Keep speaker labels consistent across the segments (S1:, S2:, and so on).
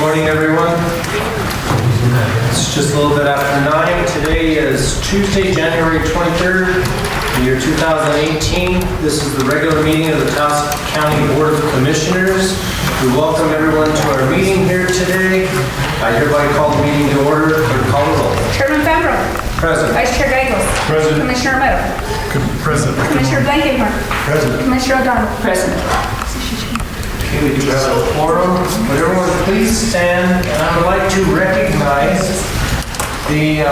S1: morning, everyone. It's just a little bit after 9. Today is Tuesday, January 23rd, the year 2018. This is the regular meeting of the Taos County Board of Commissioners. We welcome everyone to our meeting here today. I hereby call the meeting to order. Clerk, call the roll.
S2: Chairman Fambro.
S1: Present.
S2: Vice Chair Gagos.
S3: Present.
S2: Commissioner Romero.
S3: Present.
S2: Commissioner Blankenhorn.
S3: Present.
S2: Commissioner O'Donnell. Present.
S1: Okay, we do have a quorum. Would everyone please stand? And I would like to recognize the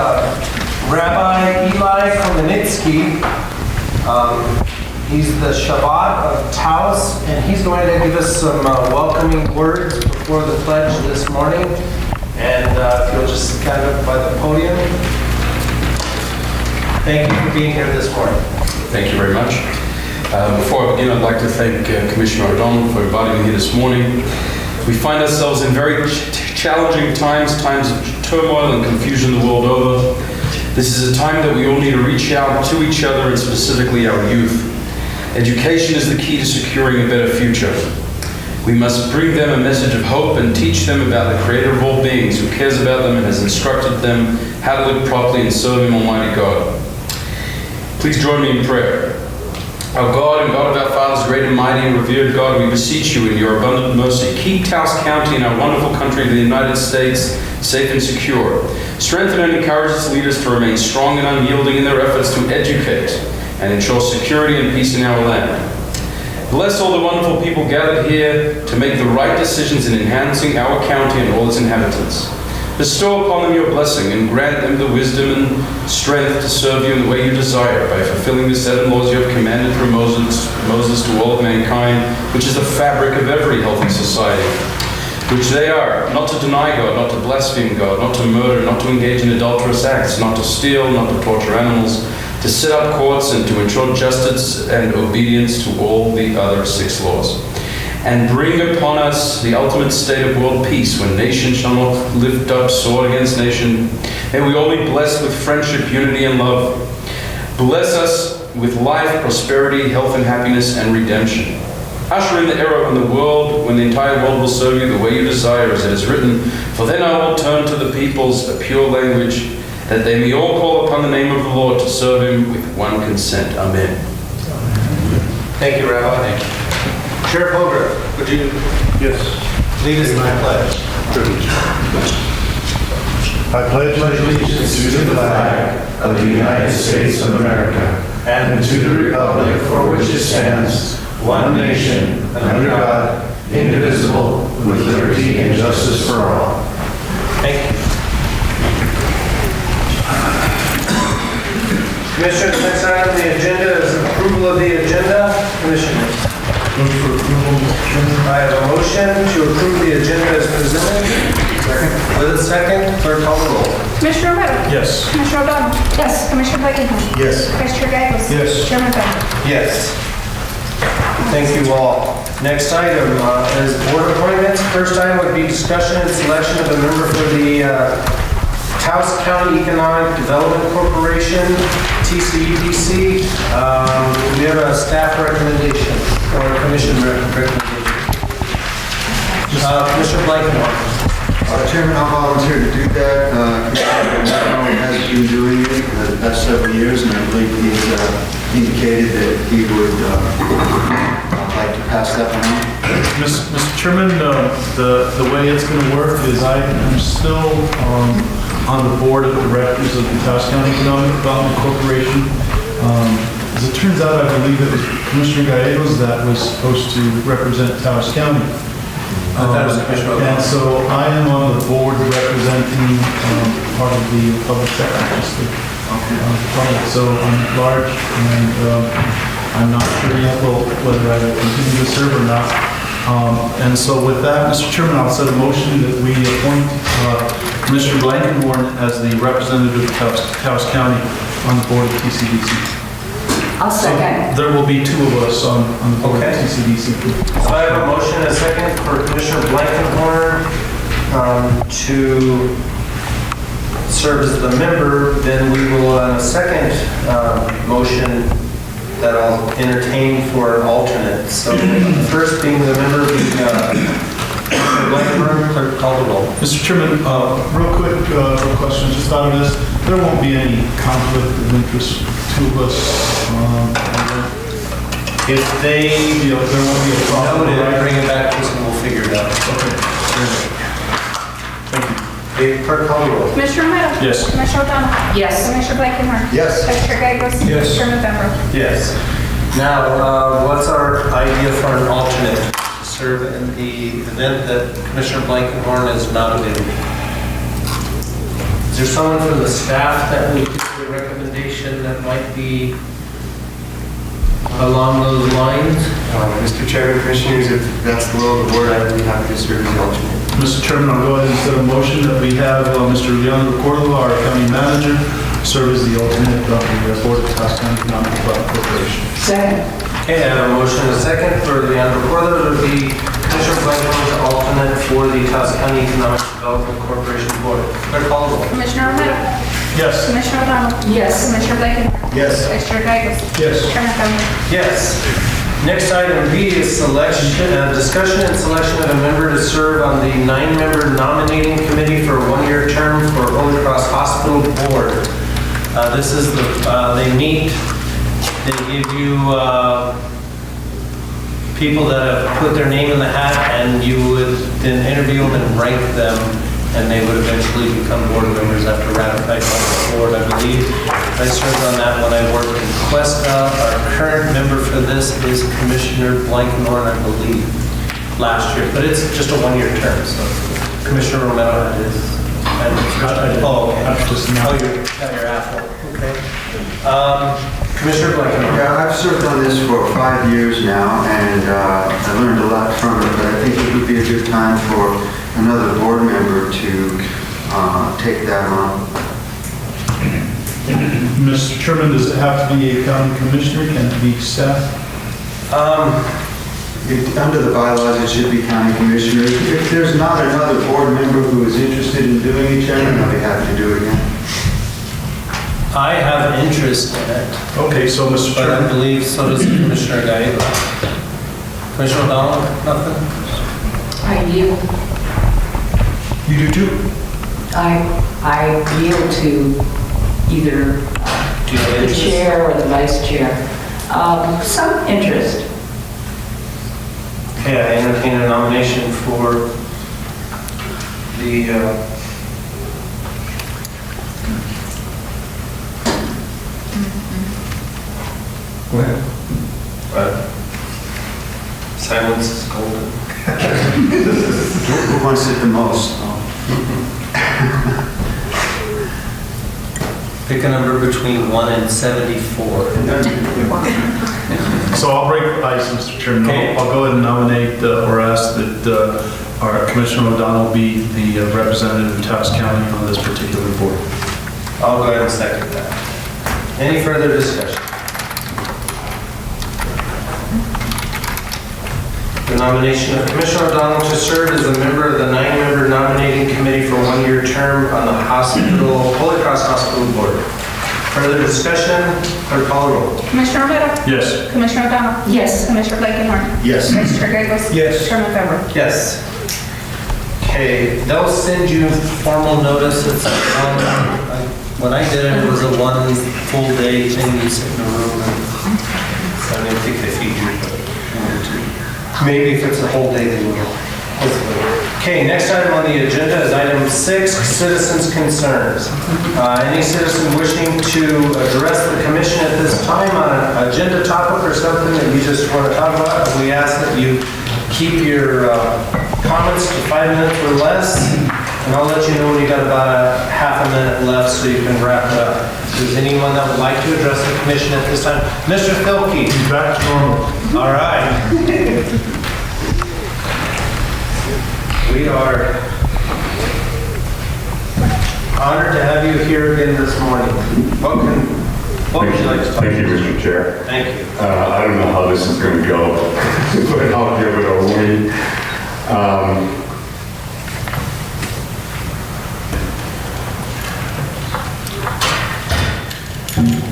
S1: Rabbi Eli Komenitsky. He's the Shabbat of Taos, and he's going to give us some welcoming words before the pledge this morning. And if you'll just kind of by the podium. Thank you for being here this morning.
S4: Thank you very much. Before I begin, I'd like to thank Commissioner O'Donnell for inviting me here this morning. We find ourselves in very challenging times of turmoil and confusion the world over. This is a time that we all need to reach out to each other and specifically our youth. Education is the key to securing a better future. We must bring them a message of hope and teach them about the Creator of all beings who cares about them and has instructed them how to live properly and serve Him, Almighty God. Please join me in prayer. Our God and God of our fathers, great and mighty and revered God, we beseech you in your abundant mercy, keep Taos County and our wonderful country of the United States safe and secure. Strengthen and encourage its leaders to remain strong and unyielding in their efforts to educate and ensure security and peace in our land. Bless all the wonderful people gathered here to make the right decisions in enhancing our county and all its inhabitants. Bestow upon them your blessing and grant them the wisdom and strength to serve you in the way you desire by fulfilling the 7 laws you have commanded through Moses to all of mankind, which is the fabric of every healthy society. Which they are, not to deny God, not to blaspheme God, not to murder, not to engage in adulterous acts, not to steal, not to torture animals, to set up courts and to ensure justice and obedience to all the other 6 laws. And bring upon us the ultimate state of world peace, when nation shall not lift up sword against nation. May we all be blessed with friendship, unity, and love. Bless us with life, prosperity, health, and happiness, and redemption. Usher in the era in the world when the entire world will serve you the way you desire, as it is written, for then I will turn to the peoples a pure language, that they may all call upon the name of the Lord to serve Him with one consent. Amen.
S1: Thank you, Rabbi. Thank you. Sheriff Holger, would you lead us in my pledge?
S3: I pledge allegiance to the flag of the United States of America and to the republic for which it stands, one nation, under God, indivisible, with liberty and justice for all.
S1: Thank you. Commissioner, the next item on the agenda is approval of the agenda. Commissioner.
S3: Move for approval, Mr. Chairman.
S1: I have a motion to approve the agenda as presented. Second. With a second, clerk call the roll.
S2: Commissioner Romero.
S3: Yes.
S2: Commissioner O'Donnell. Yes. Commissioner Blankenhorn.
S3: Yes.
S2: Vice Chair Gagos.
S3: Yes.
S2: Chairman Fambro.
S1: Yes. Thank you all. Next item is board appointments. First item would be discussion and selection of a member for the Taos County Economic Development Corporation, TCEDC. We have a staff recommendation or a commission recommendation. Commissioner Blankenhorn.
S5: Chairman, I'll volunteer to do that. Commissioner has been doing it for the past several years, and I believe he's indicated that he would like to pass that one on.
S3: Mr. Chairman, the way it's going to work is I am still on the board of directors of the Taos County Economic Development Corporation. As it turns out, I believe it was Commissioner Gallegos that was supposed to represent Taos County. And so I am on the board representing part of the public sector. So I'm large, and I'm not sure yet whether I will continue to serve or not. And so with that, Mr. Chairman, I'll set a motion that we appoint Mr. Blankenhorn as the representative of Taos County on the board of TCDC.
S6: I'll second.
S3: There will be 2 of us on the board of TCDC.
S1: So I have a motion and a second for Commissioner Blankenhorn to serve as the member. Then we will, in a second motion that I'll entertain for an alternate. So the first being the member being Commissioner Blakenhart, clerk call the roll.
S3: Mr. Chairman, real quick question, just thought of this. There won't be any conflict of interest to us. If they, there won't be a problem.
S1: Noted,
S3: right?
S1: bring it back to us and we'll figure it out.
S3: Okay. Thank you.
S1: Okay, clerk call the roll.
S2: Commissioner Romero?
S3: Yes.
S2: Commissioner O'Donnell?
S6: Yes.
S2: Commissioner Blakenhart?
S5: Yes.
S2: Vice Chair Gagos?
S3: Yes.
S2: Chairman Bender?
S1: Yes. Now, what's our idea for an alternate to serve in the event that Commissioner Blankenhorn is not available? Is there someone from the staff that would give a recommendation that might be along those lines?
S5: Mr. Chairman, Commissioners, if that's the will of the board, I'd be happy to serve as the alternate.
S3: Mr. Chairman, I'll go ahead and set a motion that we have Mr. Leandro Cordova, our county manager, serve as the alternate of the Board of Taos County Economic Development Corporation.
S6: Second.
S1: Okay, I have a motion and a second for Leandro Cordova to be Commissioner Blankenhorn's alternate for the Taos County Economic Development Corporation Board. Clerk call the roll.
S2: Commissioner Romero?
S3: Yes.
S2: Commissioner O'Donnell?
S6: Yes.
S2: Commissioner Blakenhart?
S5: Yes.
S2: Vice Chair Gagos?
S3: Yes.
S2: Chairman Bender?
S1: Yes. Next item B is discussion and selection of a member to serve on the 9-member nominating committee for a 1-year term for Holy Cross Hospital Board. This is they meet, they give you people that have put their name in the hat, and you would then interview them and rank them, and they would eventually become board members after ratified by the board, I believe. I served on that when I worked in Cuesta. Our current member for this is Commissioner Blankenhorn, I believe, last year, but it's just a 1-year term, so Commissioner Romero had his. Oh, okay.
S3: That's just now.
S1: Oh, you got your apple, okay. Commissioner Blankenhorn.
S5: Yeah, I've served on this for 5 years now, and I learned a lot from it, but I think it would be a good time for another board member to take that on.
S3: Mr. Chairman, does it have to be a county commissioner? Can it be staff?
S5: Under the bylaws, it should be county commissioners. If there's not another board member who is interested in doing it, Chairman, I'll be happy to do it again.
S1: I have interest in it,
S3: Okay, so Mr.
S1: but I
S3: Chairman,
S1: believe so does Commissioner Gallego. Commissioner O'Donnell, nothing?
S6: I yield.
S3: you do too?
S6: I yield to either
S1: Do you have
S6: the
S1: interest?
S6: chair or the vice chair. Some interest.
S1: Okay, I entertain a nomination for the, silence is golden.
S5: Who wants it the most?
S1: Pick a number between 1 and 74.
S3: So I'll break the ice, Mr. Chairman.
S1: Okay.
S3: I'll go ahead and nominate or ask that our Commissioner O'Donnell be the representative of Taos County on this particular board.
S1: I'll go ahead and second that. Any further discussion? The nomination of Commissioner O'Donnell to serve as a member of the 9-member nominating committee for a 1-year term on the Holy Cross Hospital Board. Further discussion, clerk call the roll.
S2: Commissioner Romero?
S3: Yes.
S2: Commissioner O'Donnell?
S6: Yes.
S2: Commissioner Blakenhart?
S5: Yes.
S2: Vice Chair Gagos?
S3: Yes.
S2: Chairman Bender?
S1: Yes. Okay, they'll send you formal notice. When I did it, it was a 1 full day thing. You sit in a room and I didn't think they feed you, but maybe if it's a whole day, they will. Hopefully. Okay, next item on the agenda is item 6, citizens' concerns. Any citizen wishing to address the commission at this time on an agenda topic or something that you just want to talk about, we ask that you keep your comments to 5 minutes or less, and I'll let you know when you got about a half a minute left so you can wrap it up. Is there anyone that would like to address the commission at this time? Mr. Filkey.
S3: Back to normal.
S1: All right. We are honored to have you here again this morning. What would you like to talk about?
S7: Thank you, Mr. Chair.
S1: Thank you.
S7: I don't know how this is going to go, but I'll give it a wing.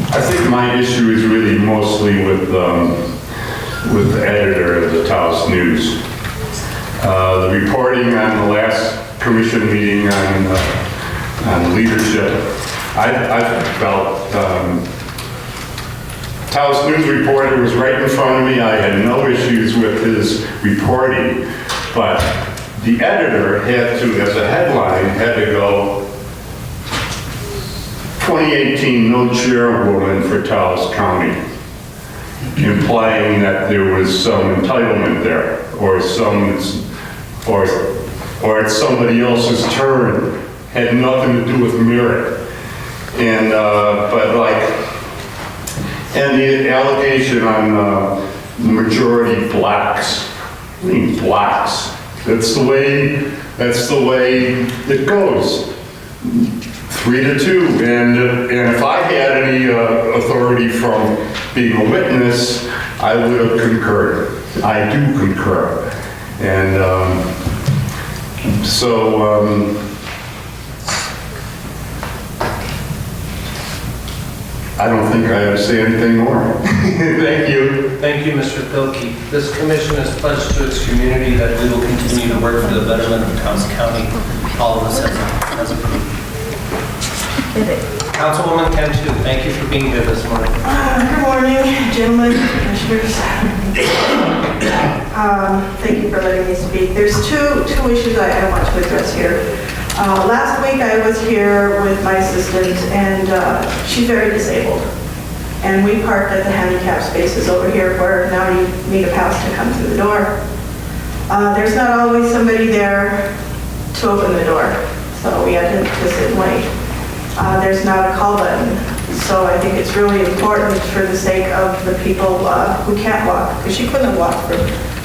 S7: I think my issue is really mostly with the editor of the Taos News. The reporting on the last commission meeting on leadership, I felt Taos News reporter was right in front of me. I had no issues with his reporting, but the editor had to, as a headline, had to go 2018 no chairwoman for Taos County, implying that there was some entitlement there, or it's somebody else's turn, had nothing to do with merit. And and the allegation on majority blacks. I mean, blacks. That's the way it goes. 3-2. And if I had any authority from being a witness, I would have concurred. I do concur. And I don't think I have to say anything more. Thank you.
S1: Thank you, Mr. Pilkey. This commission has pledged to its community that we will continue to work for the betterment of Taos County. All of us as a group. Councilwoman Cantu, thank you for being here this morning.
S8: Good morning, gentlemen, commissioners. Thank you for letting me speak. There's two issues I want to address here. Last week I was here with my assistant, and she's very disabled. And we parked at the handicap spaces over here where now you need a pass to come through the door. There's not always somebody there to open the door, so we had to sit and wait. There's not a call button, so I think it's really important for the sake of the people who can't walk, because she couldn't walk from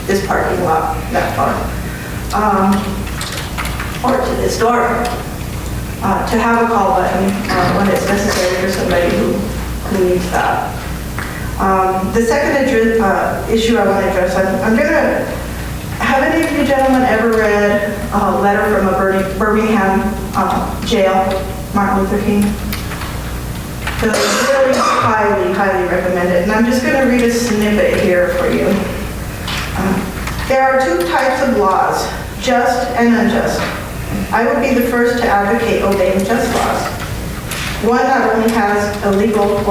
S8: this parking lot that far, or to this door, to have a call button when it's necessary for somebody who needs that. The second issue I want to address, I'm going to, have any of you gentlemen ever read a letter from a Birmingham jail, Martin Luther King? So it's really highly, highly recommended. And I'm just going to read a snippet here for you. There are two types of laws, just and unjust. I would be the first to advocate obeying just laws. One not only has a legal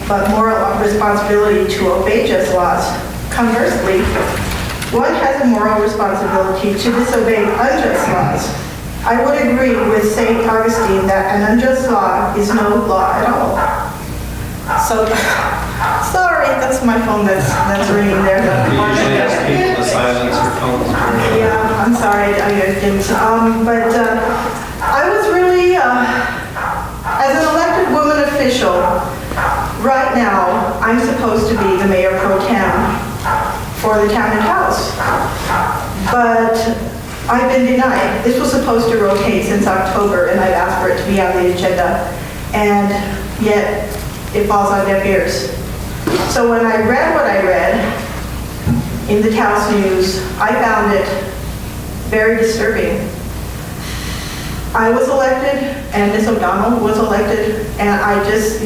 S8: but moral responsibility to obey just laws. Conversely, one has a moral responsibility to disobey unjust laws. I would agree with St. Augustine that an unjust law is no law at all. So, sorry, that's my phone that's ringing there.
S1: We usually ask people to silence their phones.
S8: Yeah, I'm sorry, I didn't. But I was really, as an elected woman official, right now, I'm supposed to be the mayor pro tem for the town of Taos. But I've been denied. This was supposed to rotate since October, and I've asked for it to be on the agenda, and yet it falls on deaf ears. So when I read what I read in the Taos News, I found it very disturbing. I was elected, and Ms. O'Donnell was elected, and I just,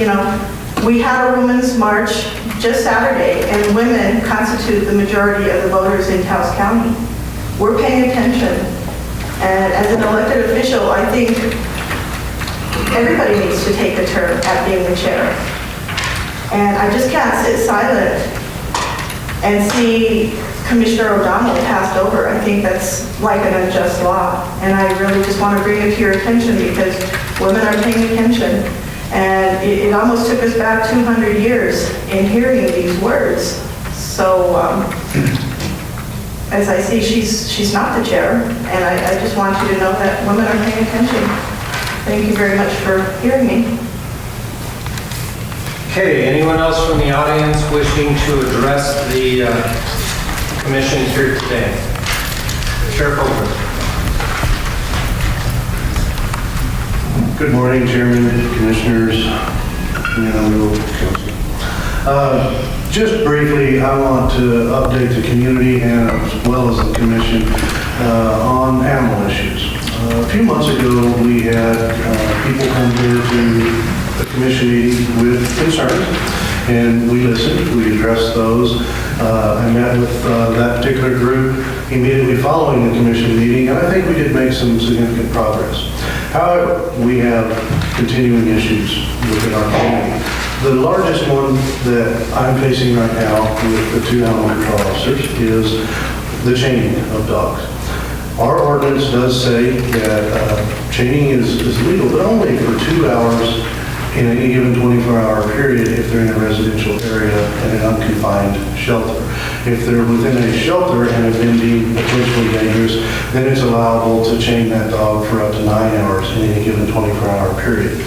S8: we had a women's march just Saturday, and women constitute the majority of the voters in Taos County. We're paying attention, and as an elected official, I think everybody needs to take a turn at being the chair. And I just can't sit silent and see Commissioner O'Donnell passed over. I think that's like an unjust law, and I really just want to bring it to your attention because women are paying attention. And it almost took us back 200 years in hearing these words. So, as I see, she's not the chair, and I just want you to know that women are paying attention. Thank you very much for hearing me.
S1: Okay, anyone else from the audience wishing to address the commission here today? Sheriff Holder.
S9: Good morning, Chairman, Commissioners, just briefly, I want to update the community and as well as the Commission on animal issues. A few months ago, we had people come here to the Commission meeting with concerns, and we listened, we addressed those. I met with that particular group immediately following the commission meeting, and I think we did make some significant progress. However, we have continuing issues within our community. The largest one that I'm facing right now with the 2 animal control officers is the chaining of dogs. Our ordinance does say that chaining is legal, but only for 2 hours in any given 24-hour period if they're in a residential area and an unconfined shelter. If they're within a shelter and have been deemed potentially dangerous, then it's allowable to chain that dog for up to 9 hours in any given 24-hour period.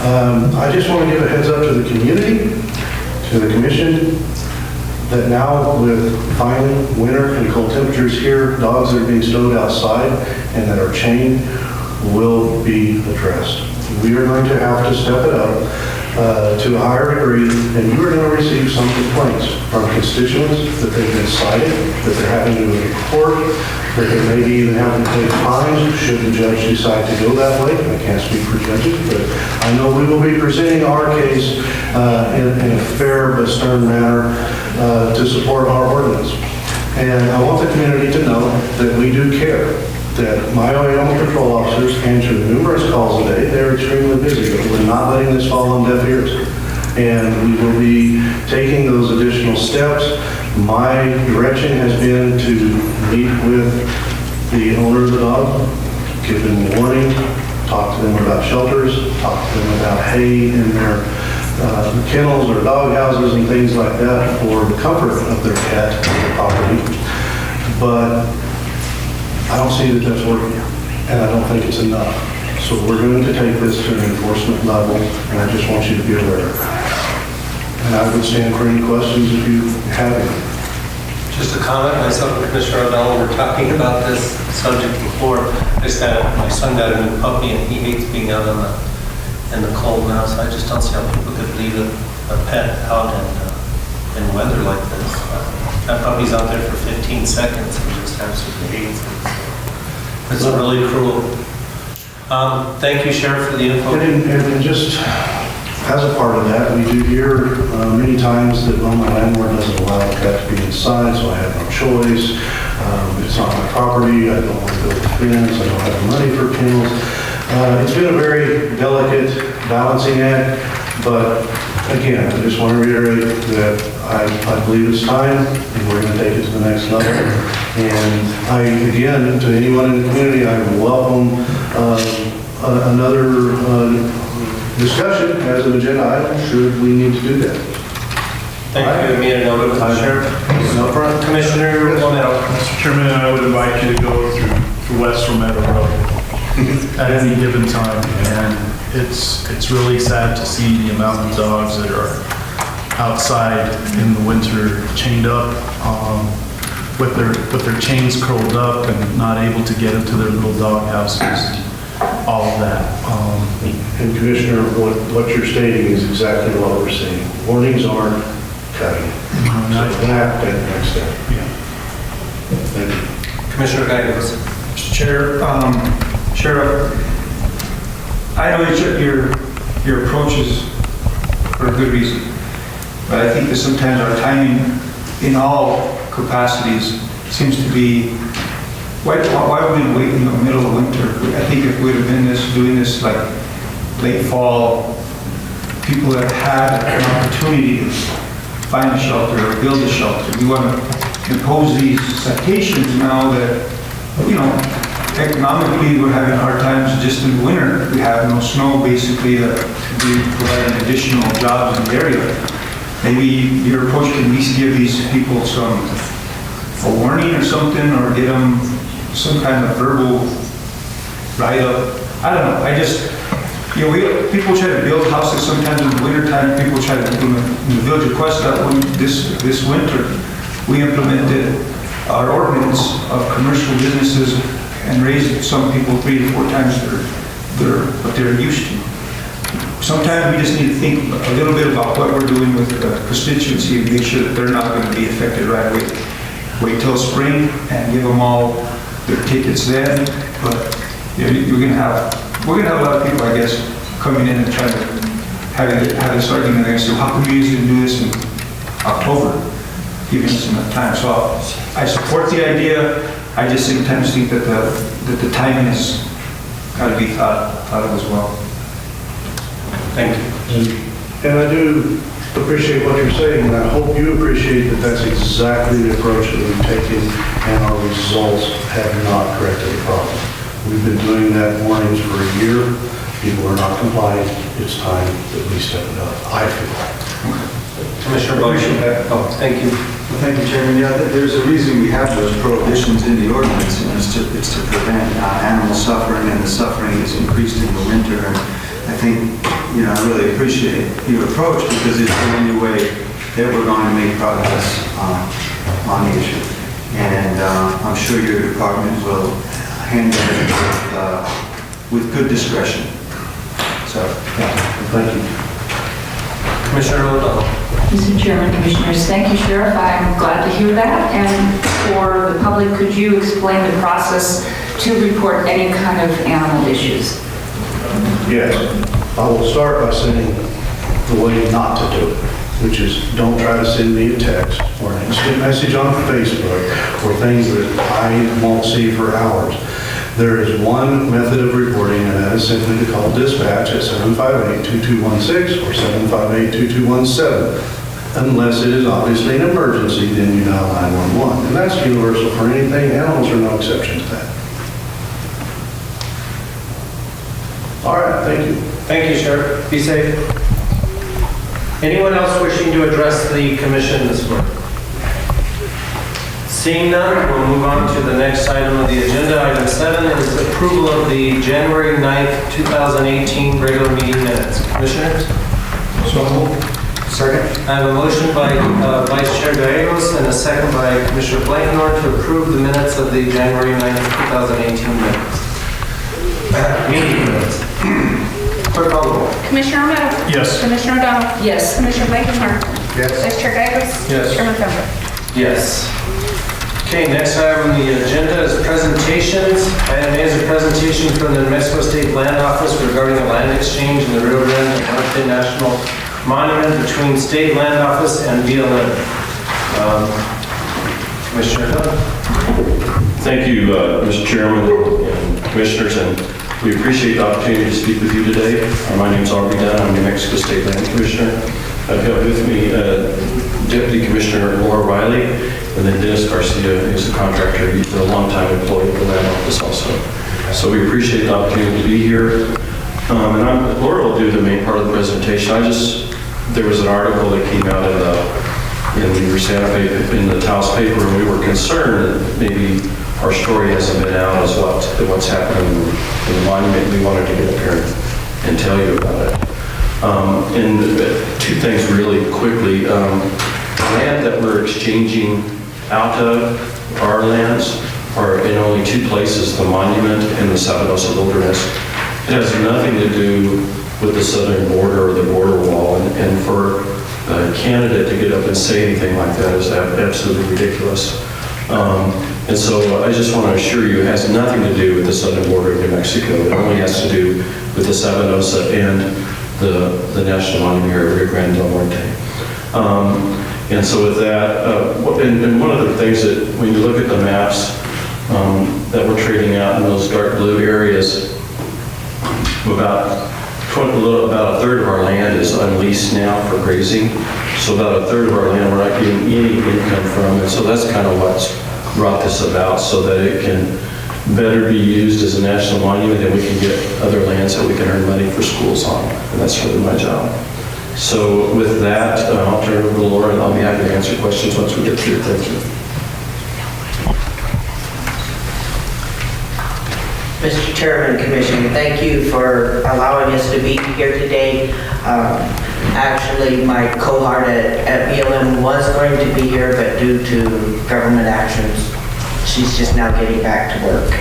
S9: I just want to give a heads up to the community, to the commission, that now with finally winter and cold temperatures here, dogs that are being stowed outside and that are chained will be addressed. We are going to have to step it up to a higher degree, and you are going to receive some complaints from constituents that they've been cited, that they're having to go to court, that they may even have to pay fines should the judge decide to go that way. I can't speak for judges, but I know we will be presenting our case in a fair but stern manner to support our ordinance. And I want the community to know that we do care, that my animal control officers answer numerous calls a day. They're extremely busy, but we're not letting this fall on deaf ears. And we will be taking those additional steps. My direction has been to meet with the owner of the dog, give them a warning, talk to them about shelters, talk to them about hay in their kennels or dog houses and things like that for the comfort of their pet and their property. But I don't see that that's working, and I don't think it's enough. So we're going to take this to an enforcement level, and I just want you to be aware of it. And I would stand for any questions if you have any.
S1: Just a comment, myself and Commissioner O'Donnell were talking about this subject before. My son got a new puppy and he hates being out in the cold now, so I just don't see how people could leave a pet out in weather like this. That puppy's out there for 15 seconds and just absolutely hates it. It's really cruel. Thank you, Sheriff, for the info.
S9: And just as a part of that, we do hear many times that, well, my landlord doesn't allow the cat to be inside, so I have no choice. It's not my property. I don't want to build a fence. I don't have the money for kennels. It's been a very delicate balancing act, but again, I just want to reiterate that I believe it's time, and we're going to take it to the next level. And again, to anyone in the community, I welcome another discussion as an agenda item, should we need to do that.
S1: Thank you. I made a note of it, Sheriff.
S9: No problem.
S1: Commissioner Romero.
S3: Mr. Chairman, I would invite you to go through West Romero Road at any given time, and it's really sad to see the amount of dogs that are outside in the winter chained up with their chains curled up and not able to get into their little dog houses and all of that.
S9: And Commissioner, what you're stating is exactly what we're seeing. Warnings aren't cutting. So that next step.
S3: Yeah.
S9: Thank you.
S1: Commissioner Gagos.
S10: Mr. Chair, Sheriff, I know that your approach is for a good reason, but I think that sometimes our timing in all capacities seems to be, why would we wait in the middle of winter? I think if we'd have been doing this like late fall, people that had an opportunity to find a shelter or build a shelter, we want to impose these citations now that, economically, we're having hard times just in the winter. We have no snow, basically, to be providing additional jobs in the area. Maybe your approach can at least give these people a warning or something, or get them some kind of verbal write-up. I don't know. I just, people try to build houses sometimes in the wintertime. People try to implement in the Village of Cuesta this winter. We implemented our ordinance of commercial businesses and raised some people 3 to 4 times what they're used to. Sometimes we just need to think a little bit about what we're doing with the constituency and make sure that they're not going to be affected right away. Wait till spring and give them all their tickets then. But we're going to have a lot of people, I guess, coming in and trying to having starting, and they say, how come you usually do this in October? Giving us enough time. So I support the idea. I just sometimes think that the timing has got to be thought of as well.
S1: Thank you.
S9: And I do appreciate what you're saying, and I hope you appreciate that that's exactly the approach that we've taken, and our results have not corrected the problem. We've been doing that mornings for a year. People are not complying. It's time that we step it up, I feel.
S1: Commissioner Blakenhart. Oh, thank you.
S5: Well, thank you, Chairman. Yeah, there's a reason we have those prohibitions in the ordinance, and it's to prevent animal suffering, and the suffering is increased in the winter. And I think, I really appreciate your approach, because it's the only way that we're going to make progress on the issue. And I'm sure your department will handle it with good discretion. So,
S9: Thank you.
S1: Commissioner O'Donnell.
S6: Mr. Chairman, Commissioners, thank you, Sheriff. I'm glad to hear that. And for the public, could you explain the process to report any kind of animal issues?
S9: Yes, I will start by saying the way not to do it, which is don't try to send me a text or an instant message on Facebook or things that I won't see for hours. There is one method of reporting, and that is simply to call dispatch at 758-2216 or 758-2217. Unless it is obviously an emergency, then you dial 911. And that's universal for anything. Animals are no exception to that. All right, thank you.
S1: Thank you, Sheriff. Be safe. Anyone else wishing to address the commission this morning? Seeing none, we'll move on to the next item of the agenda. Item 7 is approval of the January 9th, 2018 regular meeting minutes. Commissioners?
S10: So moved.
S5: second.
S1: I have a motion by Vice Chair Gallegos and a second by Commissioner Blakenhart to approve the minutes of the January 9th, 2018 minutes. Meeting minutes. Clerk call the roll.
S2: Commissioner Romero?
S3: Yes.
S2: Commissioner O'Donnell?
S6: Yes.
S2: Commissioner Blakenhart?
S5: Yes.
S2: Vice Chair Gagos?
S3: Yes.
S2: Chairman Bender?
S1: Yes. Okay, next item on the agenda is presentations. Item A is a presentation from the New Mexico State Land Office regarding a land exchange in the Rio Grande and Norte National Monument between State Land Office and BLM. Commissioner Dunn.
S11: Thank you, Mr. Chairman and Commissioners, and we appreciate the opportunity to speak with you today. My name is Aubrey Dunn. I'm New Mexico State Land Commissioner. I've got with me Deputy Commissioner Laura Riley, and then Dennis Garcia is a contractor. He's been a long-time employee of the Land Office also. So we appreciate the opportunity to be here. And Laura will do the main part of the presentation. There was an article that came out in Santa Fe, in the Taos paper, and we were concerned that maybe our story hasn't been out as what's happening in the monument. We wanted to get up here and tell you about it. And two things really quickly. Land that we're exchanging out of our lands are in only two places, the monument and the Sabinosa Wilderness. It has nothing to do with the southern border or the border wall, and for a candidate to get up and say anything like that is absolutely ridiculous. And so I just want to assure you, it has nothing to do with the southern border of New Mexico. It only has to do with the Sabinosa and the National Monument here at Rio Grande del Norte. And so with that, and one of the things that when you look at the maps that we're trading out in those dark blue areas, about a third of our land is unleased now for grazing. So about a third of our land we're not getting any income from. And so that's kind of what's brought this about, so that it can better be used as a national monument and we can get other lands that we can earn money for schools on. And that's really my job. So with that, I'll turn it over to Laura, and I'll be happy to answer questions once we get through. Thank you.
S12: Mr. Chairman, Commissioner, thank you for allowing us to be here today. Actually, my cohort at BLM was going to be here, but due to government actions, she's just now getting back to work.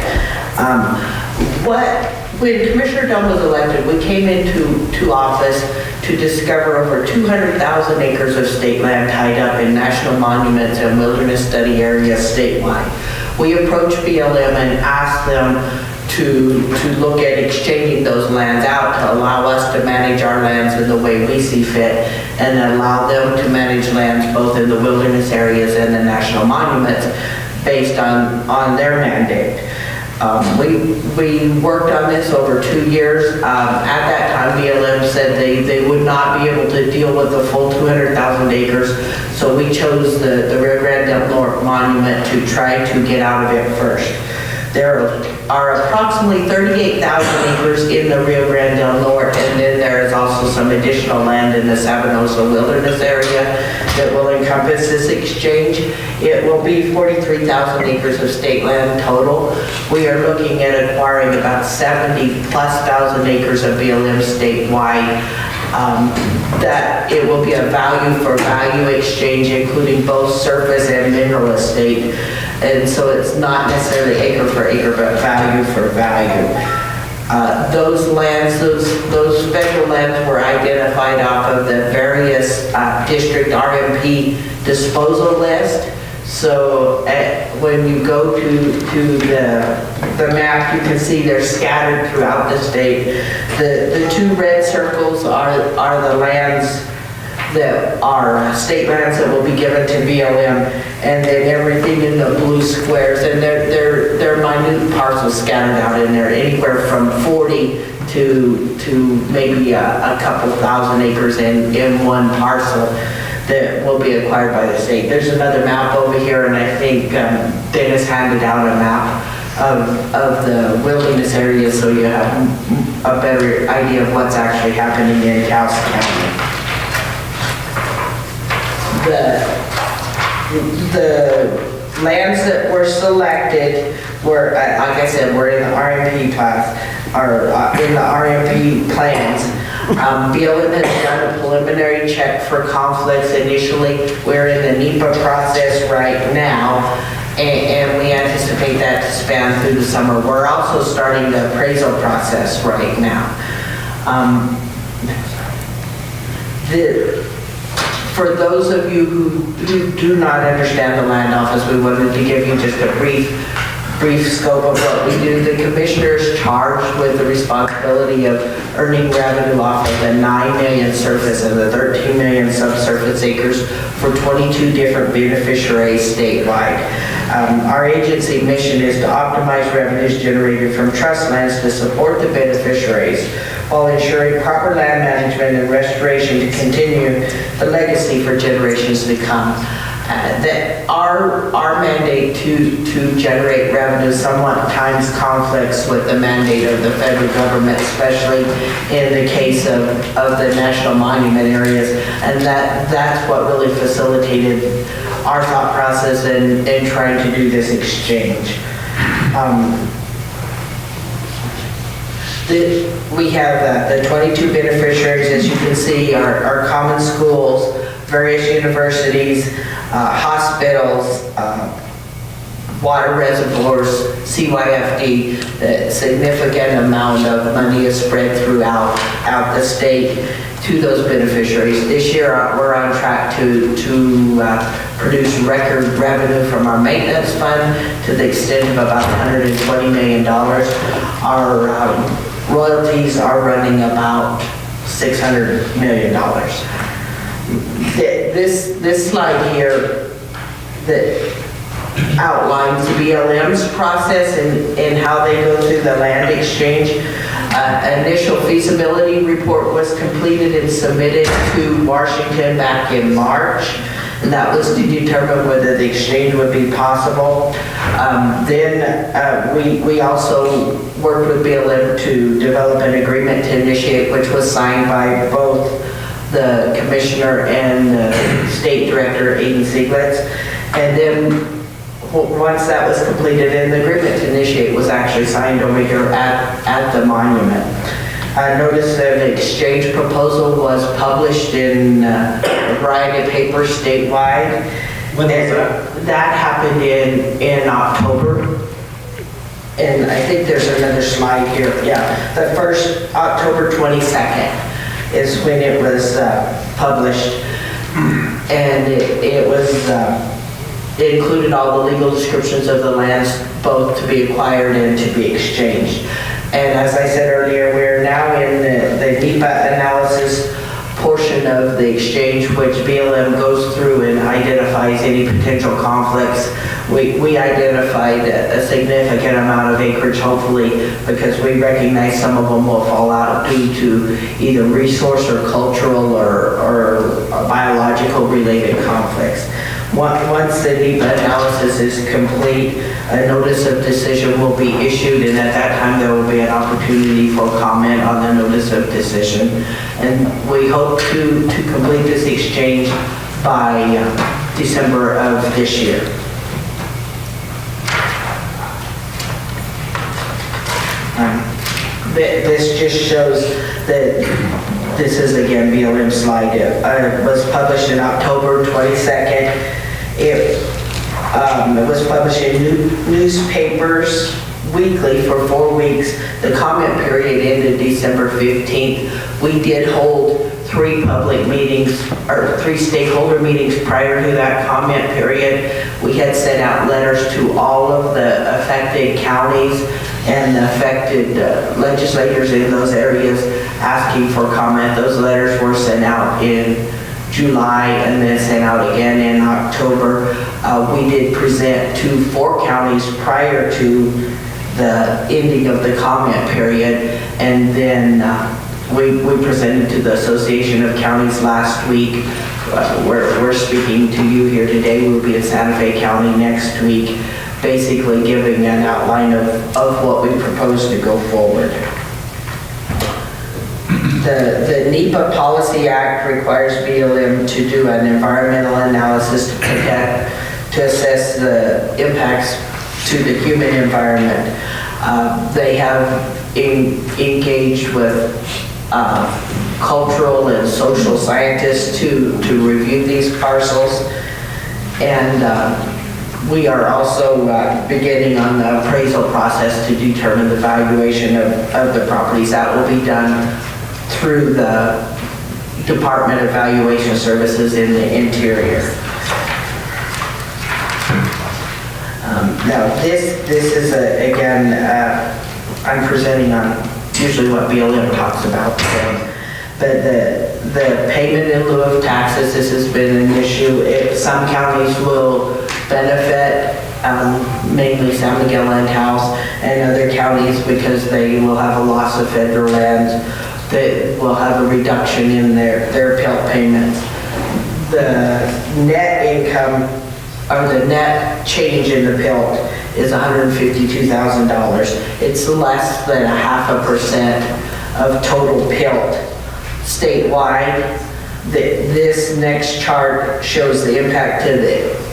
S12: When Commissioner Dunn was elected, we came into office to discover over 200,000 acres of state land tied up in national monuments and wilderness study areas statewide. We approached BLM and asked them to look at exchanging those lands out to allow us to manage our lands in the way we see fit and allow them to manage lands both in the wilderness areas and the national monuments based on their mandate. We worked on this over 2 years. At that time, BLM said they would not be able to deal with the full 200,000 acres, so we chose the Rio Grande del Norte Monument to try to get out of it first. There are approximately 38,000 acres in the Rio Grande del Norte, and then there is also some additional land in the Sabinosa Wilderness area that will encompass this exchange. It will be 43,000 acres of state land total. We are looking at acquiring about 70,000+ acres of BLM statewide. That it will be a value for value exchange, including both surface and mineral estate. And so it's not necessarily acre for acre, but value for value. Those lands, those federal lands were identified off of the various district RMP disposal list. So when you go to the map, you can see they're scattered throughout the state. The two red circles are the lands that are state lands that will be given to BLM, and then everything in the blue squares, and they're minute parcels scattered out in there, anywhere from 40 to maybe a couple thousand acres in one parcel that will be acquired by the state. There's another map over here, and I think Dennis handed out a map of the wilderness area, so you have a better idea of what's actually happening in Taos County. The lands that were selected were, like I said, were in the RMP class, or in the RMP plans. BLM has done a preliminary check for conflicts initially. We're in the NEPA process right now, and we anticipate that to span through the summer. We're also starting the appraisal process right now. For those of you who do not understand the land office, we wanted to give you just a brief scope of what we do. The commissioner is charged with the responsibility of earning revenue off of the 9 million surface and the 13 million subsurface acres for 22 different beneficiaries statewide. Our agency mission is to optimize revenues generated from trust lands to support the beneficiaries while ensuring proper land management and restoration to continue the legacy for generations to come. That our mandate to generate revenue somewhat times conflicts with the mandate of the federal government, especially in the case of the national monument areas, and that's what really facilitated our thought process in trying to do this exchange. We have the 22 beneficiaries, as you can see, our common schools, various universities, hospitals, water reservoirs, CYFD. A significant amount of money is spread throughout the state to those beneficiaries. This year, we're on track to produce record revenue from our maintenance fund to the extent of about $120 million. Our royalties are running about $600 million. This slide here that outlines BLM's process and how they go through the land exchange. Initial feasibility report was completed and submitted to Washington back in March, and that was to determine whether the exchange would be possible. Then we also worked with BLM to develop an agreement to initiate, which was signed by both the commissioner and the state director, Aiden Sieglitz. And then once that was completed and the agreement to initiate was actually signed over here at the monument. I noticed that an exchange proposal was published in a variety of papers statewide.
S1: When was that?
S12: That happened in October. And I think there's another slide here. Yeah, the first, October 22nd is when it was published. And it was, it included all the legal descriptions of the lands both to be acquired and to be exchanged. And as I said earlier, we're now in the NEPA analysis portion of the exchange, which BLM goes through and identifies any potential conflicts. We identified a significant amount of acreage, hopefully, because we recognize some of them will fall out due to either resource or cultural or biological related conflicts. Once the NEPA analysis is complete, a notice of decision will be issued, and at that time there will be an opportunity for comment on the notice of decision. And we hope to complete this exchange by December of this year. This just shows that this is again BLM slide. It was published in October 22nd. It was published in newspapers weekly for 4 weeks. The comment period ended December 15th. We did hold 3 public meetings, or 3 stakeholder meetings prior to that comment period. We had sent out letters to all of the affected counties and the affected legislators in those areas asking for comment. Those letters were sent out in July and then sent out again in October. We did present to 4 counties prior to the ending of the comment period, and then we presented to the Association of Counties last week. We're speaking to you here today. We'll be in Santa Fe County next week, basically giving an outline of what we propose to go forward. The NEPA Policy Act requires BLM to do an environmental analysis to assess the impacts to the human environment. They have engaged with cultural and social scientists to review these parcels, and we are also beginning on the appraisal process to determine the valuation of the properties. That will be done through the Department of Valuation Services in the interior. Now this is again, I'm presenting on usually what BLM talks about today. But the payment in lieu of taxes, this has been an issue. Some counties will benefit, mainly San Miguel and Taos, and other counties, because they will have a loss of federal lands, that will have a reduction in their PELT payments. The net income, or the net change in the PELT is $152,000. It's less than 0.5% of total PELT statewide. This next chart shows the impact to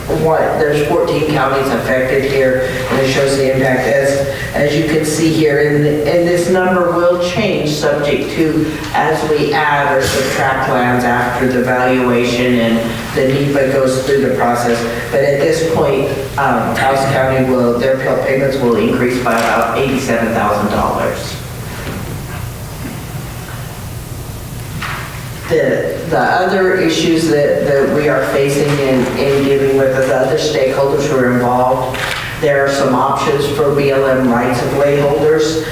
S12: there's 14 counties affected here, and it shows the impact. As you can see here, and this number will change subject to as we add or subtract lands after the valuation and the NEPA goes through the process. But at this point, Taos County their PELT payments will increase by about $87,000. The other issues that we are facing in dealing with the other stakeholders who are involved, there are some options for BLM rights-of-way holders,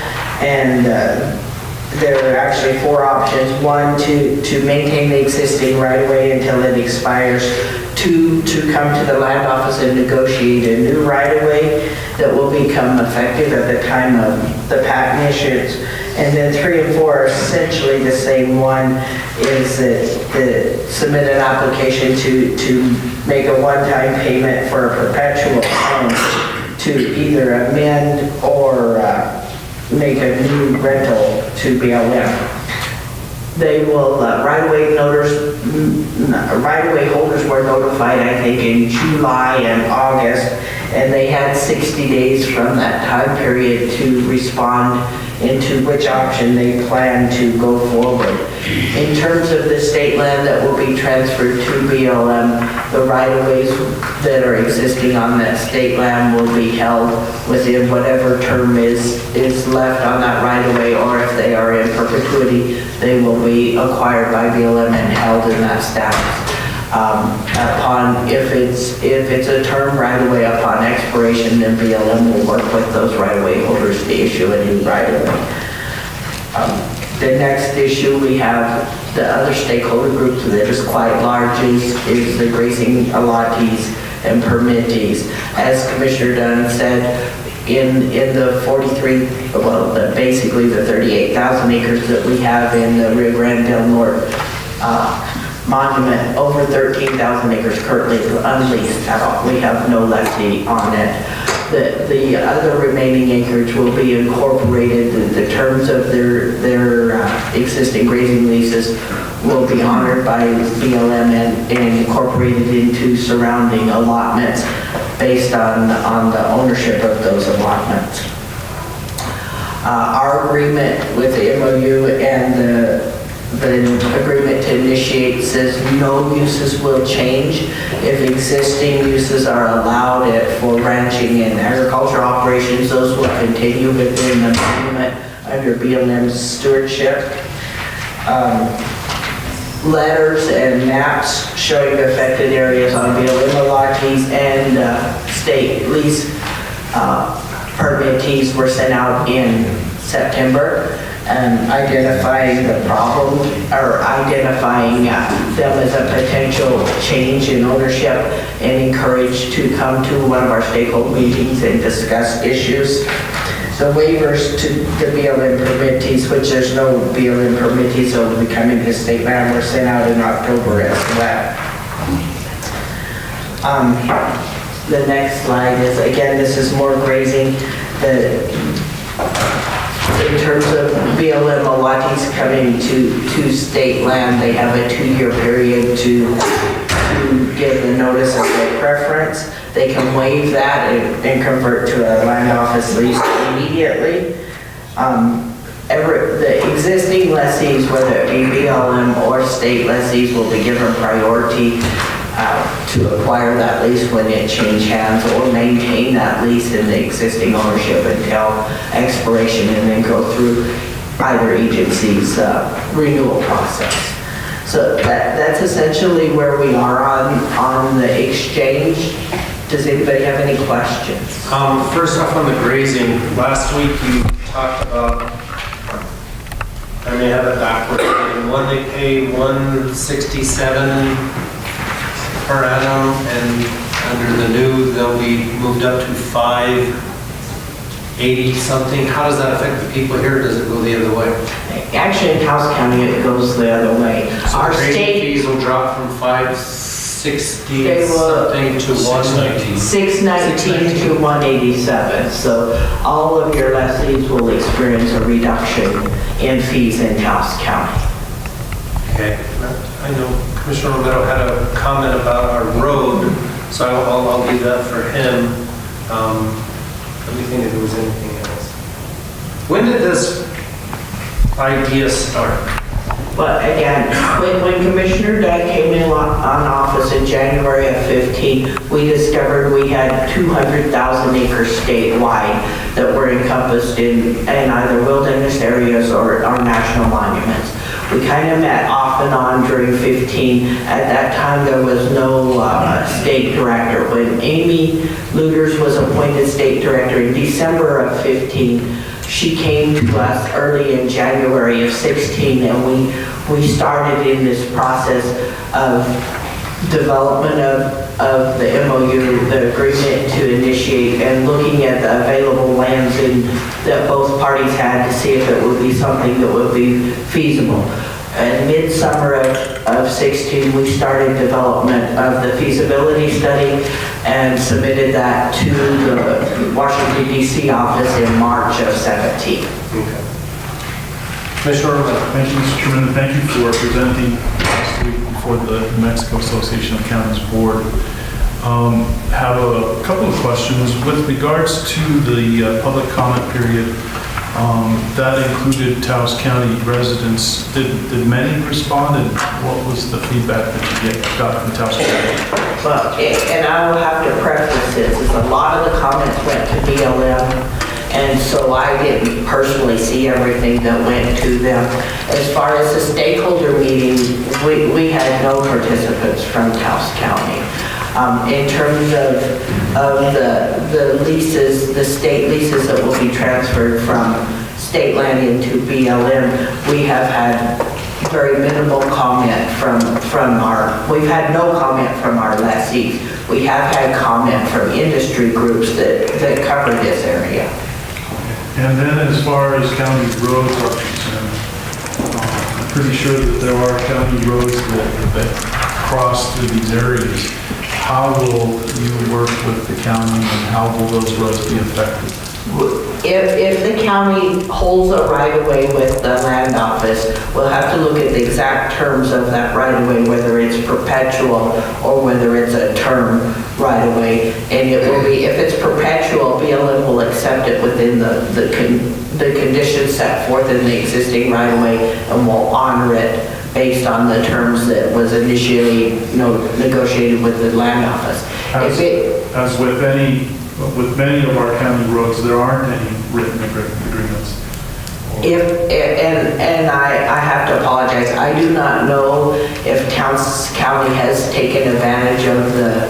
S12: and there are actually 4 options. 1, to maintain the existing right-of-way until it expires. 2, to come to the land office and negotiate a new right-of-way that will become effective at the time of the patent issuance. And then 3 and 4 are essentially the same. 1 is that submit an application to make a one-time payment for a perpetual loan to either amend or make a new rental to BLM. They will, right-of-way holders were notified, I think, in July and August, and they had 60 days from that time period to respond into which option they plan to go forward. In terms of the state land that will be transferred to BLM, the right-of-ways that are existing on that state land will be held within whatever term is left on that right-of-way, or if they are in perpetuity, they will be acquired by BLM and held in that status. Upon, if it's a term right-of-way upon expiration, then BLM will work with those right-of-way holders to issue a new right-of-way. The next issue we have, the other stakeholder groups that is quite large is the grazing allottees and permittees. As Commissioner Dunn said, in the 43, well, basically the 38,000 acres that we have in the Rio Grande del Norte monument, over 13,000 acres currently unleased at all. We have no lessee on it. The other remaining acreage will be incorporated. The terms of their existing grazing leases will be honored by BLM and incorporated into surrounding allotments based on the ownership of those allotments. Our agreement with the MOU and the agreement to initiate says no uses will change. If existing uses are allowed for ranching and agricultural operations, those will continue within the monument under BLM's stewardship. Letters and maps showing the affected areas on BLM allottees and state lease permittees were sent out in September. Identifying the problem or identifying them as a potential change in ownership and encouraged to come to one of our stakeholder meetings and discuss issues. The waivers to the BLM permittees, which there's no BLM permittees that will be coming to state land, were sent out in October as well. The next slide is, again, this is more grazing. In terms of BLM allottees coming to state land, they have a 2-year period to give the notice of their preference. They can waive that and convert to a land office lease immediately. The existing lessees, whether it be BLM or state lessees, will be given priority to acquire that lease when it changes hands or maintain that lease in the existing ownership until expiration and then go through either agency's renewal process. So that's essentially where we are on the exchange. Does anybody have any questions?
S1: First off, on the grazing, last week you talked about, I may have it backwards, in one they pay $167 per annum, and under the new they'll be moved up to $580 something. How does that affect the people here? Does it go the other way?
S12: Actually, in Taos County, it goes the other way.
S1: So
S12: Our
S1: grazing
S12: state
S1: fees will drop from $560 something to $119.
S12: $619 to $187. So all of your lessees will experience a reduction in fees in Taos County.
S1: Okay, I know Commissioner Romero had a comment about our road, so I'll leave that for him. Let me think if there was anything else. When did this idea start?
S12: But again, when Commissioner Dunn came in on office in January of 15, we discovered we had 200,000 acres statewide that were encompassed in either wilderness areas or national monuments. We kind of met off and on during 15. At that time, there was no state director. When Amy Luters was appointed state director in December of 15, she came to us early in January of 16, and we started in this process of development of the MOU, the agreement to initiate, and looking at the available lands that both parties had to see if it would be something that would be feasible. In mid-summer of 16, we started development of the feasibility study and submitted that to the Washington, D.C. office in March of 17.
S1: Okay. Commissioner Romero.
S3: Thank you, Mr. Chairman, and thank you for presenting last week before the New Mexico Association of Counties Board. Have a couple of questions with regards to the public comment period. That included Taos County residents. Did many respond, and what was the feedback that you got from Taos County?
S12: Well, and I will have to preface this, is a lot of the comments went to BLM and so I didn't personally see everything that went to them. As far as the stakeholder meeting, we had no participants from Taos County. In terms of the leases, the state leases that will be transferred from state land into BLM, we have had very minimal comment we've had no comment from our lessees. We have had comment from industry groups that cover this area.
S3: And then as far as county roads are concerned, I'm pretty sure that there are county roads that cross through these areas. How will you work with the county and how will those roads be affected?
S12: If the county holds a right-of-way with the land office, we'll have to look at the exact terms of that right-of-way, whether it's perpetual or whether it's a term right-of-way. And it will be, if it's perpetual, BLM will accept it within the conditions set forth in the existing right-of-way and will honor it based on the terms that was initially, negotiated with the land office.
S3: As with many of our county roads, there aren't any written agreements.
S12: And I have to apologize, I do not know if Taos County has taken advantage of the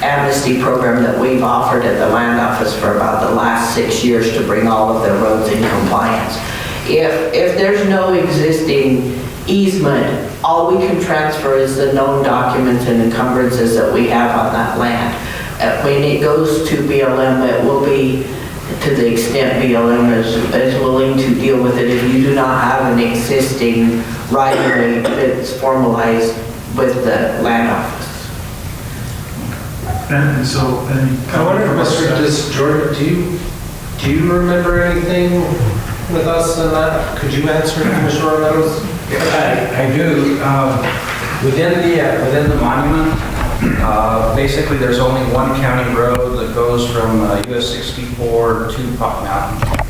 S12: amnesty program that we've offered at the land office for about the last 6 years to bring all of their roads in compliance. If there's no existing easement, all we can transfer is the known documents and encumbrances that we have on that land. When it goes to BLM, it will be to the extent BLM is willing to deal with it. If you do not have an existing right-of-way that's formalized with the land office.
S3: And so,
S1: I wonder, Mr. Disjordan, do you remember anything with us on that? Could you answer, Commissioner Meadows?
S13: I do. Within the monument, basically there's only one county road that goes from US 64 to Pot Mountain.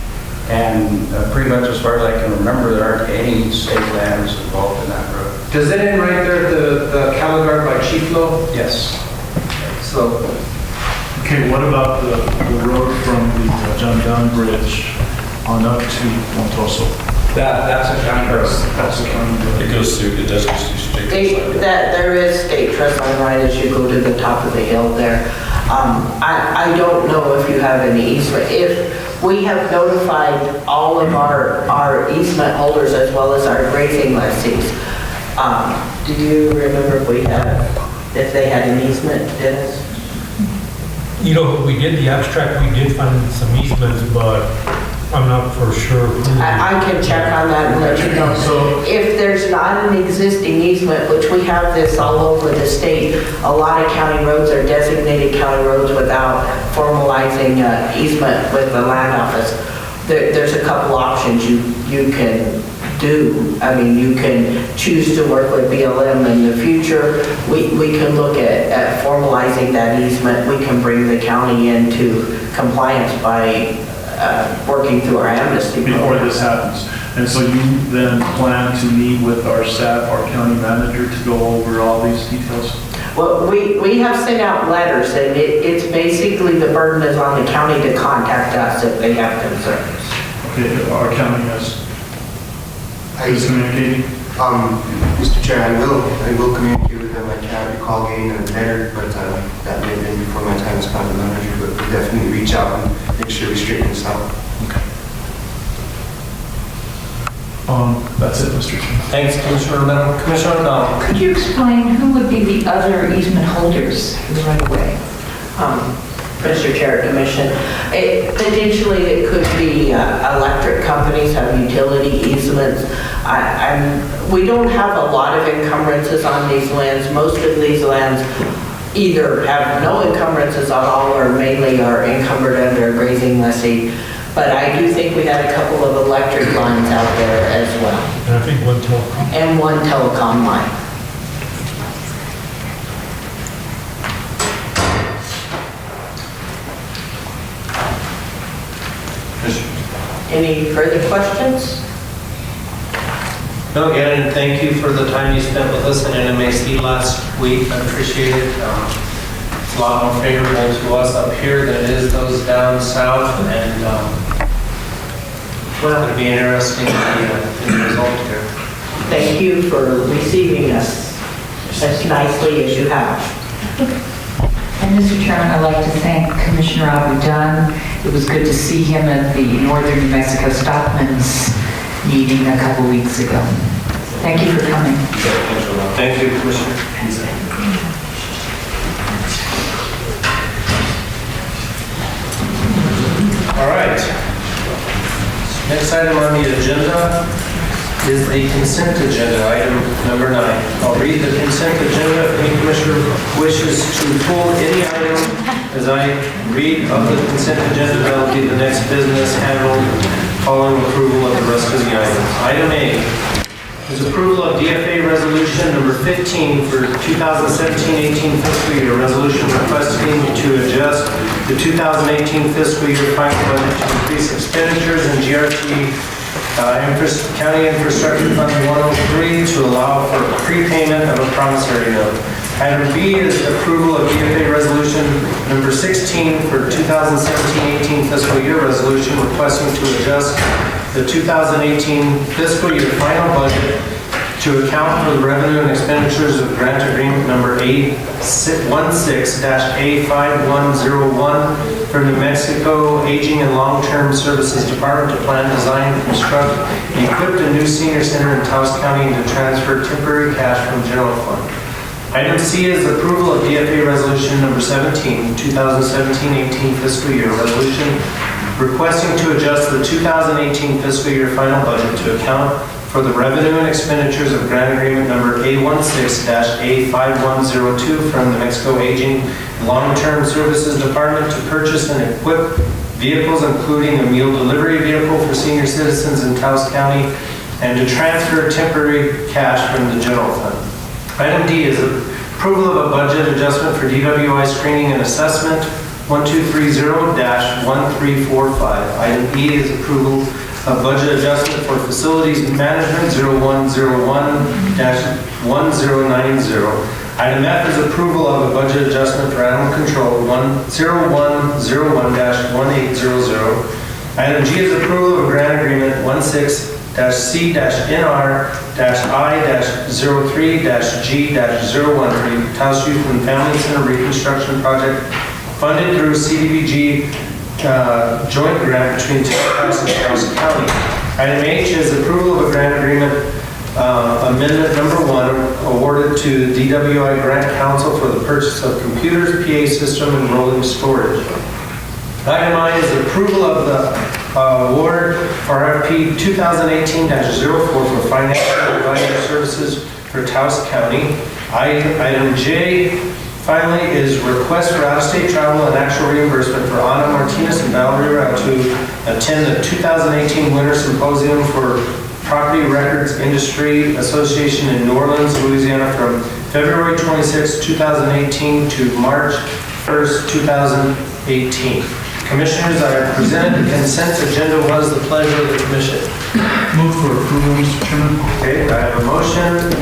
S13: And pretty much as far as I can remember, there aren't any state lands involved in that road.
S1: Does it end right there, the cattle guard by Chief Low?
S13: Yes.
S1: So,
S3: okay, what about the road from the John Down Bridge on up to Montoso?
S13: That's a county road.
S3: That's a county road.
S11: It goes through, it does go through state.
S12: There is state trust line right as you go to the top of the hill there. I don't know if you have any easement. If we have notified all of our easement holders as well as our grazing lessees. Do you remember if they had an easement, Dennis?
S14: We did the abstract, we did find some easements, but I'm not for sure.
S12: I can check on that and let you know.
S3: So,
S12: if there's not an existing easement, which we have this all over the state, a lot of county roads are designated county roads without formalizing easement with the land office. There's a couple options you can do. I mean, you can choose to work with BLM in the future. We can look at formalizing that easement. We can bring the county into compliance by working through our amnesty
S3: before
S12: program.
S3: this happens. And so you then plan to meet with our staff, our county manager, to go over all these details?
S12: Well, we have sent out letters, and it's basically the burden is on the county to contact us if they have concerns.
S3: Okay, our county is communicating?
S5: Mr. Chair, I will communicate with them. I can't recall getting a letter, but that may have been before my time as county manager, but we'll definitely reach out and make sure we straighten this out.
S3: Okay. That's it, Mr. Chairman.
S1: thanks, Commissioner Meadows. Commissioner O'Donnell.
S6: Could you explain who would be the other easement holders in the right of way?
S12: Mr. Chair, Commission, potentially it could be electric companies have utility easements. We don't have a lot of encumbrances on these lands. Most of these lands either have no encumbrances at all or mainly are encumbered under a grazing lessee. But I do think we had a couple of electric lines out there as well.
S14: And I think one telecom.
S12: And one telecom line. Any further questions?
S1: No, again, thank you for the time you spent with us in NMAC last week. I appreciate it. It's a lot more favorable to us up here than it is those down south, and Well, it'll be interesting in the result here.
S12: Thank you for receiving us as nicely as you have.
S6: And Mr. Chairman, I'd like to thank Commissioner Abu Dunn. It was good to see him at the Northern New Mexico Stockman's meeting a couple weeks ago. Thank you for coming.
S1: Thank you, Commissioner. All right. Next item on the agenda is the consent agenda, item number 9. I'll read the consent agenda. If any commissioner wishes to pull any item as I read of the consent agenda, that will be the next business handled following approval of the rest of the items. Item A is approval of DFA resolution number 15 for 2017-18 fiscal year. Resolution requesting to adjust the 2018 fiscal year final budget to increase expenditures in GRT County Infrastructure Fund 103 to allow for prepayment of a promissory note. Item B is approval of DFA resolution number 16 for 2017-18 fiscal year. Resolution requesting to adjust the 2018 fiscal year final budget to account for the revenue and expenditures of grant agreement number 816-A5101 for New Mexico Aging and Long-Term Services Department to plan, design, construct, and equip a new senior center in Taos County and to transfer temporary cash from general fund. Item C is approval of DFA resolution number 17, 2017-18 fiscal year. Resolution requesting to adjust the 2018 fiscal year final budget to account for the revenue and expenditures of grant agreement number A16-A5102 from the Mexico Aging and Long-Term Services Department to purchase and equip vehicles, including a meal delivery vehicle for senior citizens in Taos County, and to transfer temporary cash from the general fund. Item D is approval of a budget adjustment for DWI screening and assessment 1230-1345. Item E is approval of budget adjustment for facilities management 0101-1090. Item F is approval of a budget adjustment for animal control 0101-1800. Item G is approval of a grant agreement 16-C-NR-I-03-G-013 Taos Youth and Family Center Reconstruction Project funded through CDBG joint grant between Taos and Taos County. Item H is approval of a grant agreement amendment number 1 awarded to DWI Grant Council for the purchase of computers, PA system, and rolling storage. Item I is approval of the award for RFP 2018-04 for financial advisory services for Taos County. Item J finally is request for out-of-state travel and actual reimbursement for Ana Martinez and Valerie Rao to attend the 2018 Winter Symposium for Property Records Industry Association in New Orleans, Louisiana from February 26, 2018 to March 1st, 2018. Commissioners, I have presented the consent agenda. What is the pleasure of the commission?
S3: Move for approval, Mr. Chairman.
S1: Okay, I have a motion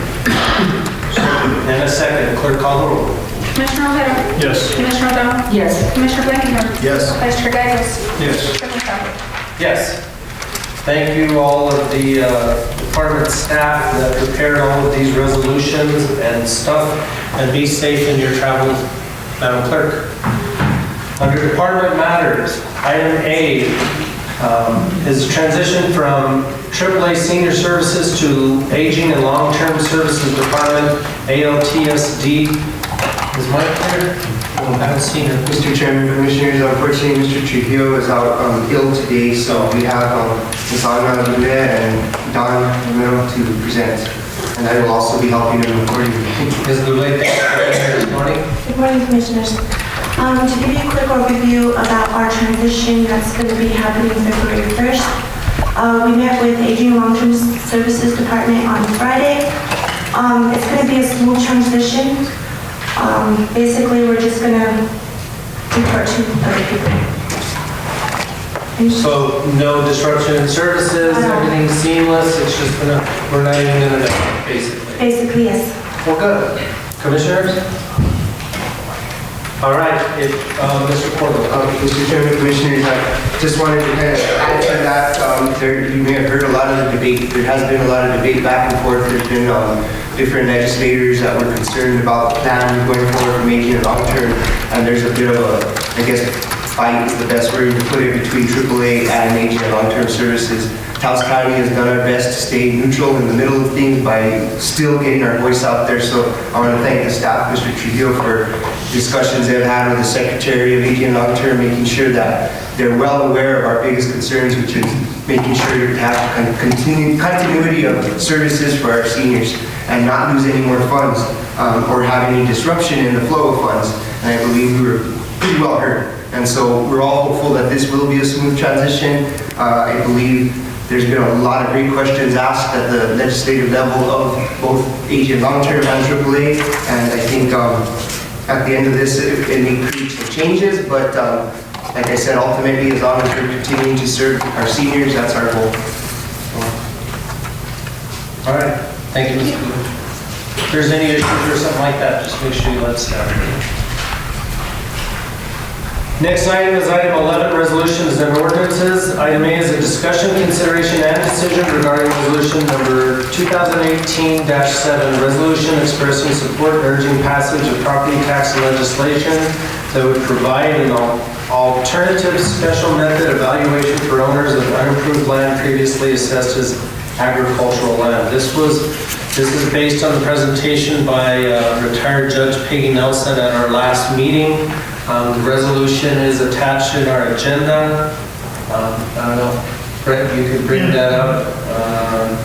S1: and a second. Clerk, call the roll.
S2: Commissioner Romero?
S3: Yes.
S2: Commissioner O'Donnell?
S6: Yes.
S2: Commissioner Blankenhorn?
S5: Yes.
S2: Vice Chair Gagos?
S3: Yes.
S2: Chairman Kavler?
S1: Yes. Thank you all of the department staff that prepared all of these resolutions and stuff, and be safe in your travels, Madam Clerk. Under Department Matters, item A is transition from AAA Senior Services to Aging and Long-Term Services Department, ALTSD. Is Mike here? I haven't seen him.
S15: Mr. Chairman, Commissioners, unfortunately, Mr. Trujillo is out ill today, so we have Ms. Ana Luna and Don Romero to present. And I will also be helping him accordingly.
S1: Ms. Lule, thank you for being here this morning.
S16: Good morning, Commissioners. To give you a quick overview about our transition that's going to be happening February 1st, we met with Aging and Long-Term Services Department on Friday. It's going to be a smooth transition. Basically, we're just going to report to other people.
S1: So no disruption in services, everything's seamless, it's just we're not even gonna know, basically.
S16: Basically, yes.
S1: Well, good. Commissioners? All right, Mr. Cordova.
S15: Mr. Chairman, Commissioners, I just wanted to kind of add to that. You may have heard a lot of the debate. There has been a lot of debate back and forth. There's been different legislators that were concerned about the plan going forward from aging and long-term. And there's a bit of a, I guess, fight is the best word to put it, between AAA and aging and long-term services. Taos County has done our best to stay neutral in the middle of things by still getting our voice out there. So I want to thank the staff, Mr. Trujillo, for discussions they've had with the Secretary of Aging and Long-Term, making sure that they're well aware of our biggest concerns, which is making sure to have continuity of services for our seniors and not lose any more funds or have any disruption in the flow of funds. And I believe we were pretty well heard. And so we're all hopeful that this will be a smooth transition. I believe there's been a lot of great questions asked at the legislative level of both aging and long-term and AAA. And I think at the end of this, it may create some changes, but like I said, ultimately, as long as we're continuing to serve our seniors, that's our goal.
S1: All right, thank you, Mr. Booth. If there's any issues or something like that, just make sure you let us know. Next item is item 11, resolutions and ordinances. Item A is a discussion, consideration, and decision regarding resolution number 2018-7, resolution expressing support and urging passage of property tax legislation that would provide an alternative special method evaluation for owners of unimproved land previously assessed as agricultural land. This is based on the presentation by retired Judge Peggy Nelson at our last meeting. The resolution is attached in our agenda. I don't know, Brett, you could bring that up on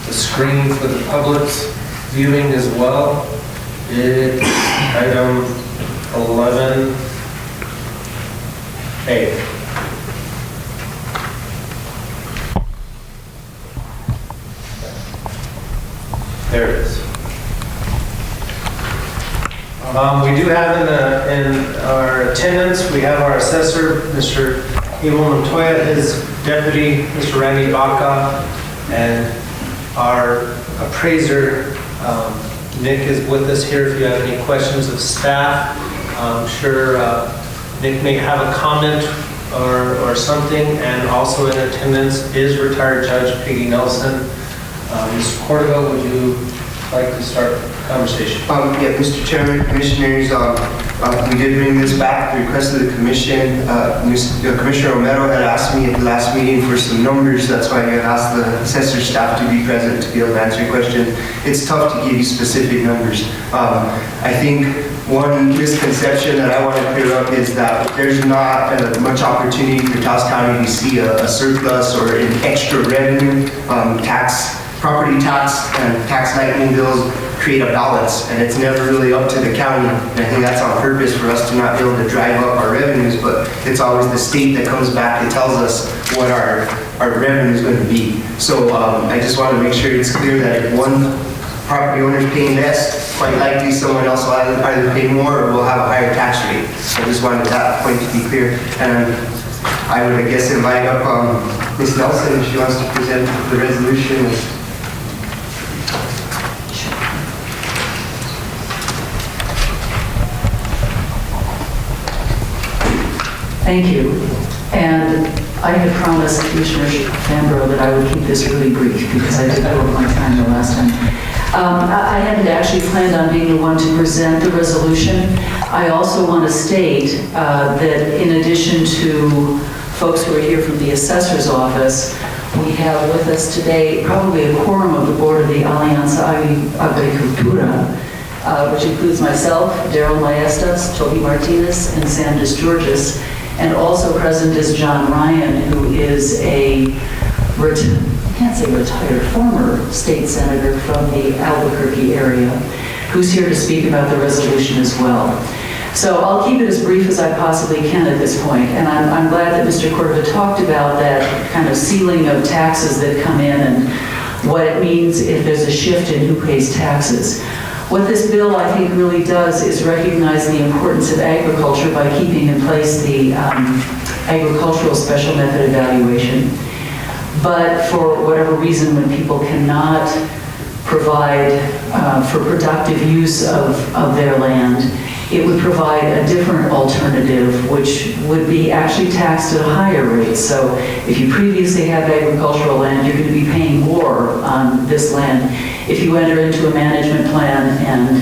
S1: the screen for the public's viewing as well. It's item 11A. There it is. We do have in our attendance, we have our assessor, Mr. Abel Montoya, his deputy, Mr. Randy Baca, and our appraiser, Nick, is with us here if you have any questions of staff. I'm sure Nick may have a comment or something, and also in attendance is retired Judge Peggy Nelson. Mr. Cordova, would you like to start the conversation?
S15: Yeah, Mr. Chairman, Commissioners, we did bring this back at the request of the Commission. Commissioner Romero had asked me at the last meeting for some numbers. That's why I had asked the assessor staff to be present to be able to answer your question. It's tough to give you specific numbers. I think one misconception that I want to clear up is that there's not much opportunity for Taos County to see a surplus or an extra revenue. Property tax and tax lightning bills create a balance, and it's never really up to the county. And I think that's on purpose for us to not be able to drive up our revenues, but it's always the state that comes back and tells us what our revenue is going to be. So I just want to make sure it's clear that if one property owner is paying less, quite likely someone else will either pay more or will have a higher tax rate. So I just wanted that point to be clear. And I would, I guess, invite up Ms. Nelson if she wants to present the resolution.
S6: Thank you. And I had promised Commissioner Fambro that I would keep this really brief because I did over my time the last time. I hadn't actually planned on being the one to present the resolution. I also want to state that in addition to folks who are here from the assessor's office, we have with us today probably a quorum of the board of the Alianza Agricultura, which includes myself, Daryl Maestas, Toby Martinez, and Sam Disgeorgis. And also present is John Ryan, who is a, I can't say retired, former state senator from the Albuquerque area, who's here to speak about the resolution as well. So I'll keep it as brief as I possibly can at this point. And I'm glad that Mr. Cordova talked about that kind of ceiling of taxes that come in and what it means if there's a shift in who pays taxes. What this bill, I think, really does is recognize the importance of agriculture by keeping in place the agricultural special method evaluation. But for whatever reason, when people cannot provide for productive use of their land. It would provide a different alternative, which would be actually taxed at a higher rate. So if you previously have agricultural land, you're going to be paying more on this land. If you enter into a management plan and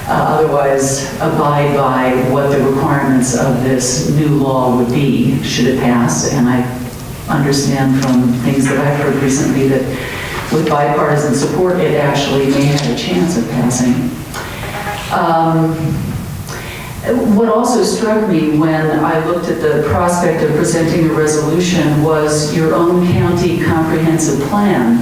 S6: otherwise abide by what the requirements of this new law would be, should it pass, and I understand from things that I've heard recently that with bipartisan support, it actually may have a chance of passing. What also struck me when I looked at the prospect of presenting a resolution was your own county comprehensive plan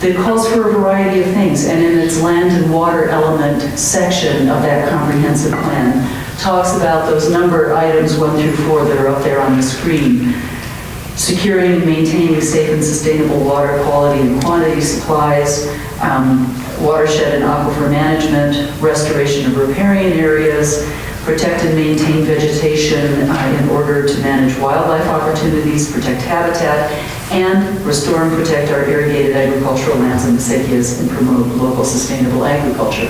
S6: that calls for a variety of things, and in its land and water element section of that comprehensive plan talks about those numbered items 1 through 4 that are up there on the screen. Securing and maintaining safe and sustainable water quality and quantity supplies, watershed and aquifer management, restoration of riparian areas, protect and maintain vegetation in order to manage wildlife opportunities, protect habitat, and restore and protect our irrigated agricultural lands and acequias and promote local sustainable agriculture.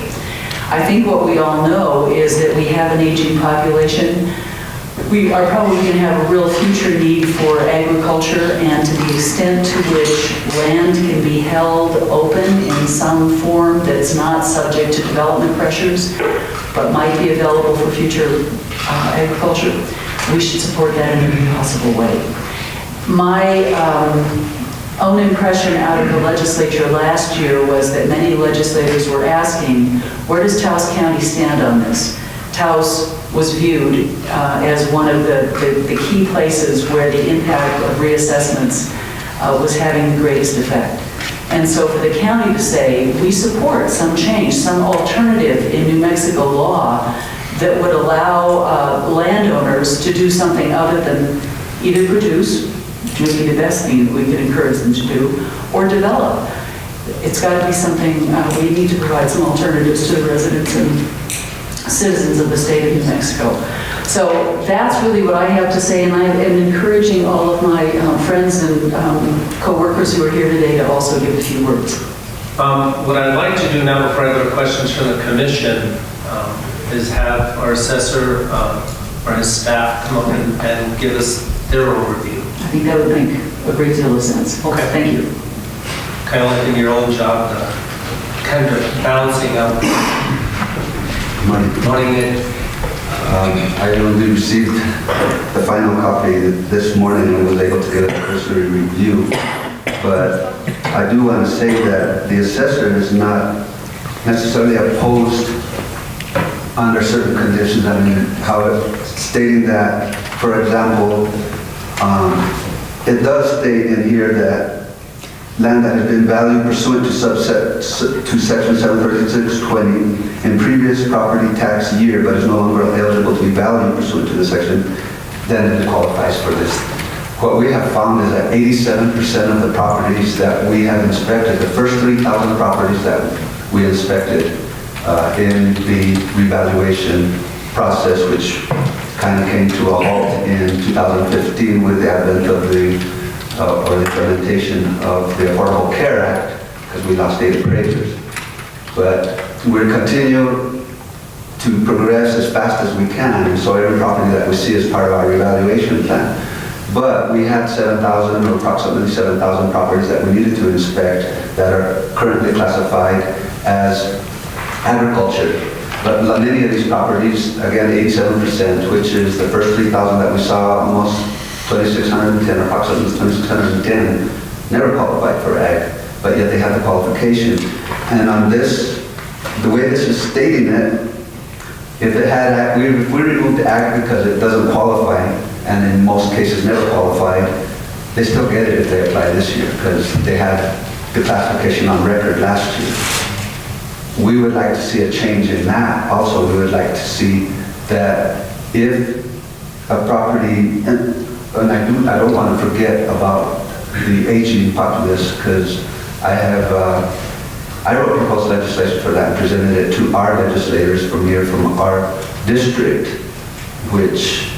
S6: I think what we all know is that we have an aging population. We are probably going to have a real future need for agriculture, and to the extent to which land can be held open in some form that's not subject to development pressures, but might be available for future agriculture, we should support that in every possible way. My own impression out of the legislature last year was that many legislators were asking, where does Taos County stand on this? Taos was viewed as one of the key places where the impact of reassessments was having the greatest effect. And so for the county to say, we support some change, some alternative in New Mexico law that would allow landowners to do something other than either produce, which would be the best thing that we could encourage them to do, or develop. It's got to be something, we need to provide some alternatives to the residents and citizens of the state of New Mexico. So that's really what I have to say, and I am encouraging all of my friends and co-workers who are here today to also give a few words.
S1: What I'd like to do now, before I go to questions from the commission, is have our assessor or his staff come up and give us their overview.
S6: I think that would make a great deal of sense.
S1: Okay.
S6: Thank you.
S1: Kind of like in your old job, kind of balancing up, wanting it.
S17: I only received the final copy this morning and was able to get a cursory review. But I do want to say that the assessor is not necessarily opposed under certain conditions. I mean, stating that, for example, it does state in here that land that has been valued pursuant to section 73620 in previous property tax year but is no longer eligible to be valued pursuant to the section, then it qualifies for this. What we have found is that 87% of the properties that we have inspected, the first 3,000 properties that we inspected in the revaluation process, which kind of came to a halt in 2015 with the advent of the implementation of the Affordable Care Act, because we lost 8 appraisers. But we're continuing to progress as fast as we can, and so every property that we see is part of our revaluation plan. But we had 7,000 or approximately 7,000 properties that we needed to inspect that are currently classified as agriculture. But many of these properties, again, 87%, which is the first 3,000 that we saw, almost 2,610, approximately 2,610, never qualified for ag, but yet they have the qualification. And on this, the way this is stating it, if it had ag, if we removed the ag because it doesn't qualify, and in most cases never qualified, they still get it if they apply this year because they had the classification on record last year. We would like to see a change in that. Also, we would like to see that if a property, and I don't want to forget about the aging populace because I wrote proposed legislation for that and presented it to our legislators from here, from our district, which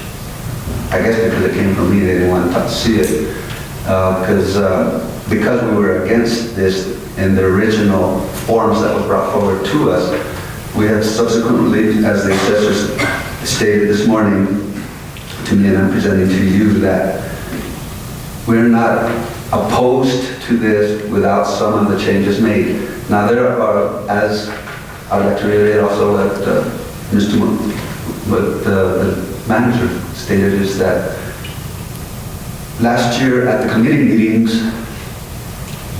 S17: I guess because it came from me, they didn't want to see it. Because because we were against this in the original forms that was brought forward to us, we have subsequently, as the assessors stated this morning to me, and I'm presenting to you, that we're not opposed to this without some of the changes made. Now, there are, as I'd like to reiterate also what the manager stated, is that last year at the committee meetings,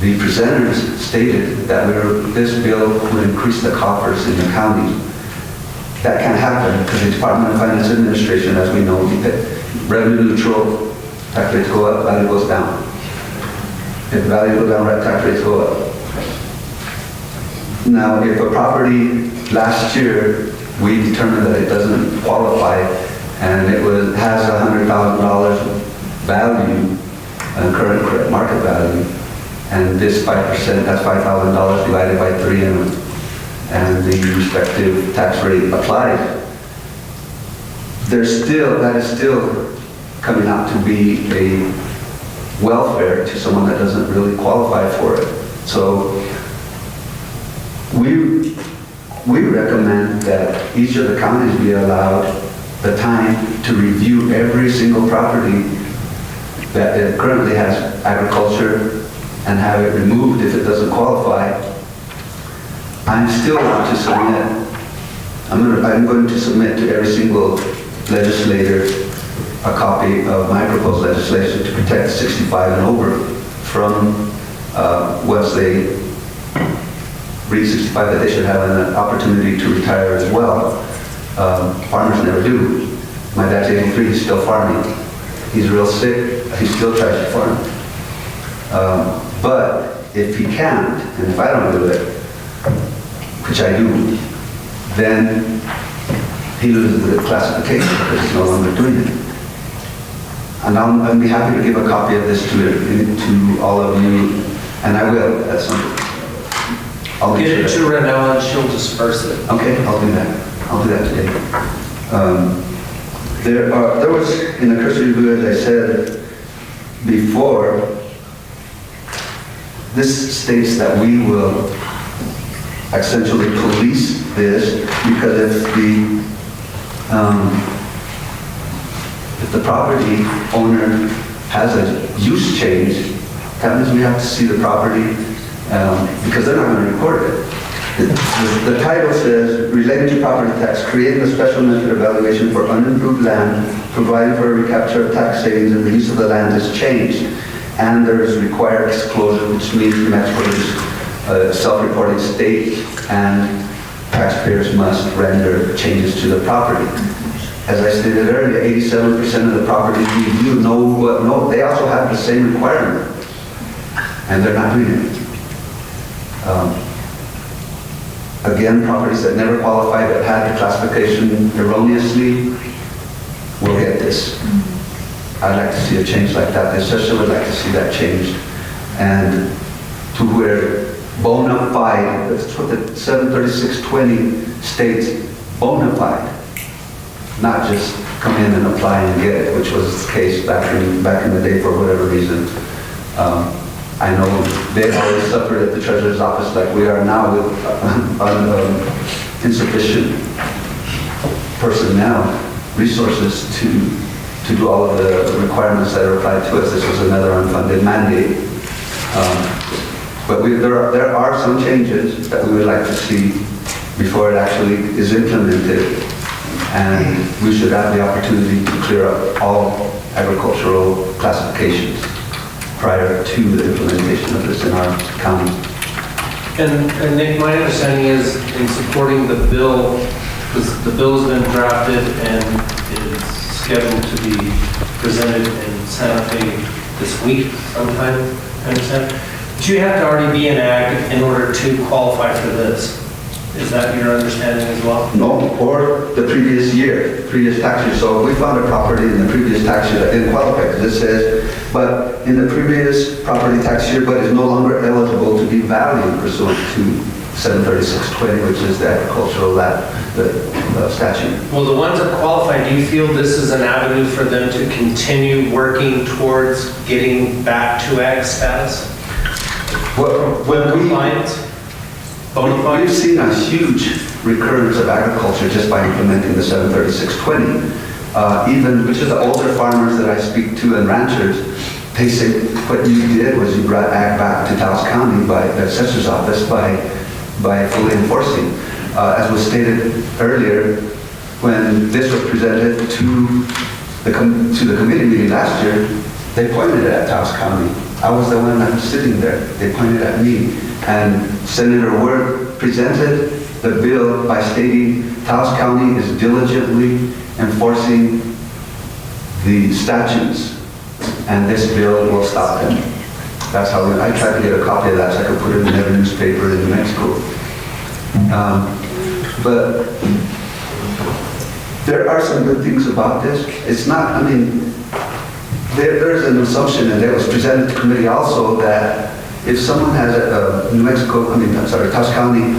S17: the presenters stated that this bill would increase the coffers in the county. That can't happen because the Department of Finance Administration, as we know, revenue neutral, tax rates go up, value goes down. If the value goes down, tax rates go up. Now, if a property last year, we determined that it doesn't qualify and it has $100,000 value, current market value, and this 5%, that's $5,000 divided by 3 and the respective tax rate applied, that is still coming out to be a welfare to someone that doesn't really qualify for it. So we recommend that each of the counties be allowed the time to review every single property that it currently has agriculture and have it removed if it doesn't qualify. I'm still going to submit, I'm going to submit to every single legislator a copy of my proposed legislation to protect 65 and over from once they reach 65, that they should have an opportunity to retire as well. Farmers never do. My dad's 83, he's still farming. He's real sick, he still tries to farm. But if he can't, and if I don't do it, which I do, then he loses the classification because he's no longer doing it. And I'll be happy to give a copy of this to all of you, and I will at some point. I'll
S1: Get it to Renella and she'll disperse it.
S17: Okay, I'll do that. I'll do that today. There was, in the cursory review, as I said before, this states that we will essentially police this, because if the property owner has a use change, that means we have to see the property because they're not going to record it. The title says, related to property tax, creating a special method of valuation for unimproved land, providing for a recapture of tax savings and the use of the land is changed. And there is required disclosure, which means New Mexico is a self-reporting state and taxpayers must render changes to the property. As I stated earlier, 87% of the properties we do they also have the same requirement, and they're not doing it. Again, properties that never qualified, that had the classification erroneously, will get this. I'd like to see a change like that. The assessor would like to see that changed. And to where bona fide, that's what the 73620 states, bona fide. Not just come in and apply and get it, which was the case back in the day for whatever reason. I know they always suffered at the treasurer's office like we are now with insufficient personnel, resources to do all of the requirements that are applied to us. This was another unfunded mandate. But there are some changes that we would like to see before it actually is implemented. And we should have the opportunity to clear up all agricultural classifications prior to the implementation of this in our county.
S1: And Nick, my understanding is in supporting the bill, because the bill has been drafted and is scheduled to be presented in Santa Fe this week sometime, I understand. But you have to already be in ag in order to qualify for this. Is that your understanding as well?
S17: No, or the previous tax year. So if we found a property in the previous tax year that didn't qualify, because it says, but in the previous property tax year, but is no longer eligible to be valued pursuant to 73620, which is the agricultural statute.
S1: Well, the ones that qualify, do you feel this is an avenue for them to continue working towards getting back to ag status? Compliance? Bona
S17: We've
S1: fides?
S17: seen a huge recurrence of agriculture just by implementing the 73620. Even, which is the older farmers that I speak to and ranchers, they say what you did was you brought ag back to Taos County by the assessor's office by fully enforcing. As was stated earlier, when this was presented to the committee meeting last year, they pointed at Taos County. I was the one that was sitting there. They pointed at me. And Senator Ward presented the bill by stating Taos County is diligently enforcing the statutes, and this bill will stop them. That's how I tried to get a copy of that so I could put it in every newspaper in New Mexico. But there are some good things about this. It's not, I mean, there's an assumption, and it was presented to committee also, that if someone has a Taos County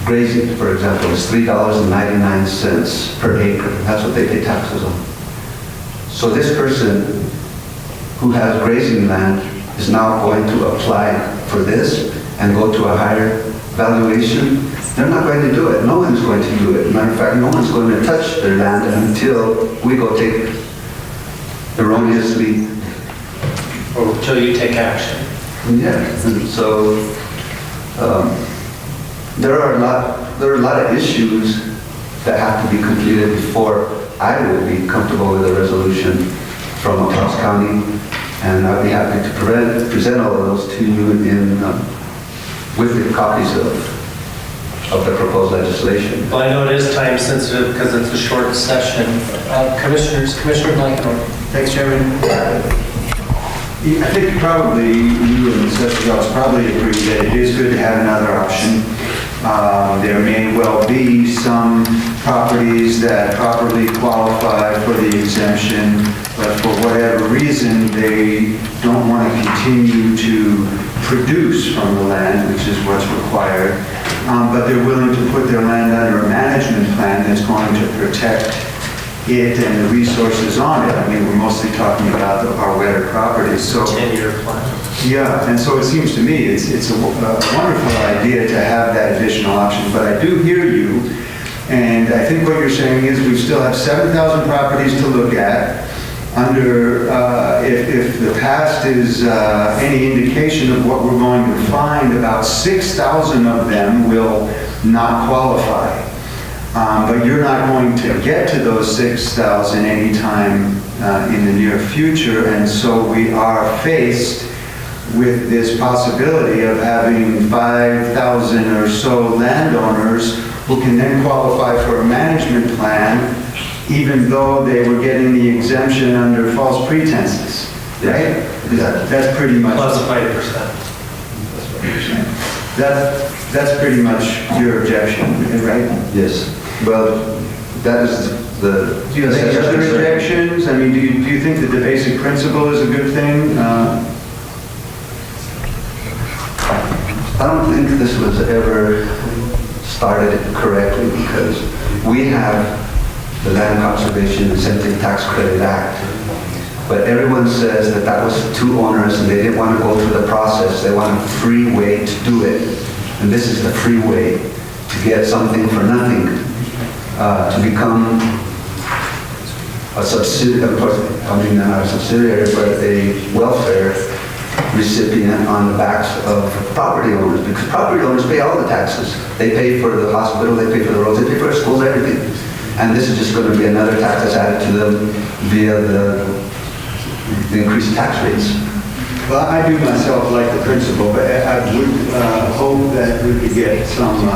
S17: grazing, for example, is $3.99 per acre. That's what they pay taxes on. So this person who has grazing land is now going to apply for this and go to a higher valuation. They're not going to do it. No one's going to do it. Matter of fact, no one's going to touch their land until we go take erroneously.
S1: Or until you take action.
S17: Yeah, and so there are a lot of issues that have to be completed before I will be comfortable with a resolution from Taos County, and I'll be happy to present all of those to you with the copies of the proposed legislation.
S1: Well, I know it is time sensitive because it's a short session. Commissioner Blankenhorn.
S10: Thanks, Chairman. I think probably you and the Assessor's Office probably agree that it is good to have another option. There may well be some properties that properly qualify for the exemption, but for whatever reason, they don't want to continue to produce from the land, which is what's required. But they're willing to put their land under a management plan that's going to protect it and the resources on it. I mean, we're mostly talking about our wetter properties. So
S1: 10-year plan.
S10: yeah, and so it seems to me it's a wonderful idea to have that additional option. But I do hear you, and I think what you're saying is we still have 7,000 properties to look at. Under, if the past is any indication of what we're going to find, about 6,000 of them will not qualify. But you're not going to get to those 6,000 anytime in the near future, and so we are faced with this possibility of having 5,000 or so landowners who can then qualify for a management plan, even though they were getting the exemption under false pretenses, right? That's pretty much...
S1: Plus 5%.
S10: That's what you're saying. That's pretty much your objection, right?
S17: Yes. Well, that is the...
S10: Do you have any other objections? I mean, do you think that the basic principle is a good thing?
S17: I don't think this was ever started correctly because we have the Land Conservation Incentive Tax Credit Act, but everyone says that that was too onerous and they didn't want to go through the process. They want a free way to do it, and this is the free way to get something for nothing, to become a subsidiary, not a subsidiary, but a welfare recipient on the backs of property owners, because property owners pay all the taxes. They pay for the hospital, they pay for the roads, they pay for schools, everything. And this is just going to be another tax that's added to them via the increased tax rates.
S10: Well, I do myself like the principle, but I would hope that we could get some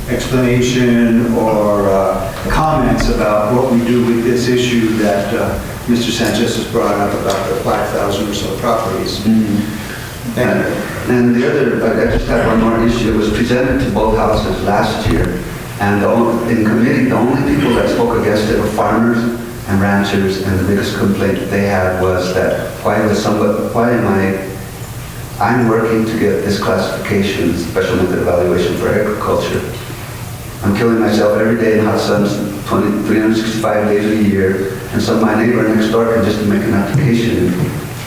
S10: explanation or comments about what we do with this issue that Mr. Sanchez has brought up about the 5,000 or so properties.
S17: And the other, I just had one more issue. It was presented to both houses last year, and in committee, the only people that spoke against it were farmers and ranchers, and the biggest complaint that they had was that I'm working to get this classification, special method evaluation for agriculture. I'm killing myself every day in hot suns, 365 days a year, and so my neighbor next door can just make an application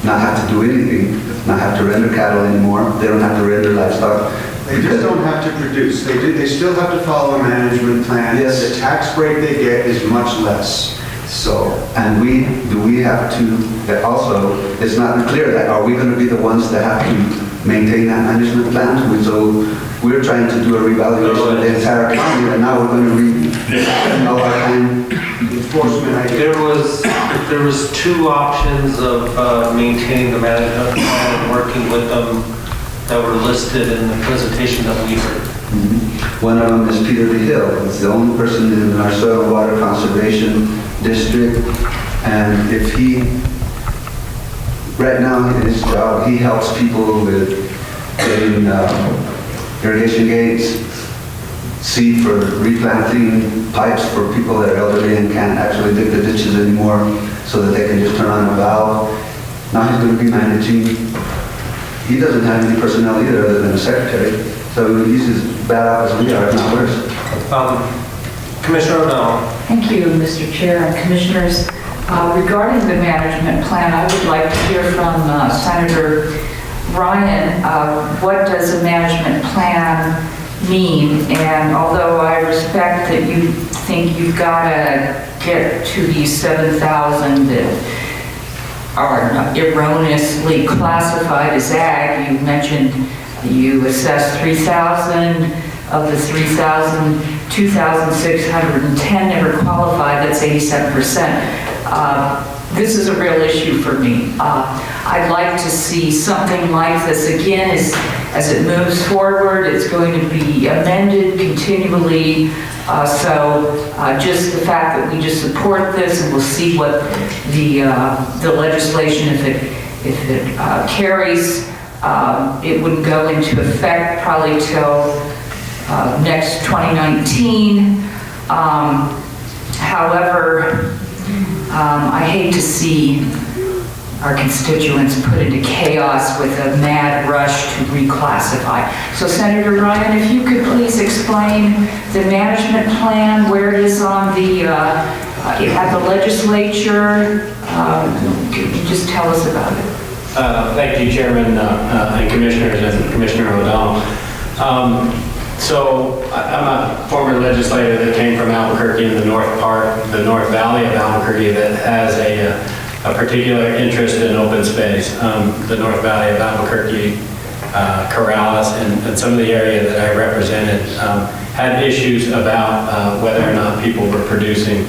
S17: not have to do anything, not have to render cattle anymore. They don't have to render livestock.
S5: They just don't have to produce. They still have to follow a management plan.
S17: Yes.
S5: The tax break they get is much less. So,
S17: And we have to, that also, it's not clear that, are we going to be the ones that have to maintain that management plan? So we're trying to do a revaluation of the entire county, and now we're going to spend all our time.
S5: enforcement,
S1: There was two options of maintaining the management plan and working with them that were listed in the presentation that we heard.
S17: One of them is Peter Lee Hill. He's the only person in our soil and water conservation district. And if he, right now in his job, he helps people with getting irrigation gates, seed for replanting, pipes for people that are elderly and can't actually dig the ditches anymore so that they can just turn on a valve. Now he's going to be managing. He doesn't have any personnel either other than a secretary. So he's as bad off as we are, if not worse.
S1: Commissioner O'Donnell.
S6: Thank you, Mr. Chair and Commissioners. Regarding the management plan, I would like to hear from Senator Ryan. What does a management plan mean? And although I respect that you think you've got to get to these 7,000 that are erroneously classified as ag, you mentioned you assessed 3,000 of the 3,000, 2,610 never qualified. That's 87%. This is a real issue for me. I'd like to see something like this again as it moves forward. It's going to be amended continually. So just the fact that we just support this, and we'll see what the legislation, if it carries, it wouldn't go into effect probably till next 2019. However, I hate to see our constituents put into chaos with a mad rush to reclassify. So Senator Ryan, if you could please explain the management plan, where it is on the, at the legislature, could you just tell us about it?
S18: Thank you, Chairman and Commissioners, and Commissioner O'Donnell. So I'm a former legislator that came from Albuquerque in the North Valley of Albuquerque that has a particular interest in open space. The North Valley of Albuquerque, Corrales, and some of the area that I represented had issues about whether or not people were producing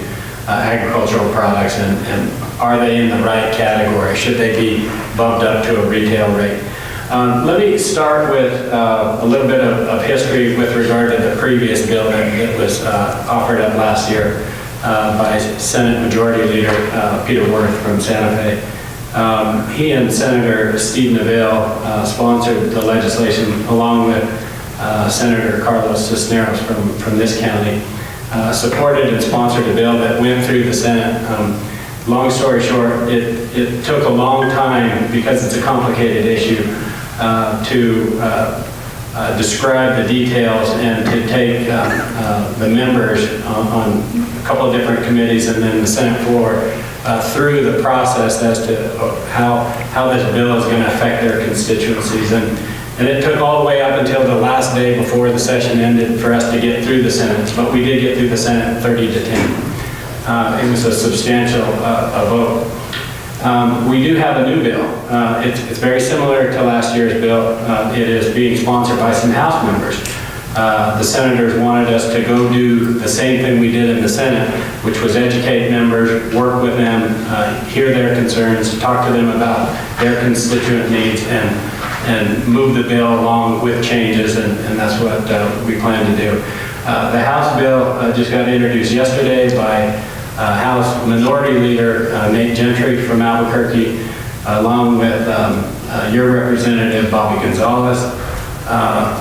S18: agricultural products and are they in the right category? Should they be bumped up to a retail rate? Let me start with a little bit of history with regard to the previous bill that was offered up last year by Senate Majority Leader Peter Wirth from Santa Fe. He and Senator Steve Neville sponsored the legislation along with Senator Carlos Cisneros from this county, supported and sponsored a bill that went through the Senate. Long story short, it took a long time, because it's a complicated issue, to describe the details and to take the members on a couple of different committees and then the Senate floor through the process as to how this bill is going to affect their constituencies. And it took all the way up until the last day before the session ended for us to get through the Senate. But we did get through the Senate 30-10. It was a substantial vote. We do have a new bill. It's very similar to last year's bill. It is being sponsored by some House members. The senators wanted us to go do the same thing we did in the Senate, which was educate members, work with them, hear their concerns, talk to them about their constituent needs, and move the bill along with changes, and that's what we plan to do. The House bill just got introduced yesterday by House Minority Leader Nate Gentry from Albuquerque, along with your representative Bobby Gonzalez,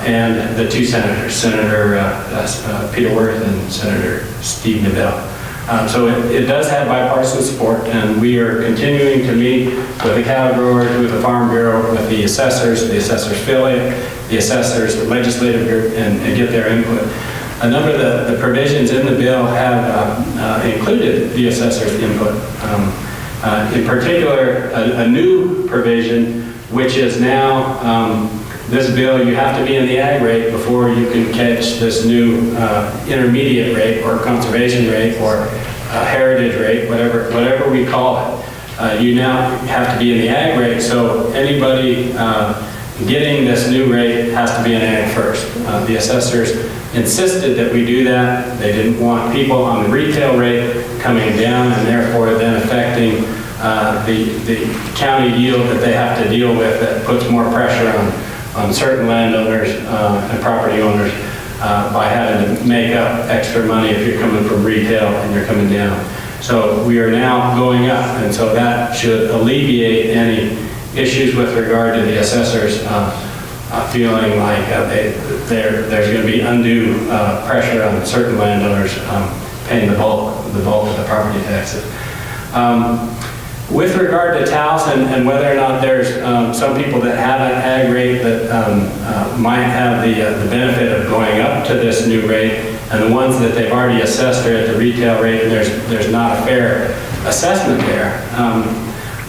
S18: and the two senators, Senator Peter Wirth and Senator Steve Neville. So it does have bipartisan support, and we are continuing to meet with the cattle growers, with the Farm Bureau, with the assessors affiliate, the assessors, the legislative group, and get their input. A number of the provisions in the bill have included the assessor's input. In particular, a new provision, which is now, this bill, you have to be in the ag rate before you can catch this new intermediate rate or conservation rate or heritage rate, whatever we call it. You now have to be in the ag rate, so anybody getting this new rate has to be in ag first. The assessors insisted that we do that. They didn't want people on the retail rate coming down and therefore then affecting the county yield that they have to deal with, that puts more pressure on certain landowners and property owners by having to make up extra money if you're coming from retail and you're coming down. So we are now going up, and so that should alleviate any issues with regard to the assessors feeling like there's going to be undue pressure on certain landowners paying the bulk of the property taxes. With regard to Towson and whether or not there's some people that have an ag rate that might have the benefit of going up to this new rate, and the ones that they've already assessed are at the retail rate and there's not a fair assessment there.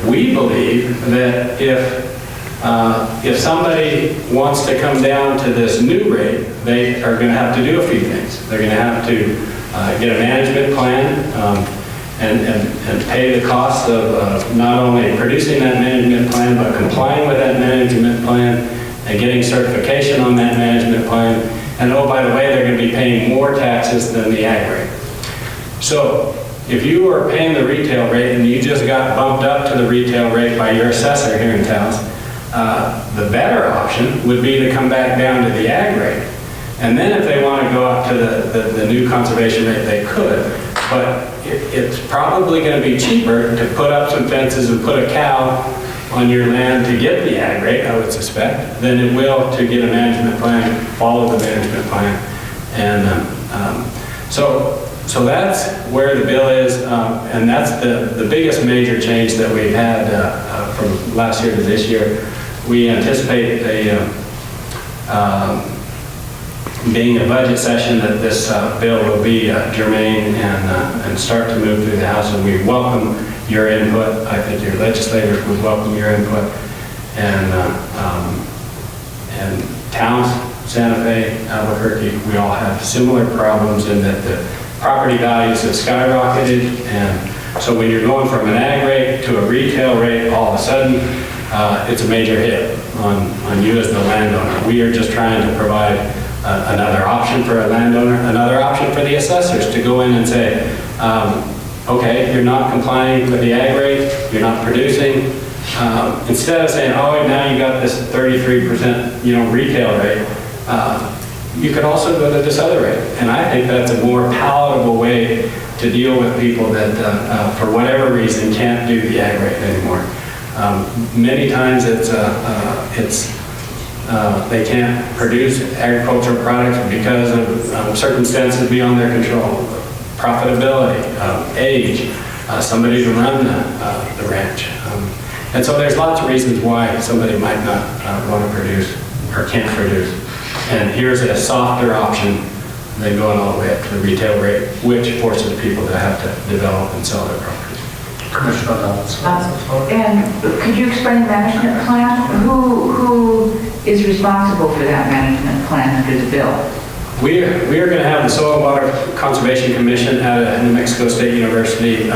S18: We believe that if somebody wants to come down to this new rate, they are going to have to do a few things. They're going to have to get a management plan and pay the cost of not only producing that management plan, but complying with that management plan and getting certification on that management plan. And oh, by the way, they're going to be paying more taxes than the ag rate. So if you are paying the retail rate and you just got bumped up to the retail rate by your assessor here in town, the better option would be to come back down to the ag rate. And then if they want to go up to the new conservation rate, they could. But it's probably going to be cheaper to put up some fences and put a cow on your land to get the ag rate, I would suspect, than it will to get a management plan, follow the management plan. And so that's where the bill is, and that's the biggest major change that we've had from last year to this year. We anticipate being a budget session that this bill will be germane and start to move through the House, and we welcome your input. I think your legislators would welcome your input. And towns, Santa Fe, Albuquerque, we all have similar problems in that the property values have skyrocketed, and so when you're going from an ag rate to a retail rate, all of a sudden it's a major hit on you as the landowner. We are just trying to provide another option for a landowner, another option for the assessors to go in and say, okay, you're not complying with the ag rate, you're not producing. Instead of saying, oh, now you got this 33% retail rate, you could also go to this other rate. And I think that's a more palatable way to deal with people that, for whatever reason, can't do the ag rate anymore. Many times they can't produce agricultural products because of circumstances beyond their control. Profitability, age, somebody to run the ranch. And so there's lots of reasons why somebody might not want to produce or can't produce. And here's a softer option than going all the way up to the retail rate, which forces people to have to develop and sell their properties.
S1: Commissioner O'Donnell.
S6: And could you explain the management plan? Who is responsible for that management plan under the bill?
S18: We are going to have the Soil and Water Conservation Commission at New Mexico State University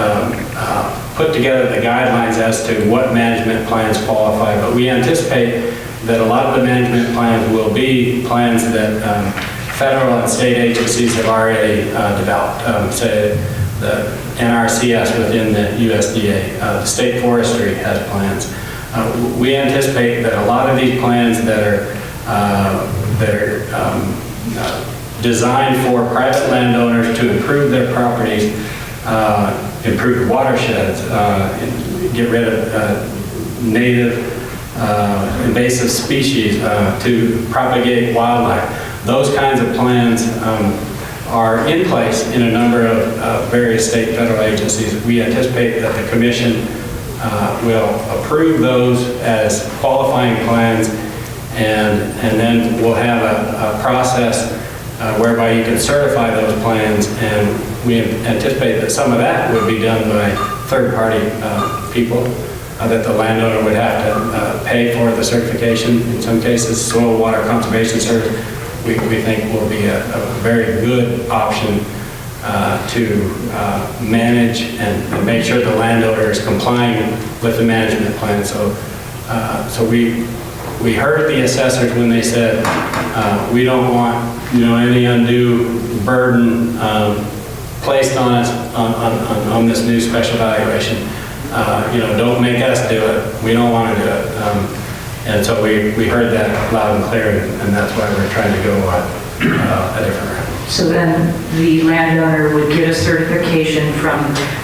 S18: put together the guidelines as to what management plans qualify, but we anticipate that a lot of the management plans will be plans that federal and state agencies have already developed. Say the NRCS within the USDA, the state forestry has plans. We anticipate that a lot of these plans that are designed for private landowners to improve their properties, improve watersheds, get rid of native invasive species, to propagate wildlife. Those kinds of plans are in place in a number of various state and federal agencies. We anticipate that the commission will approve those as qualifying plans, and then we'll have a process whereby you can certify those plans, and we anticipate that some of that would be done by third-party people, that the landowner would have to pay for the certification. In some cases, soil water conservation service, we think will be a very good option to manage and make sure the landowner is complying with the management plan. So we heard the assessors when they said we don't want any undue burden placed on us on this new special valuation. Don't make us do it. We don't want to do it. And so we heard that loud and clear, and that's why we're trying to go a different route.
S6: So then the landowner would get a certification from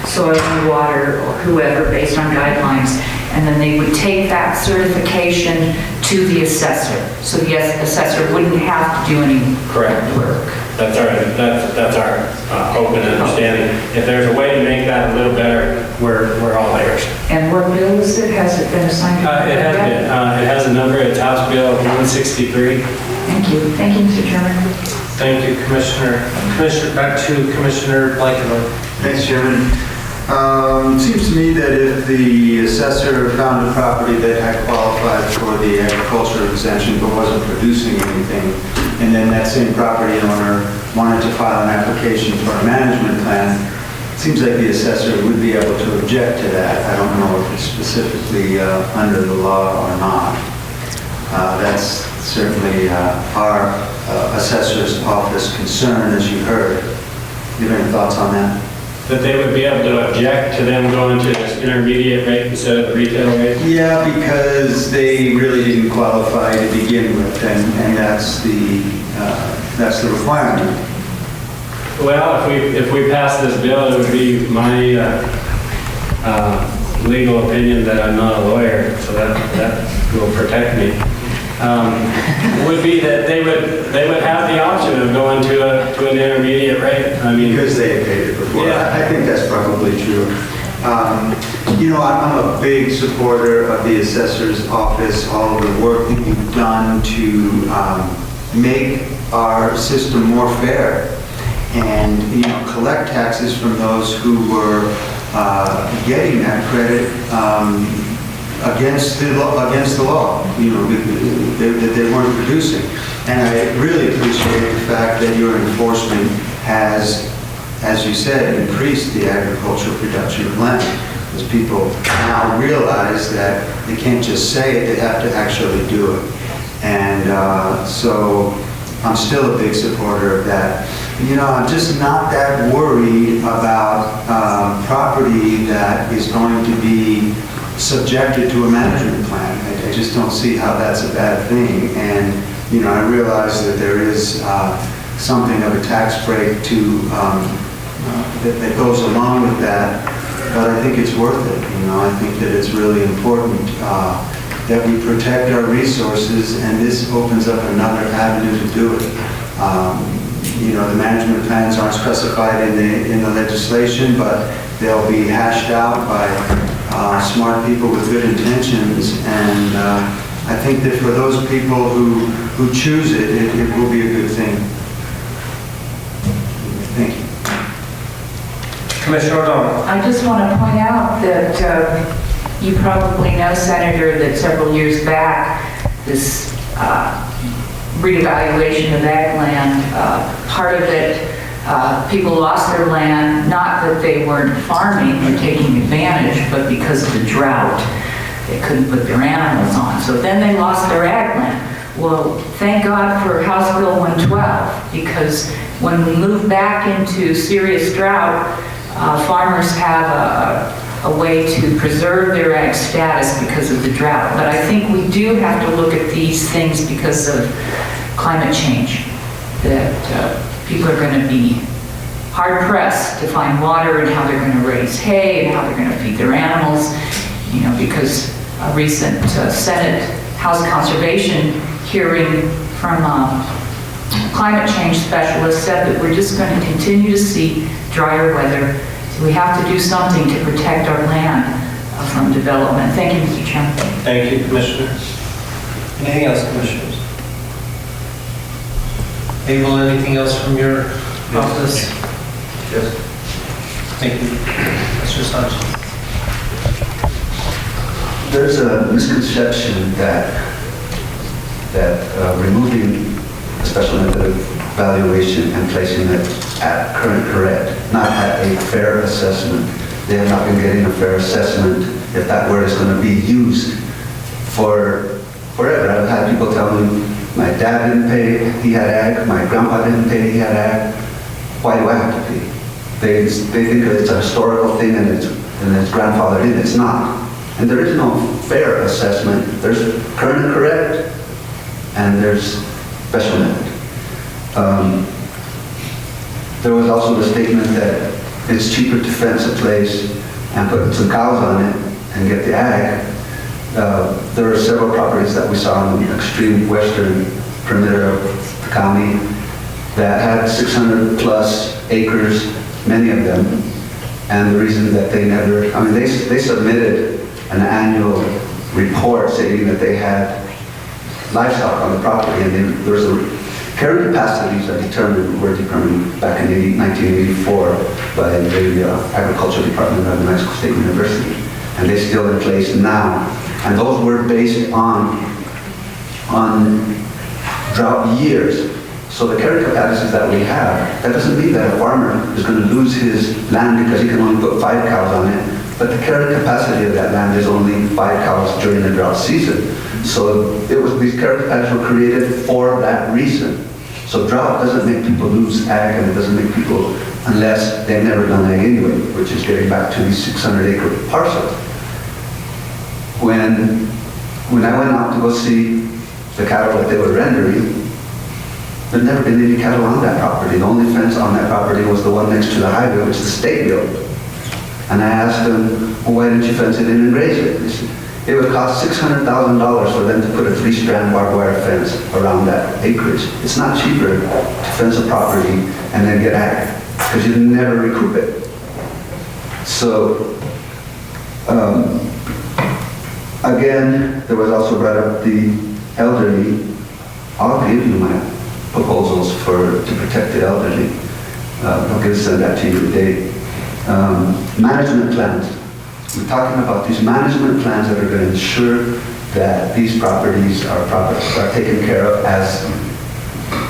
S6: Soil and Water or whoever based on guidelines, and then they would take that certification to the assessor. So the assessor wouldn't have to do any work.
S18: That's our hope and understanding. If there's a way to make that a little better, we're all ears.
S6: And what bill is it? Has it been assigned?
S18: It has been. It has a number. It's House Bill 163.
S6: Thank you. Thank you, Mr. Chairman.
S1: Thank you, Commissioner. Back to Commissioner Blankenhorn.
S5: Thanks, Chairman. Seems to me that if the assessor found a property that had qualified for the agricultural exemption but wasn't producing anything, and then that same property owner wanted to file an application for a management plan, it seems like the assessor would be able to object to that. I don't know if it's specifically under the law or not. That's certainly our assessor's office concern, as you heard. Do you have any thoughts on that?
S18: That they would be able to object to them going to this intermediate rate instead of the retail rate?
S5: Yeah, because they really didn't qualify to begin with, and that's the requirement.
S18: Well, if we pass this bill, it would be my legal opinion that I'm not a lawyer, so that will protect me. Would be that they would have the option of going to an intermediate rate. I mean,
S5: because they had paid it before.
S18: Yeah.
S5: I think that's probably true. I'm a big supporter of the assessor's office, all of the work that you've done to make our system more fair and collect taxes from those who were getting that credit against the law, that they weren't producing. And I really appreciate the fact that your enforcement has, as you said, increased the agricultural production of land. Because people now realize that they can't just say it, they have to actually do it. And so I'm still a big supporter of that. I'm just not that worried about property that is going to be subjected to a management plan. I just don't see how that's a bad thing. And, I realize that there is something of a tax break that goes along with that, but I think it's worth it. I think that it's really important that we protect our resources, and this opens up another avenue to do it. The management plans aren't specified in the legislation, but they'll be hashed out by smart people with good intentions, and I think that for those people who choose it, it will be a good thing. Thank you.
S1: Commissioner O'Donnell.
S6: I just want to point out that you probably know, Senator, that several years back, this reevaluation of ag land, part of it, people lost their land, not that they weren't farming or taking advantage, but because of the drought. They couldn't put their animals on. So then they lost their ag land. Well, thank God for House Bill 112, because when we move back into serious drought, farmers have a way to preserve their ag status because of the drought. But I think we do have to look at these things because of climate change, that people are going to be hard pressed to find water and how they're going to raise hay and how they're going to feed their animals, because a recent Senate House Conservation hearing from climate change specialists said that we're just going to continue to see drier weather. So we have to do something to protect our land from development. Thank you, Mr. Chairman.
S1: Thank you, Commissioner. Anything else, Commissioners? Abel, anything else from your office?
S5: Yes.
S1: Thank you. Mr. Sanchez.
S17: there's a misconception that removing a special method of valuation and placing it at current correct, not at a fair assessment. They have not been getting a fair assessment if that word is going to be used for forever. I've had people tell me, my dad didn't pay, he had ag, my grandpa didn't pay, he had ag. Why do I have to pay? They think that it's a historical thing and it's grandfathered in. It's not. And there is no fair assessment. There's current and correct, and there's special method. There was also the statement that it's cheaper to fence a place and put some cows on it and get the ag. There are several properties that we saw in the extreme western perimeter of the county that had 600 plus acres, many of them, and the reason that they never, they submitted an annual report saying that they had livestock on the property, and there was a carrying capacities were determined back in 1984 by the Agriculture Department of New Mexico State University, and they're still in place now. And those were based on drought years. So the carrying capacities that we have, that doesn't mean that a farmer is going to lose his land because he can only put 5 cows on it, but the carrying capacity of that land is only 5 cows during the drought season. So these carrying capacities were created for that reason. So drought doesn't make people lose ag, and it doesn't make people, unless they've never done ag anyway, which is getting back to these 600-acre parcels. When I went out to go see the cattle that they were rendering, there'd never been any cattle on that property. The only fence on that property was the one next to the highway, which the state built. And I asked them, well, why didn't you fence it in and graze it? They said, it would cost $600,000 for them to put a 3-strand barbed wire fence around that acreage. It's not cheaper to fence a property and then get ag, because you never recoup it. So, again, there was also brought up the elderly. I'll give you my proposals to protect the elderly. I'll send that to you today. Management plans. We're talking about these management plans that are going to ensure that these properties are taken care of as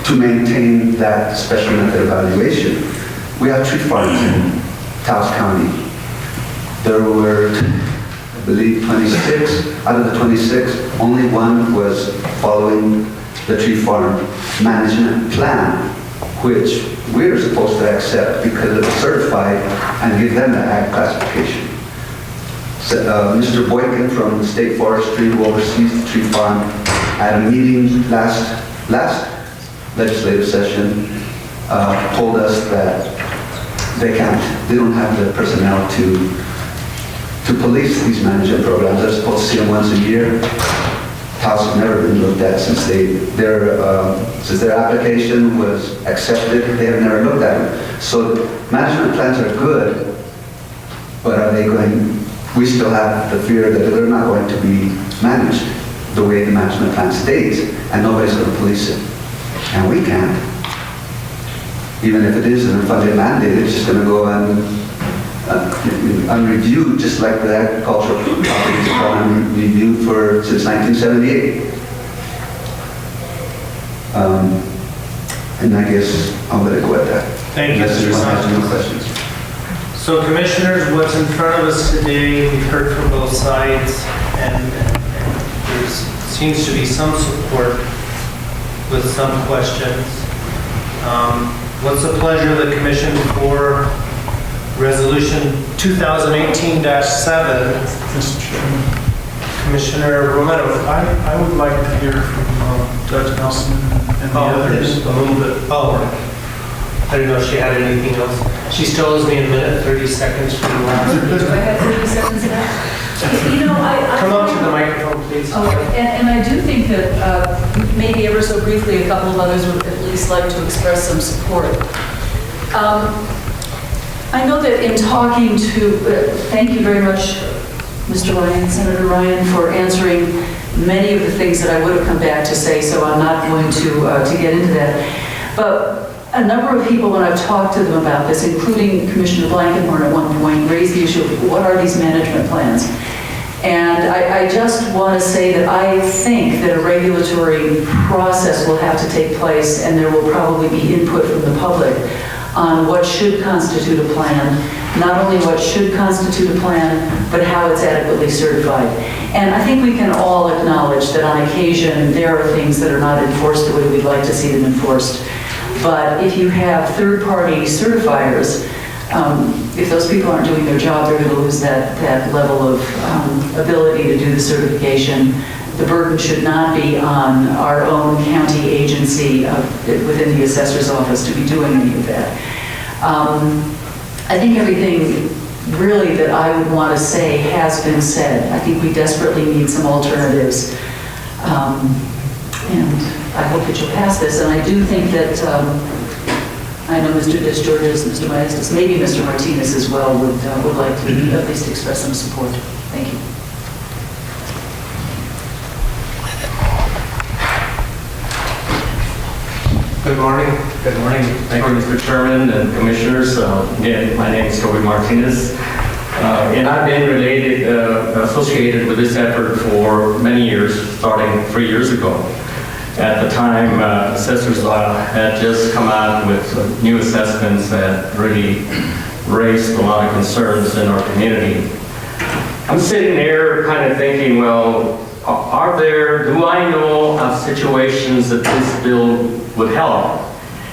S17: to maintain that special method evaluation. We have tree farms in Taos County. There were, I believe, 26. Out of the 26, only one was following the tree farm management plan, which we're supposed to accept because it's certified and give them the ag classification. Mr. Boykin from the State Forestry, who oversees the tree farm, at a meeting last legislative session, told us that they don't have the personnel to police these management programs. They're supposed to see them once a year. House has never been looked at since their application was accepted. They have never looked at them. So management plans are good, but are they going? We still have the fear that they're not going to be managed the way the management plan states, and nobody's going to police it. And we can't. Even if it is an unfunded mandate, it's just going to go unreviewed, just like the agricultural food properties have been unreviewed since 1978. And I guess I'm going to go at that.
S1: Thank you,
S17: Unless
S1: Mr.
S17: anyone has any
S1: Santos.
S17: questions.
S1: So Commissioners, what's in front of us today, we've heard from both sides, and there seems to be some support with some questions. What's the pleasure of the Commission for Resolution 2018-7?
S3: Mr. Chairman.
S1: Commissioner Romero.
S3: I would like to hear from Judge Nelson and the others a little bit.
S1: Oh, I didn't know if she had anything else. She still owes me a minute, 30 seconds for the last.
S19: Do I have 30 seconds left? You know,
S1: Come up to the microphone, please.
S19: And I do think that maybe ever so briefly, a couple of others would at least like to express some support. I know that in talking to, thank you very much, Mr. Ryan, Senator Ryan, for answering many of the things that I would have come back to say, so I'm not going to get into that. But a number of people, when I've talked to them about this, including Commissioner Blankenhorn at one point, raised the issue of what are these management plans? And I just want to say that I think that a regulatory process will have to take place, and there will probably be input from the public on what should constitute a plan, not only what should constitute a plan, but how it's adequately certified. And I think we can all acknowledge that on occasion there are things that are not enforced the way we'd like to see them enforced. But if you have third-party certifiers, if those people aren't doing their job, they're going to lose that level of ability to do the certification. The burden should not be on our own county agency within the assessor's office to be doing any of that. I think everything really that I would want to say has been said. I think we desperately need some alternatives. And I hope that you'll pass this. And I do think that, I know Mr. Desjorges, Mr. Maestas, maybe Mr. Martinez as well would like to at least express some support. Thank you.
S20: Good morning. Good morning. Thank you, Mr. Chairman and Commissioners. Again, my name is Toby Martinez. And I've been associated with this effort for many years, starting 3 years ago. At the time, assessors had just come out with new assessments that really raised a lot of concerns in our community. I'm sitting there kind of thinking, well, do I know of situations that this bill would help?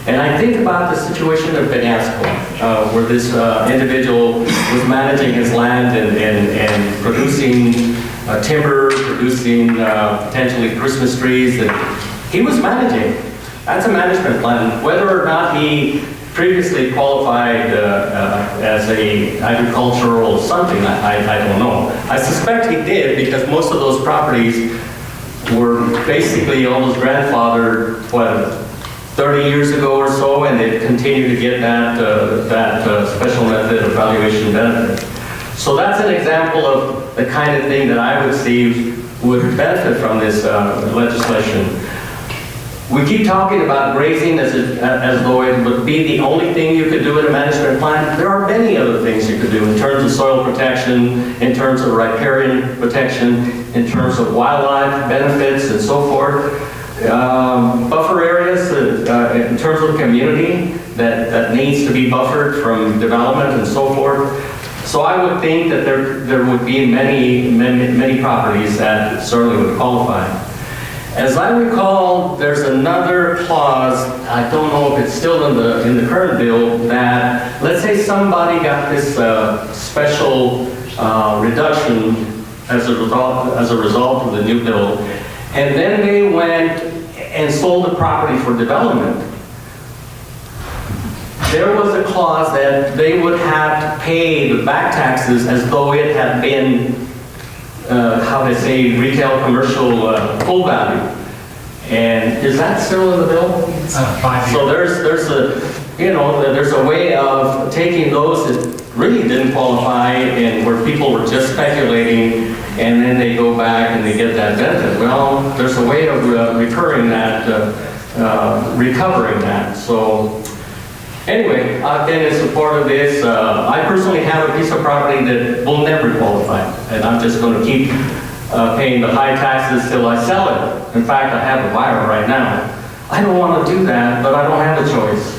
S20: And I think about the situation of Peñasco, where this individual was managing his land and producing timber, producing potentially Christmas trees, and he was managing. That's a management plan. Whether or not he previously qualified as a agricultural something, I don't know. I suspect he did, because most of those properties were basically almost grandfathered, 30 years ago or so, and they continue to get that special method of valuation benefit. So that's an example of the kind of thing that I would see would benefit from this legislation. We keep talking about grazing as though it would be the only thing you could do in a management plan. There are many other things you could do in terms of soil protection, in terms of riparian protection, in terms of wildlife benefits and so forth. Buffer areas in terms of community that needs to be buffered from development and so forth. So I would think that there would be many properties that certainly would qualify. As I recall, there's another clause, I don't know if it's still in the current bill, that let's say somebody got this special reduction as a result of the new bill, and then they went and sold the property for development. There was a clause that they would have to pay the back taxes as though it had been retail commercial full value. And is that still in the bill?
S14: 5 years.
S20: So there's a way of taking those that really didn't qualify and where people were just speculating, and then they go back and they get that benefit. Well, there's a way of recovering that. So anyway, I've been in support of this. I personally have a piece of property that will never qualify, and I'm just going to keep paying the high taxes till I sell it. In fact, I have a buyer right now. I don't want to do that, but I don't have a choice.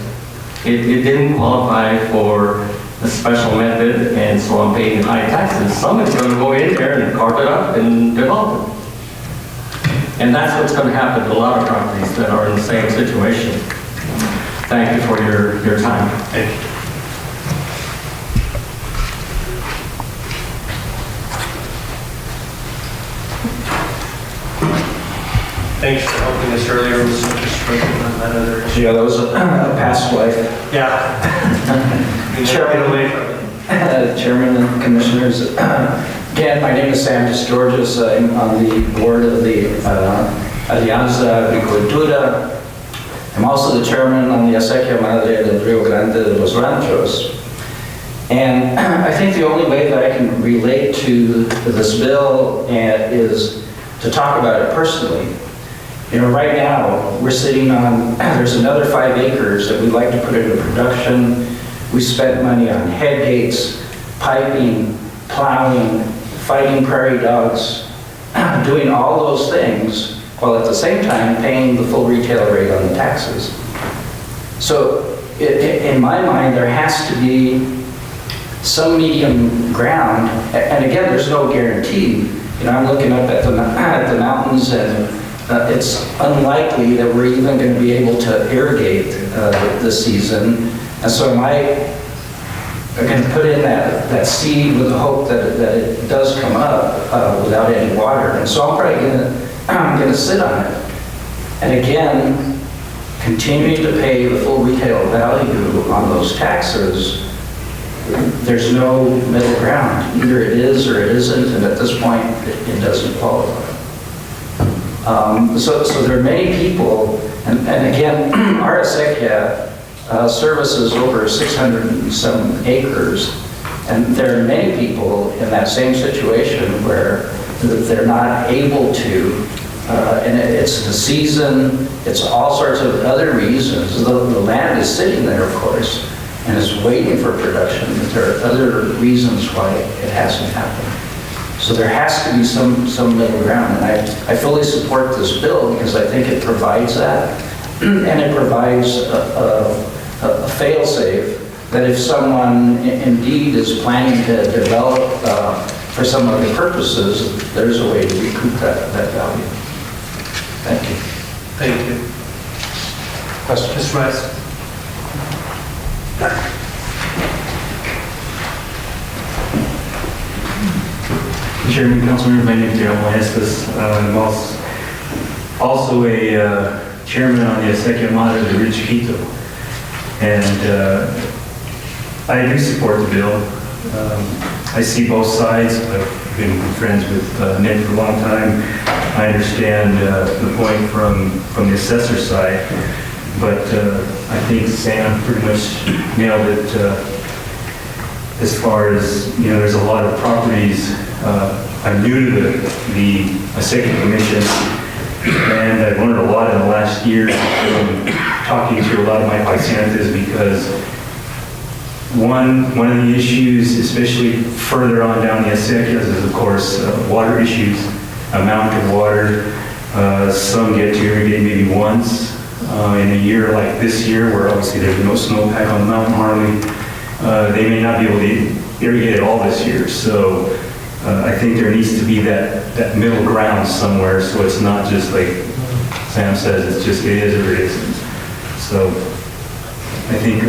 S20: It didn't qualify for a special method, and so I'm paying high taxes. Somebody's going to go in there and carve it up and develop it. And that's what's going to happen to a lot of properties that are in the same situation. Thank you for your time. Thank you.
S1: Thanks for helping us earlier with such a struggle on that other issue.
S21: Yeah, that was a past life.
S1: Yeah.
S21: Chairman and Commissioners. Again, my name is Sam Desjorges. I'm on the board of the Alianza Agricultura. I'm also the chairman on the Acequia Madre del Rio Grande de los Ranchos. And I think the only way that I can relate to this bill is to talk about it personally. You know, right now, we're sitting on, there's another 5 acres that we'd like to put into production. We spent money on head gates, piping, plowing, fighting prairie dogs, doing all those things, while at the same time paying the full retail rate on the taxes. So in my mind, there has to be some medium ground, and again, there's no guarantee. I'm looking up at the mountains, and it's unlikely that we're even going to be able to irrigate this season. And so am I going to put in that seed with the hope that it does come up without any water? And so I'm probably going to sit on it. And again, continuing to pay the full retail value on those taxes. There's no middle ground. Either it is or it isn't, and at this point, it doesn't qualify. So there are many people, and again, our Acequia services over 600 and some acres, and there are many people in that same situation where they're not able to, and it's the season, it's all sorts of other reasons. The land is sitting there, of course, and it's waiting for production, but there are other reasons why it hasn't happened. So there has to be some middle ground, and I fully support this bill because I think it provides that, and it provides a fail-safe that if someone indeed is planning to develop for some other purposes, there's a way to recoup that value. Thank you.
S1: Thank you. Question? Mr. Rice?
S4: Chairman, Councilmember, my name is Darrell Maestas. I'm also a chairman on the Acequia Madre de Rio Chiquito. And I do support the bill. I see both sides. I've been friends with Nick for a long time. I understand the point from the assessor side, but I think Sam pretty much nailed it as far as, there's a lot of properties. I'm new to the Acequia Commission, and I've learned a lot in the last year from talking to a lot of my paisanos, because one of the issues, especially further on down the Acequias, is of course water issues, amount of water. Some get to irrigate maybe once in a year, like this year, where obviously there's no snowpack on the mountain hardly. They may not be able to irrigate at all this year. So I think there needs to be that middle ground somewhere, so it's not just like Sam says, it's just it is or it isn't. So I think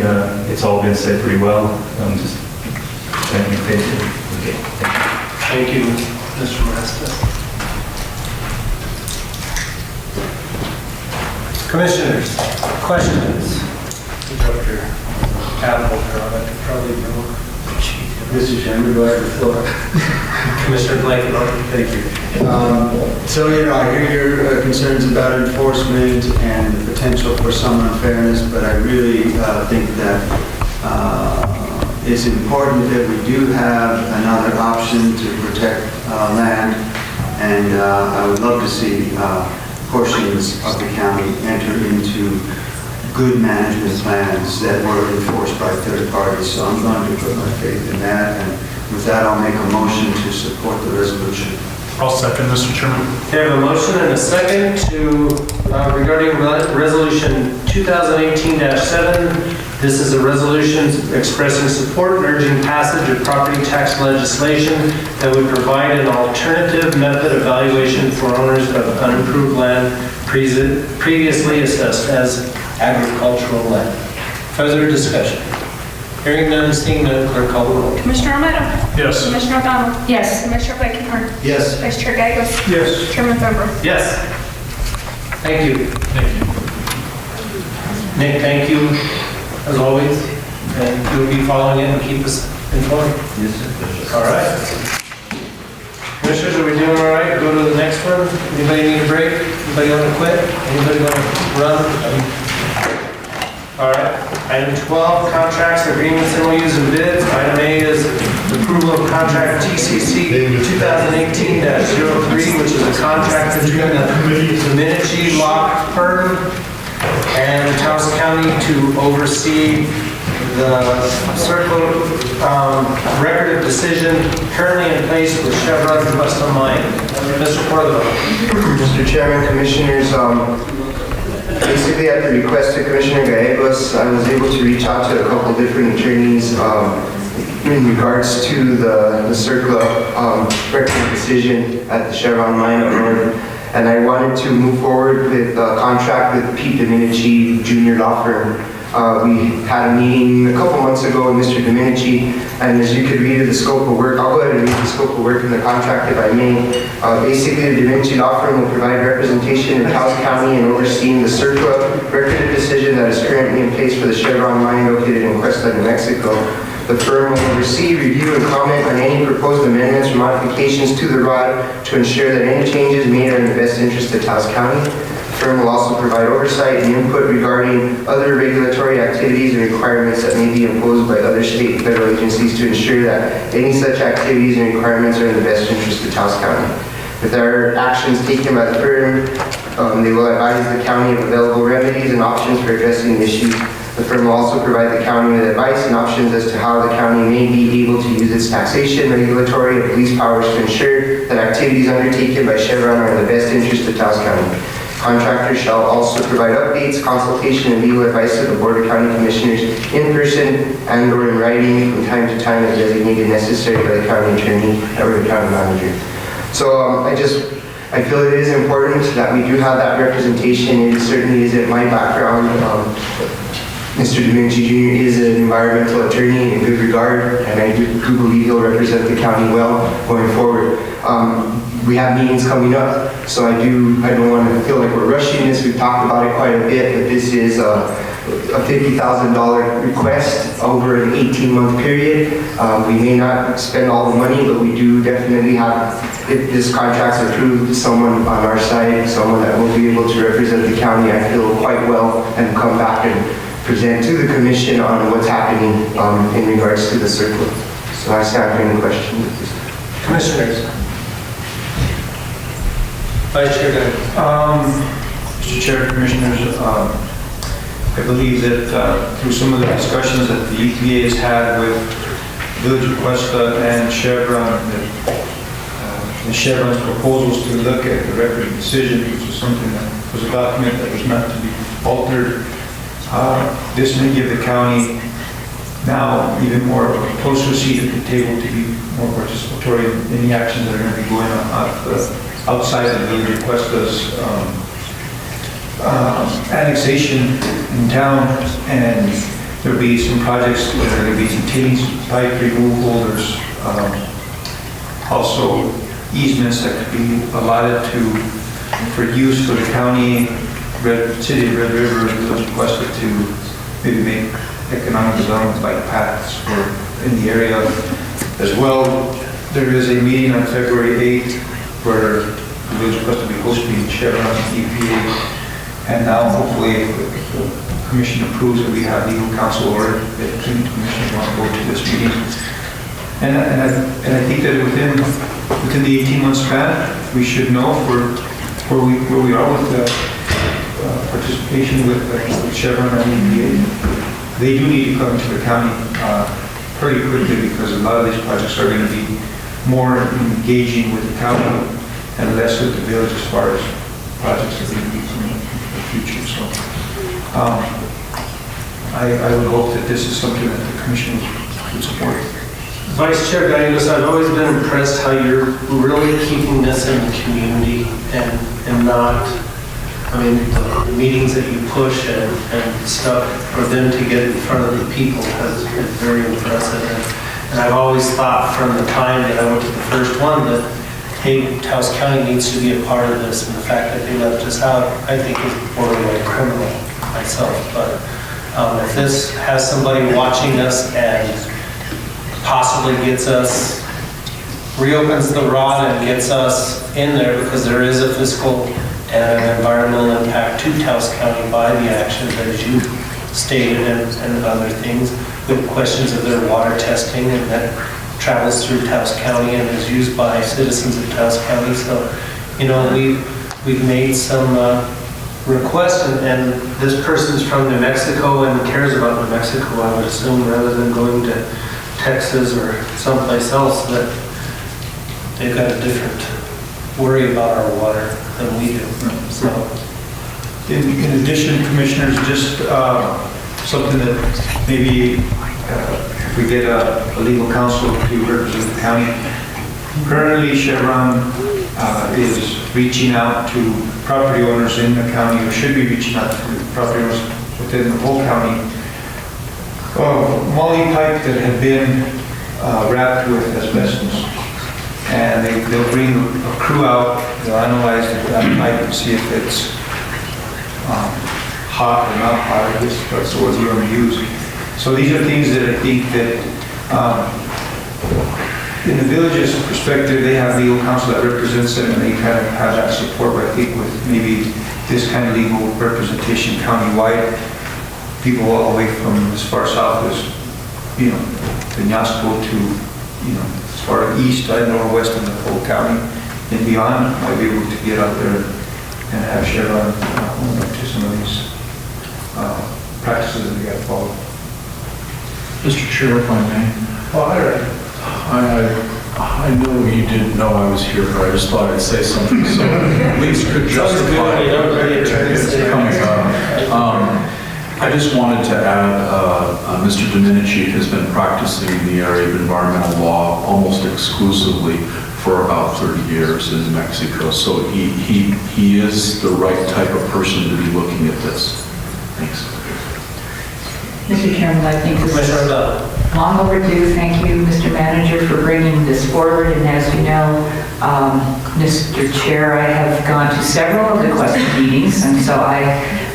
S4: it's all been said pretty well. I'm just thank you. Okay.
S1: Thank you, Mr. Maestas. Commissioners, questions? Dr. Apple, probably broke.
S5: Mr. Chairman, do I have the floor?
S1: Commissioner Blankenhorn, thank you.
S5: So, I hear your concerns about enforcement and the potential for some unfairness, but I really think that it's important that we do have another option to protect land, and I would love to see portions of the county enter into good management plans that were enforced by third parties. So I'm going to put my faith in that, and with that, I'll make a motion to support the resolution.
S3: I'll second, Mr. Chairman.
S1: Okay, I have a motion and a second regarding Resolution 2018-7. This is a resolution expressing support and urging passage of property tax legislation that would provide an alternative method of valuation for owners of unimproved land previously assessed as agricultural land. Further discussion? Hearing none, seeing none, clerk call the roll.
S2: Commissioner Romero?
S3: Yes.
S2: Commissioner O'Donnell?
S19: Yes.
S2: Commissioner Blankenhorn?
S5: Yes.
S2: Vice Chair Gagos?
S3: Yes.
S2: Chairman Thornburg?
S1: Yes. Thank you.
S3: Thank you.
S1: Nick, thank you, as always. And you'll be following it and keep us informed.
S17: Yes, sir.
S1: All right. Commissioners, are we doing all right? Go to the next one. Anybody need a break? Anybody want to quit? Anybody want to run? All right. Item 12, contracts, agreements, MOUs, and bids. Item A is approval of contract TCC 2018-03, which is a contract between the Dominici Law Firm and Taos County to oversee the circle record of decision currently in place with Chevron Western Mine. Mr. Cordova.
S15: Mr. Chairman, Commissioners, basically at the request of Commissioner Gallegos, I was able to reach out to a couple different attorneys in regards to the CERCLA record of decision at the Chevron Mine up north. And I wanted to move forward with a contract with Pete Domenici Jr. Law Firm. We had a meeting a couple months ago with Mr. Domenici, and as you could read the scope of work, I'll go ahead and read the scope of work in the contract if I may. Basically, the Domenici Law Firm will provide representation in Taos County and overseeing the CERCLA record of decision that is currently in place for the Chevron Mine located in Cuesta, New Mexico. The firm will oversee, review, and comment on any proposed amendments or modifications to the ROD to ensure that any changes made are in the best interest of Taos County. The firm will also provide oversight and input regarding other regulatory activities and requirements that may be imposed by other state and federal agencies to ensure that any such activities and requirements are in the best interest of Taos County. With our actions taken by the firm, they will advise the county of available remedies and options for addressing the issues. The firm will also provide the county with advice and options as to how the county may be able to use its taxation, regulatory, and police powers to ensure that activities undertaken by Chevron are in the best interest of Taos County. Contractors shall also provide updates, consultation, and legal advice to the Board of County Commissioners in person and or in writing from time to time as designated necessary by the county attorney or the county manager. So I feel it is important that we do have that representation. It certainly isn't my background. Mr. Domenici Jr. is an environmental attorney in good regard, and I do believe he'll represent the county well going forward. We have meetings coming up, so I don't want to feel like we're rushing this. We've talked about it quite a bit, but this is a $50,000 request over an 18-month period. We may not spend all the money, but we do definitely have, if this contract's approved, someone on our side, someone that will be able to represent the county, I feel, quite well, and come back and present to the commission on what's happening in regards to the CERCLA. So I stand for any questions.
S1: Commissioners. Vice Chair Dunn.
S10: Mr. Chair, Commissioners, I believe that through some of the discussions that the EPA has had with Village of Cuesta and Chevron, the Chevron's proposals to look at the record of decision, which was something that was a document that was meant to be altered. This may give the county now even more of a closer seat at the table to be more participatory in any actions that are going to be going on outside the Village of Cuesta's annexation in town, and there'll be some projects where there'll be some tailings pipe removal. There's also easements that could be allotted for use for the county, City of Red River, and Village of Cuesta to maybe make economic development bike paths in the area as well. There is a meeting on February 8th where the Village of Cuesta will be hosting Chevron EPA. And now, hopefully, if the commission approves that we have legal counsel or the commission want to go to this meeting. And I think that within the 18-month span, we should know where we are with the participation with Chevron and EPA. They do need to come to the county pretty quickly, because a lot of these projects are going to be more engaging with the county and less with the village as far as projects that we need in the future. So I would hope that this is something that the commission would support.
S1: Vice Chair Gallegos, I've always been impressed how you're really keeping this in the community and not, I mean, the meetings that you push and stuff for them to get in front of the people has been very impressive. And I've always thought from the time that I went to the first one that, hey, Taos County needs to be a part of this, and the fact that they left us out, I think is borderline criminal myself. But if this has somebody watching us and possibly gets us, reopens the rod and gets us in there, because there is a fiscal and an environmental impact to Taos County by the actions as you stated and other things, with questions of their water testing, and that travels through Taos County and is used by citizens of Taos County. So, you know, we've made some request, and this person's from New Mexico and cares about New Mexico, I would assume, rather than going to Texas or someplace else, that they've got a different worry about our water than we do. So,
S10: In addition, Commissioners, just something that maybe if we get a legal counsel to represent the county. Currently, Chevron is reaching out to property owners in the county, or should be reaching out to property owners within the whole county. Moly pipe that had been wrapped with asbestos. And they'll bring a crew out, they'll analyze that pipe and see if it's hot or not hot, I guess that's the word you're going to use. So these are things that I think that, in the village's perspective, they have legal counsel that represents them, and they kind of have that support. But I think with maybe this kind of legal representation countywide, people all the way from as far south as, Peñasco to, as far east and northwest in the whole county and beyond, might be able to get out there and have Chevron own up to some of these practices that we got to follow.
S3: Mr. Chair, if I may.
S10: Oh, all right.
S3: I know you didn't know I was here, but I just thought I'd say something so at least could justify it's coming up. I just wanted to add, Mr. Domenici has been practicing in the area of environmental law almost exclusively for about 30 years in Mexico. So he is the right type of person to be looking at this. Thanks.
S6: Mr. Chairman, I think this is long overdue. Thank you, Mr. Manager, for bringing this forward. And as you know, Mr. Chair, I have gone to several of the Quest meetings, and so I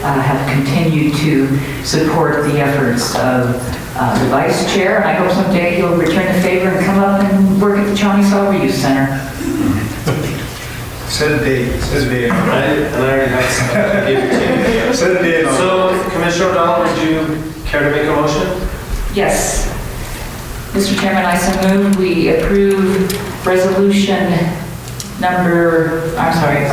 S6: have continued to support the efforts of the Vice Chair. And I hope someday he'll return the favor and come up and work at the Shawnee Saw Reuse Center.
S10: Set a date.
S1: And I already have something to give it to you.
S10: Set a date.
S1: So, Commissioner O'Donnell, would you care to make a motion?
S6: Yes. Mr. Chairman, I so move we approve resolution number, I'm sorry,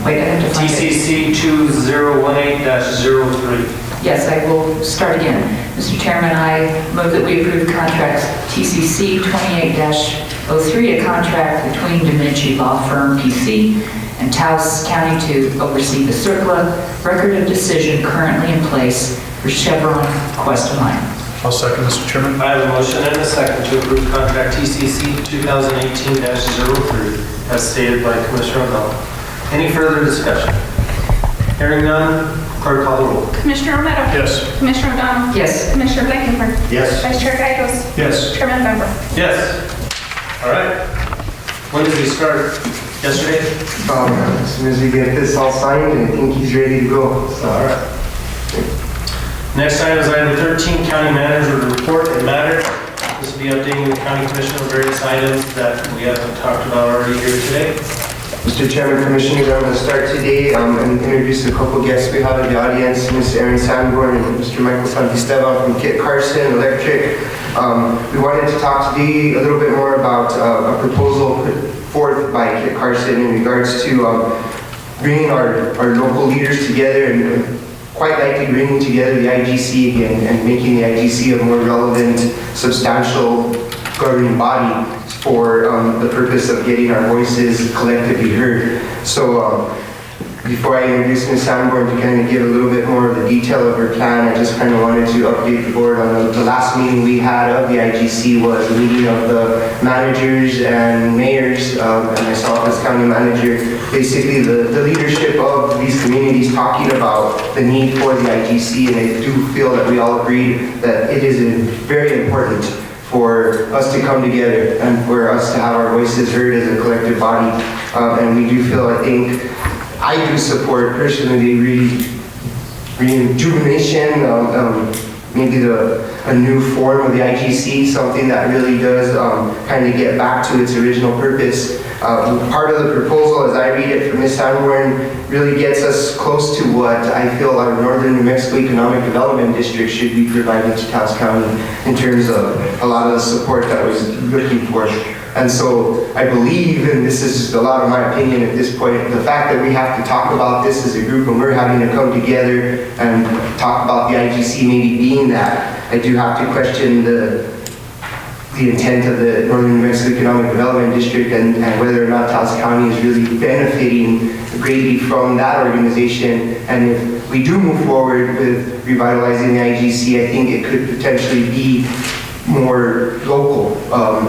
S6: wait, I have to find it.
S1: TCC 2018-03.
S6: Yes, I will start again. Mr. Chairman, I move that we approve contract TCC 28-03, a contract between Domenici Law Firm PC and Taos County to oversee the CERCLA record of decision currently in place for Chevron Quest Mine.
S3: I'll second, Mr. Chairman.
S1: I have a motion and a second to approve contract TCC 2018-03 as stated by Commissioner O'Donnell. Any further discussion? Hearing none, clerk call the roll.
S2: Commissioner Romero?
S3: Yes.
S2: Commissioner O'Donnell?
S6: Yes.
S2: Commissioner Blankenhorn?
S5: Yes.
S2: Vice Chair Gagos?
S10: Yes.
S2: Chairman Bender?
S1: Yes. All right. When did he start? Yesterday?
S15: As soon as we get this all signed, I think he's ready to go. So,
S1: All right. Next item is item 13, County Manager Report and Matter. This will be updating the County Commission on various items that we haven't talked about already here today.
S15: Mr. Chairman, Commissioners, I'm going to start today and introduce a couple guests we have in the audience, Ms. Erin Sanborn and Mr. Michael Santisteban from Kit Carson Electric. We wanted to talk today a little bit more about a proposal put forth by Kit Carson in regards to bringing our local leaders together and quite likely bringing together the IGC again and making the IGC a more relevant, substantial governing body for the purpose of getting our voices collectively heard. So before I introduce Ms. Sanborn to kind of give a little bit more of the detail of her plan, I just kind of wanted to update the board on the last meeting we had of the IGC was a meeting of the managers and mayors and myself as county manager, basically the leadership of these communities talking about the need for the IGC, and I do feel that we all agree that it is very important for us to come together and for us to have our voices heard as a collective body. And we do feel, I do support personally rejuvenation, maybe a new form of the IGC, something that really does kind of get back to its original purpose. Part of the proposal, as I read it from Ms. Sanborn, really gets us close to what I feel our Northern New Mexico Economic Development District should be providing to Taos County in terms of a lot of the support that I was looking for. And so I believe, and this is just a lot of my opinion at this point, the fact that we have to talk about this as a group and we're having to come together and talk about the IGC maybe being that, I do have to question the intent of the Northern New Mexico Economic Development District and whether or not Taos County is really benefiting greatly from that organization. And if we do move forward with revitalizing the IGC, I think it could potentially be more local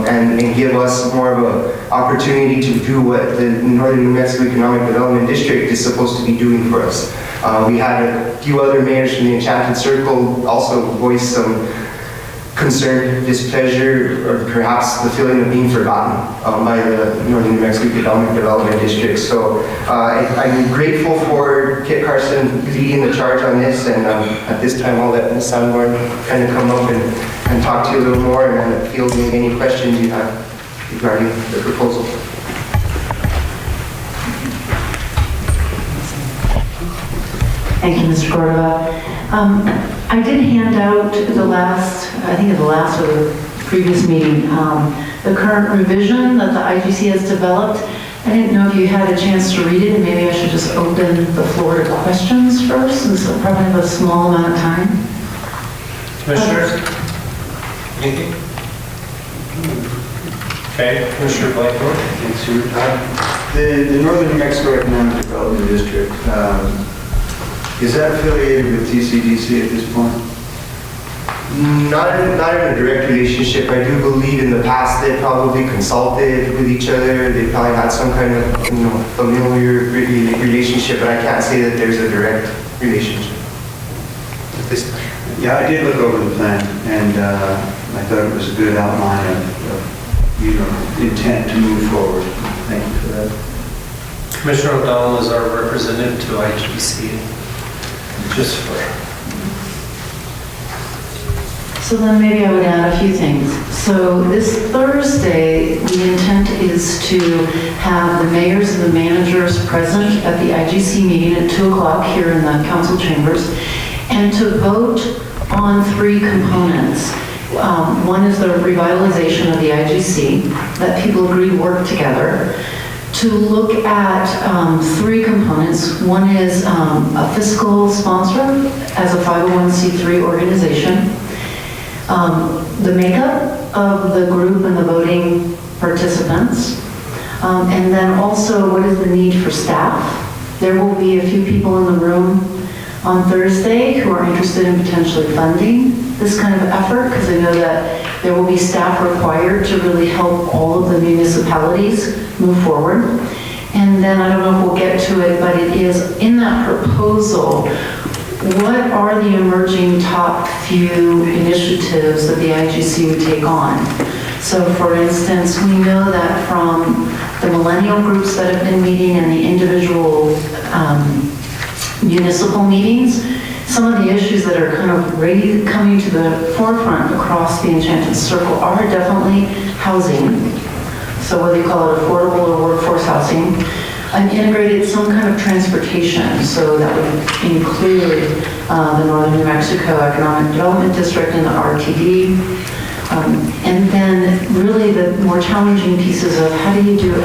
S15: and give us more of an opportunity to do what the Northern New Mexico Economic Development District is supposed to be doing for us. We had a few other mayors from the Enchanted Circle also voice some concern, displeasure, or perhaps the feeling of being forgotten by the Northern New Mexico Economic Development District. So I'm grateful for Kit Carson leading the charge on this, and at this time I'll let Ms. Sanborn kind of come up and talk to you a little more and field any questions you have regarding the proposal.
S19: Thank you, Mr. Cordova. I did hand out the last or the previous meeting, the current revision that the IGC has developed. I didn't know if you had a chance to read it, and maybe I should just open the floor to questions first, since we'll probably have a small amount of time.
S1: Commissioners? Anything? Okay, Commissioner Blackmore.
S5: Thanks, sir. The Northern New Mexico Economic Development District, is that affiliated with TCDC at this point?
S15: Not in a direct relationship. I do believe in the past they probably consulted with each other. They probably had some kind of familiar relationship, but I can't say that there's a direct relationship at this time.
S5: Yeah, I did look over the plan, and I thought it was a good outline of intent to move forward. Thank you for that.
S1: Commissioner O'Donnell is our representative to IGC. Just for...
S19: So then maybe I would add a few things. So this Thursday, the intent is to have the mayors and the managers present at the IGC meeting at 2 o'clock here in the council chambers, and to vote on 3 components. One is the revitalization of the IGC, that people agree to work together to look at 3 components. One is a fiscal sponsor as a 501c3 organization, the makeup of the group and the voting participants, and then also what is the need for staff. There will be a few people in the room on Thursday who are interested in potentially funding this kind of effort, because I know that there will be staff required to really help all of the municipalities move forward. And then I don't know if we'll get to it, but it is in that proposal, what are the emerging top few initiatives that the IGC would take on? So for instance, we know that from the millennial groups that have been meeting and the individual municipal meetings, some of the issues that are kind of coming to the forefront across the Enchanted Circle are definitely housing. So whether you call it affordable or workforce housing, and integrated some kind of transportation. So that would include the Northern New Mexico Economic Development District and the RTD. And then really the more challenging pieces of how do you do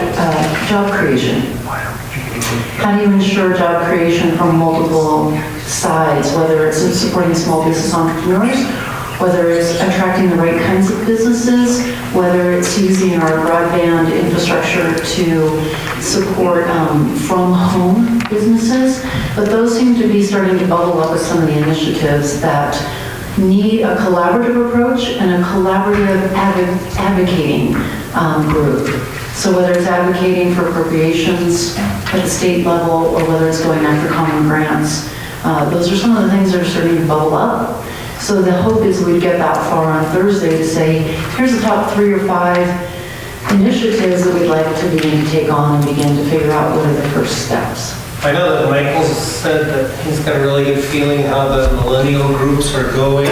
S19: job creation? How do you ensure job creation from multiple sides, whether it's supporting small business entrepreneurs, whether it's attracting the right kinds of businesses, whether it's using our broadband infrastructure to support from home businesses. But those seem to be starting to bubble up with some of the initiatives that need a collaborative approach and a collaborative advocating group. So whether it's advocating for appropriations at the state level or whether it's going after common grants, those are some of the things that are starting to bubble up. So the hope is we'd get that far on Thursday to say, here's the top 3 or 5 initiatives that we'd like to begin to take on and begin to figure out what are the first steps.
S1: I know that Michael said that he's got a really good feeling how the millennial groups are going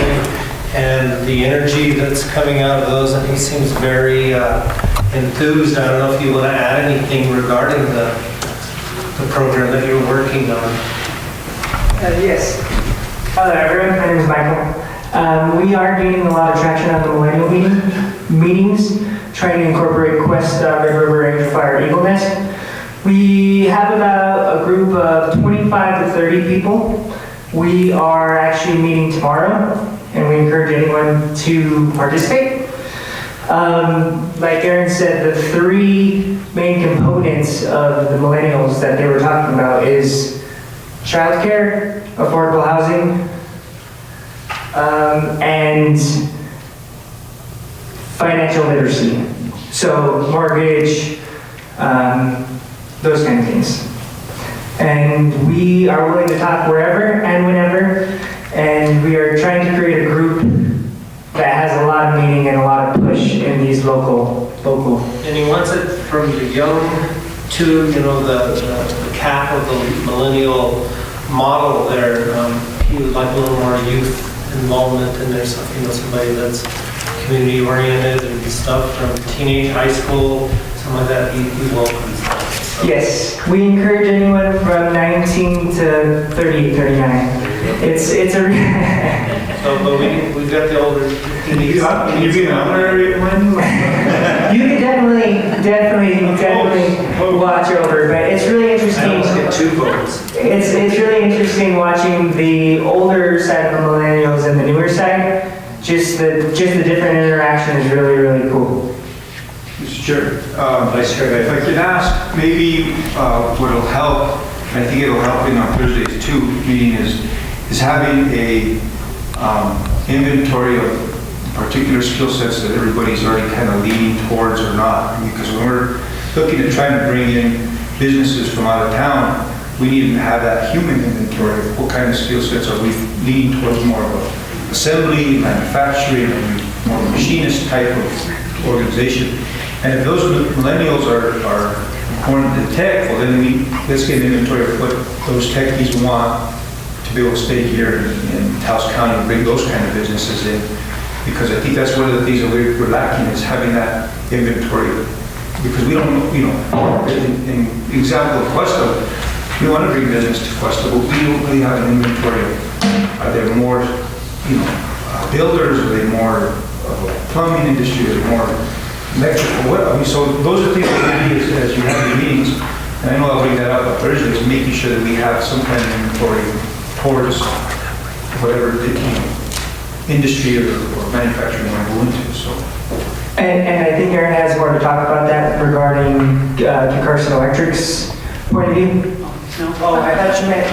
S1: and the energy that's coming out of those, and he seems very enthused. I don't know if you want to add anything regarding the program that you're working on.
S7: Yes. Hello everyone, my name is Michael. We are gaining a lot of traction at the millennial meetings. trying to incorporate Quest Red River Range Fire Eagle Nest. We have about a group of 25 to 30 people. We are actually meeting tomorrow, and we encourage anyone to participate. Like Aaron said, the three main components of the millennials that they were talking about is childcare, affordable housing, and financial literacy. So mortgage, those kind of things. And we are willing to talk wherever and whenever, and we are trying to create a group that has a lot of meaning and a lot of push in these local.
S1: And he wants it from the young to, the cap of the millennial model there. He would like a little more youth involvement in there, so, somebody that's community oriented and stuff from teenage, high school, something like that. He welcomes that. So.
S7: Yes, we encourage anyone from 19 to 38, 39. It's a...
S1: But we've got the older.
S10: Can you be an honorary one?
S7: You can definitely watch over, but it's really interesting.
S1: I almost get 2 votes.
S7: It's really interesting watching the older side of the millennials and the newer side. Just the different interaction is really, really cool.
S10: Mr. Chair, Vice Chair, if I could ask, maybe what'll help, I think it'll help in our Thursdays too meeting is having a inventory of particular skill sets that everybody's already kind of leaning towards or not. Because when we're looking at trying to bring in businesses from out of town, we need to have that human inventory of what kind of skill sets are we leaning towards, more of a assembly, manufacturing, more machinist type of organization. And if those millennials are important to tech, well then let's get an inventory of what those techies want to be able to stay here in Taos County and bring those kind of businesses in. Because I think that's one of the things that we're lacking, is having that inventory. Because we don't, in example of Cuesta, we want to bring business to Cuesta, but we don't really have an inventory of, are there more, builders, are they more of a plumbing industry, are they more electrical, so those are things that we need as you have your meetings. And I know I'll bring that up on Thursday, is making sure that we have some kind of inventory towards whatever industry or manufacturing we want to go into. So.
S7: And I think Aaron has more to talk about that regarding Carson Electric's point of view.
S2: Oh, I thought you meant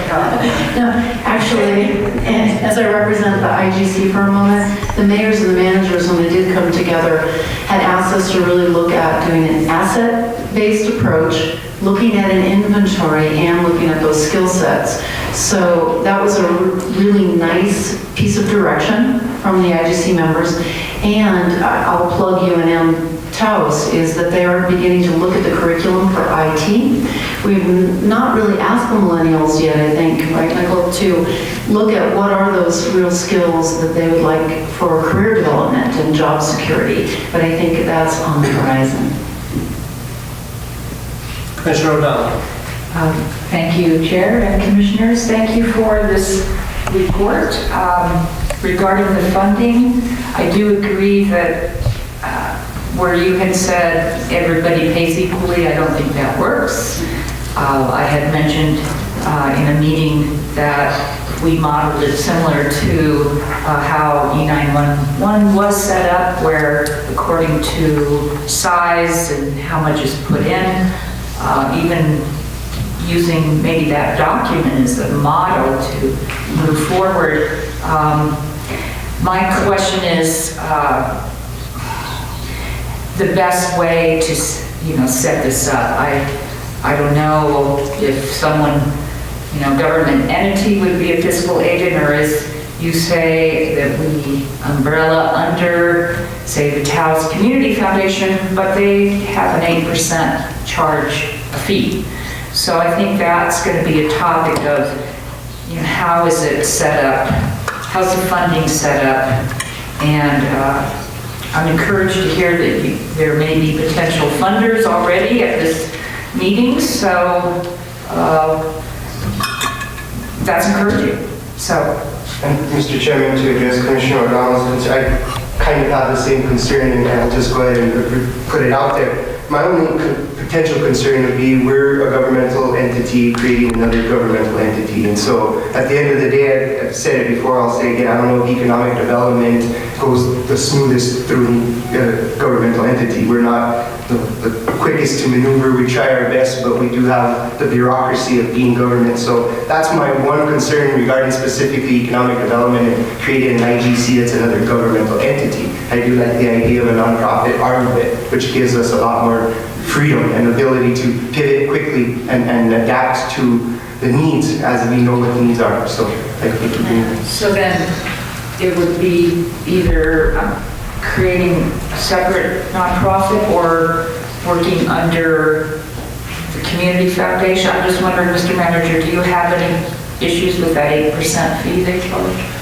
S8: No, actually, and as I represent the IGC for a moment, the mayors and the managers, when they did come together, had asked us to really look at doing an asset-based approach, looking at an inventory and looking at those skill sets. So that was a really nice piece of direction from the IGC members. And I'll plug UNM Taos, is that they are beginning to look at the curriculum for IT. We've not really asked the millennials yet, I think, right, Michael, to look at what are those real skills that they would like for career development and job security. But I think that's on the horizon.
S1: Commissioner O'Donnell.
S6: Thank you, Chair and Commissioners. Thank you for this report. Regarding the funding, I do agree that where you had said everybody pays equally, I don't think that works. I had mentioned in a meeting that we modeled it similar to how E911 was set up, where according to size and how much is put in, even using maybe that document as a model to move forward. My question is the best way to, set this up. I don't know if someone, government entity would be a fiscal agent, or as you say that we umbrella under, say, the Taos Community Foundation, but they have an 8% charge a fee. So I think that's going to be a topic of, how is it set up? How's the funding set up? And I'm encouraged to hear that there may be potential funders already at this meeting, so that's encouraging. So,
S15: And Mr. Chairman, to address Commissioner O'Donnell's, I kind of have the same concern, and I'll just go ahead and put it out there. My only potential concern would be we're a governmental entity creating another governmental entity. And so at the end of the day, I've said it before, I'll say it again, I don't know if economic development goes the smoothest through a governmental entity. We're not the quickest to maneuver. We try our best, but we do have the bureaucracy of being government. So that's my one concern regarding specifically economic development and creating an IGC that's another governmental entity. I do like the idea of a nonprofit arm of it, which gives us a lot more freedom and ability to pivot quickly and adapt to the needs as we know what the needs are. So I think
S6: So then it would be either creating separate nonprofit or working under the community foundation. I'm just wondering, Mr. Manager, do you have any issues with that 8% fee they charge?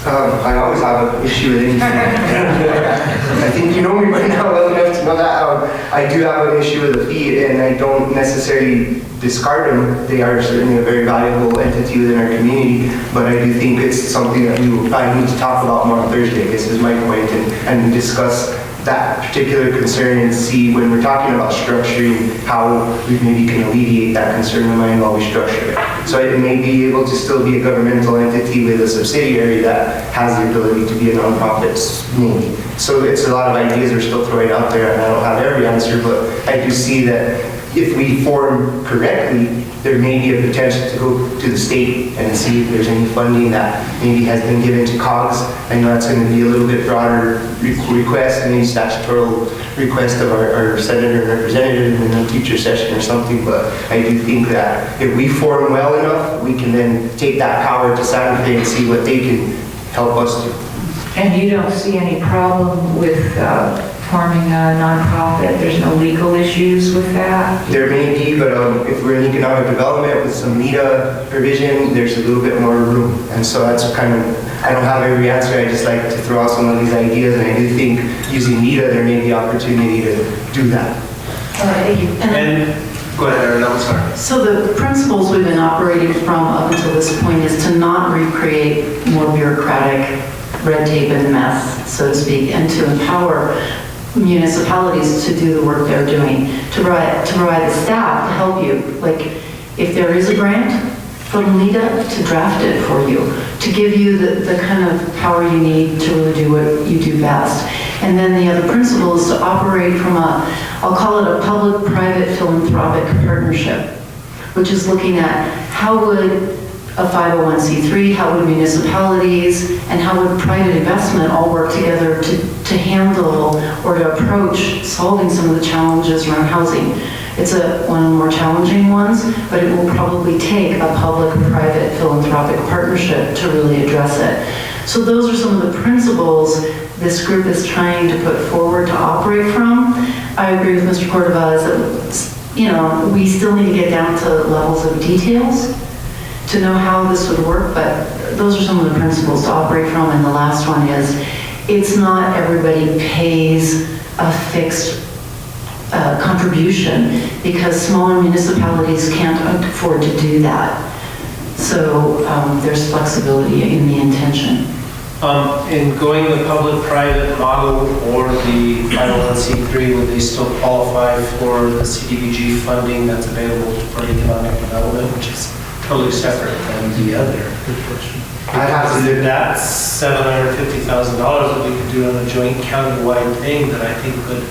S15: I always have an issue with anything. I think you know me right now well enough to know that I do have an issue with the fee, and I don't necessarily discard them. They are certainly a very valuable entity within our community, but I do think it's something that we will probably need to talk about more on Thursday. This is my point, and discuss that particular concern and see when we're talking about structuring how we maybe can alleviate that concern of mine while we structure it. So it may be able to still be a governmental entity with a subsidiary that has the ability to be a nonprofit maybe. So it's a lot of ideas we're still throwing out there, and I don't have every answer, but I do see that if we form correctly, there may be a potential to go to the state and see if there's any funding that maybe has been given to COGS. I know that's going to be a little bit broader request, any statutory request of our senator and representative in a future session or something, but I do think that if we form well enough, we can then take that power to Santa Fe and see what they can help us do.
S6: And you don't see any problem with forming a nonprofit? There's no legal issues with that?
S15: There may be, but if we're in economic development with some NEDA provision, there's a little bit more room. And so that's kind of, I don't have every answer, I just like to throw out some of these ideas, and I do think using NEDA, there may be opportunity to do that.
S8: Thank you.
S1: And go ahead, Erin, I'm sorry.
S8: So the principles we've been operating from up until this point is to not recreate more bureaucratic red tape and mess, so to speak, and to empower municipalities to do the work they're doing, to provide the staff to help you. Like, if there is a grant from NEDA, to draft it for you, to give you the kind of power you need to really do what you do best. And then the other principle is to operate from I'll call it a public-private philanthropic partnership, which is looking at how would a 501c3, how would municipalities, and how would private investment all work together to handle or to approach solving some of the challenges around housing. It's one of the more challenging ones, but it will probably take a public-private philanthropic partnership to really address it. So those are some of the principles this group is trying to put forward to operate from. I agree with Mr. Cordova that, we still need to get down to levels of details to know how this would work, but those are some of the principles to operate from. And the last one is, it's not everybody pays a fixed contribution, because smaller municipalities can't afford to do that. So there's flexibility in the intention.
S1: In going the public-private model or the 501c3, would they still qualify for the CDBG funding that's available for economic development, which is totally separate than the other? Good question. That's $750,000 that we could do on a joint county-wide thing that I think would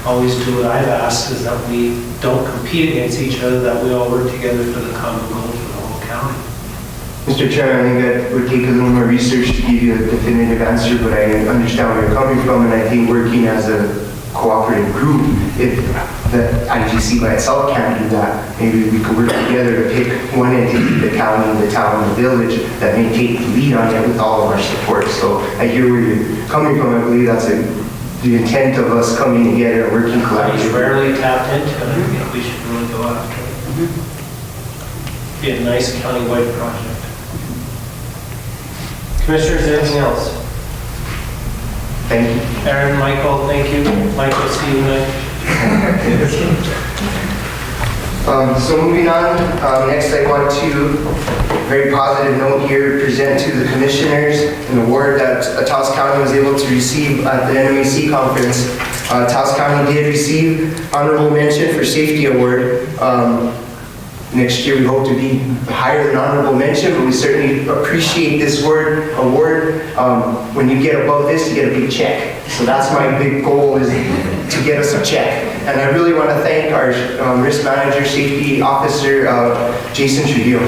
S1: always do what I've asked, is that we don't compete against each other, that we all work together for the common goal for the whole county.
S15: Mr. Chair, I think that would take a little more research to give you a definitive answer, but I understand where you're coming from, and I think working as a cooperative group, if the IGC by itself can't do that, maybe we could work together to pick one entity, the county, the town, the village, that may take the lead on it with all of our support. So I hear where you're coming from. I believe that's the intent of us coming together and working collaboratively.
S1: It's rarely tapped into, and I think we should really go after it. Be a nice county-wide project. Commissioners, anything else?
S15: Thank you.
S1: Erin, Michael, thank you. Michael, see you tonight.
S15: So moving on, next I want to, very positive note here, present to the commissioners an award that Taos County was able to receive at the NMAC conference. Taos County did receive honorable mention for safety award. Next year we hope to be higher than honorable mention, but we certainly appreciate this award. When you get above this, you get a big check. So that's my big goal, is to get us a check. And I really want to thank our risk manager, safety officer, Jason Trujillo.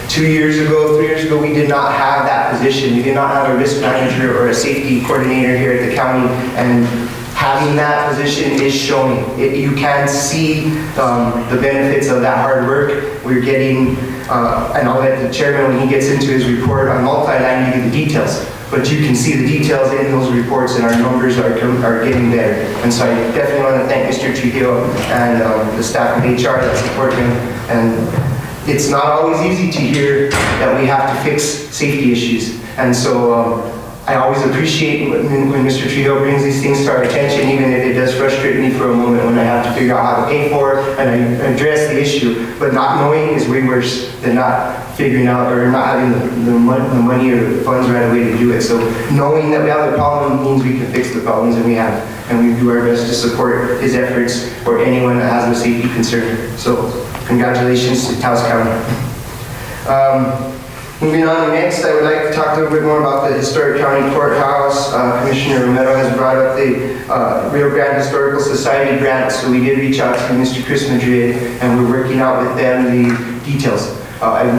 S15: 3 years ago, we did not have that position. We did not have a risk manager or a safety coordinator here at the county, and having that position is showing. You can see the benefits of that hard work. We're getting, and I'll let the chairman, when he gets into his report on multi-line, give you the details. But you can see the details in those reports, and our numbers are getting better. And so I definitely want to thank Mr. Trujillo and the staff of HR that support him. And it's not always easy to hear that we have to fix safety issues. And so I always appreciate when Mr. Trujillo brings these things to our attention, even if it does frustrate me for a moment when I have to figure out how to pay for it and I address the issue. But not knowing is way worse than not figuring out or not having the money or the funds right away to do it. So knowing that we have a problem means we can fix the problems, and we have. And we do our best to support his efforts or anyone that has a safety concern. So congratulations to Taos County. Moving on, next, I would like to talk a little bit more about the Historic County Courthouse. Commissioner Romero has brought up the Rio Grande Historical Society grant, so we did reach out to Mr. Chris Madrid, and we're working out with them the details.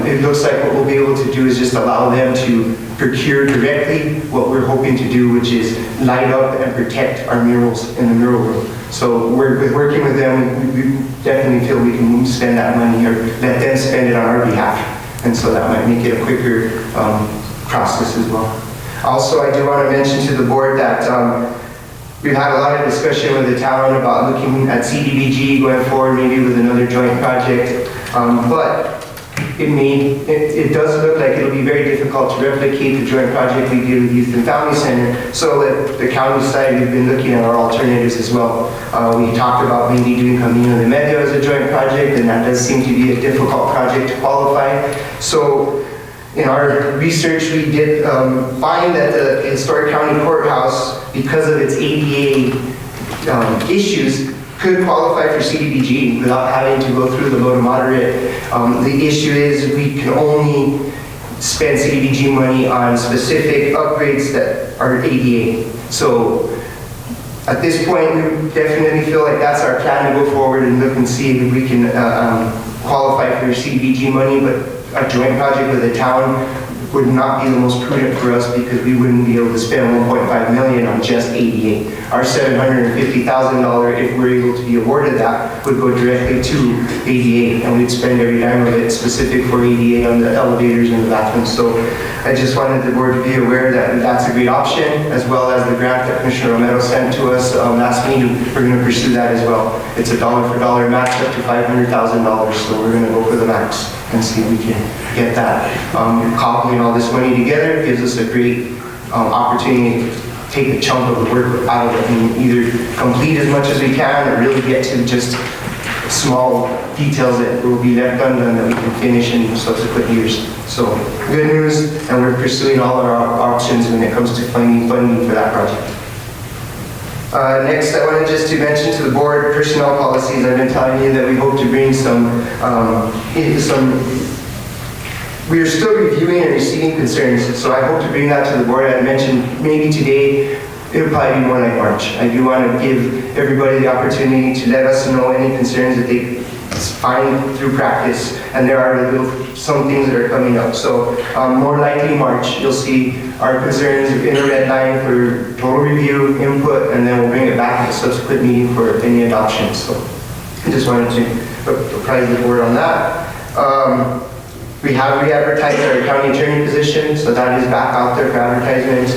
S15: It looks like what we'll be able to do is just allow them to procure directly what we're hoping to do, which is light up and protect our murals in the mural room. So we're working with them. We definitely feel we can spend that money or let them spend it on our behalf. And so that might make it a quicker process as well. Also, I do want to mention to the board that we've had a lot of discussion with the town about looking at CDBG going forward, maybe with another joint project. But it does look like it'll be very difficult to replicate the joint project we did with Youth and Family Center. So at the county side, we've been looking at our alternatives as well. We talked about maybe doing Camino de Medio as a joint project, and that does seem to be a difficult project to qualify. So in our research, we did find that the Historic County Courthouse, because of its ADA issues, could qualify for CDBG without having to go through the low to moderate. The issue is we can only spend CDBG money on specific upgrades that are ADA. So at this point, we definitely feel like that's our plan to go forward and look and see if we can qualify for CDBG money, but a joint project with the town would not be the most prudent for us because we wouldn't be able to spend $1.5 million on just ADA. Our $750,000, if we're able to be awarded that, would go directly to ADA, and we'd spend every dime of it specific for ADA on the elevators and the bathrooms. So I just wanted the board to be aware that that's a great option, as well as the grant that Commissioner Romero sent to us last meeting. We're going to pursue that as well. It's a dollar for dollar match up to $500,000, so we're going to go for the max and see if we can get that. Cobbling all this money together gives us a great opportunity to take a chunk of the work out of it and either complete as much as we can or really get to just small details that will be left undone that we can finish in subsequent years. So good news, and we're pursuing all of our options when it comes to finding funding for that project. Next, I wanted just to mention to the board personnel policies. I've been telling you that we hope to bring we are still reviewing and receiving concerns, so I hope to bring that to the board. I mentioned maybe today, it'll probably be more like March. I do want to give everybody the opportunity to let us know any concerns that they find through practice, and there are some things that are coming up. So more likely March, you'll see our concerns in a red line for total review, input, and then we'll bring it back at a subsequent meeting for any adoption. So I just wanted to apprise the board on that. We have re-advertised our county attorney position, so that is back out there for advertisement.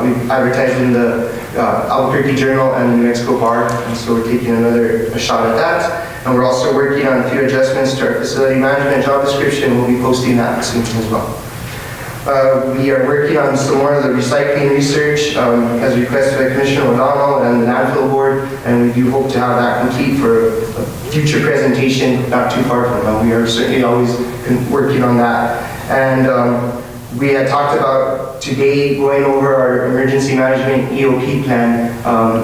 S15: We've advertised in the Albuquerque Journal and the New Mexico Bar, and so we're taking a shot at that. And we're also working on a few adjustments to our facility management job description. We'll be posting that soon as well. We are working on some more of the recycling research as requested by Commissioner O'Donnell and the landfill board, and we do hope to have that complete for a future presentation not too far from now. We are certainly always working on that. And we had talked about today going over our emergency management EOP plan.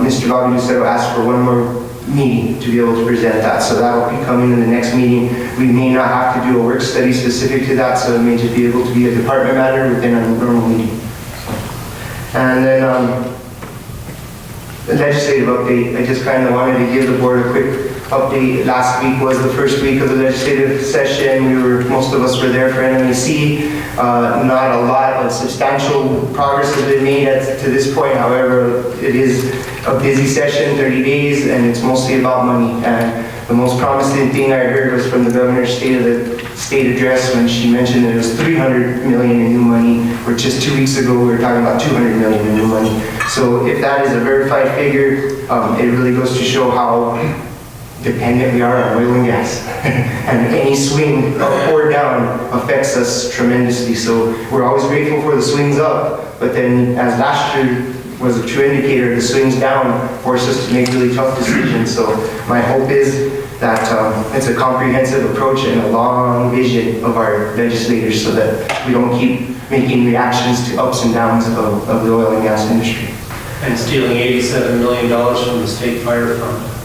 S15: Mr. Bobby Lucero asked for one more meeting to be able to present that, so that will be coming in the next meeting. We may not have to do a work study specific to that, so it may just be able to be a department matter within a normal meeting. And then the legislative update, I just kind of wanted to give the board a quick update. Last week was the first week of the legislative session. Most of us were there for NMAC. Not a lot of substantial progress has been made to this point. However, it is a busy session, 30 days, and it's mostly about money. And the most promising thing I heard was from the governor's state address when she mentioned that it was $300 million in new money, where just 2 weeks ago we were talking about $200 million in new money. So if that is a verified figure, it really goes to show how dependent we are on oil and gas. And any swing up or down affects us tremendously. So we're always grateful for the swings up, but then as last year was a true indicator, the swings down force us to make really tough decisions. So my hope is that it's a comprehensive approach and a long vision of our legislators so that we don't keep making reactions to ups and downs of the oil and gas industry.
S1: And stealing $87 million from the state fire fund.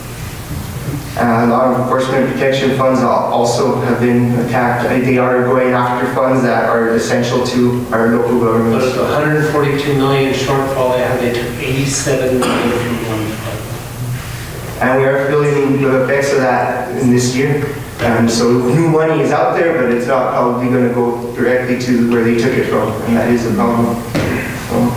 S15: Law enforcement and protection funds also have been attacked. They are going after funds that are essential to our local governments.
S1: But the $142 million shortfall they had, they took $87 million from one fund.
S15: And we are feeling the effects of that in this year. So new money is out there, but it's not probably going to go directly to where they took it from, and that is a problem. So,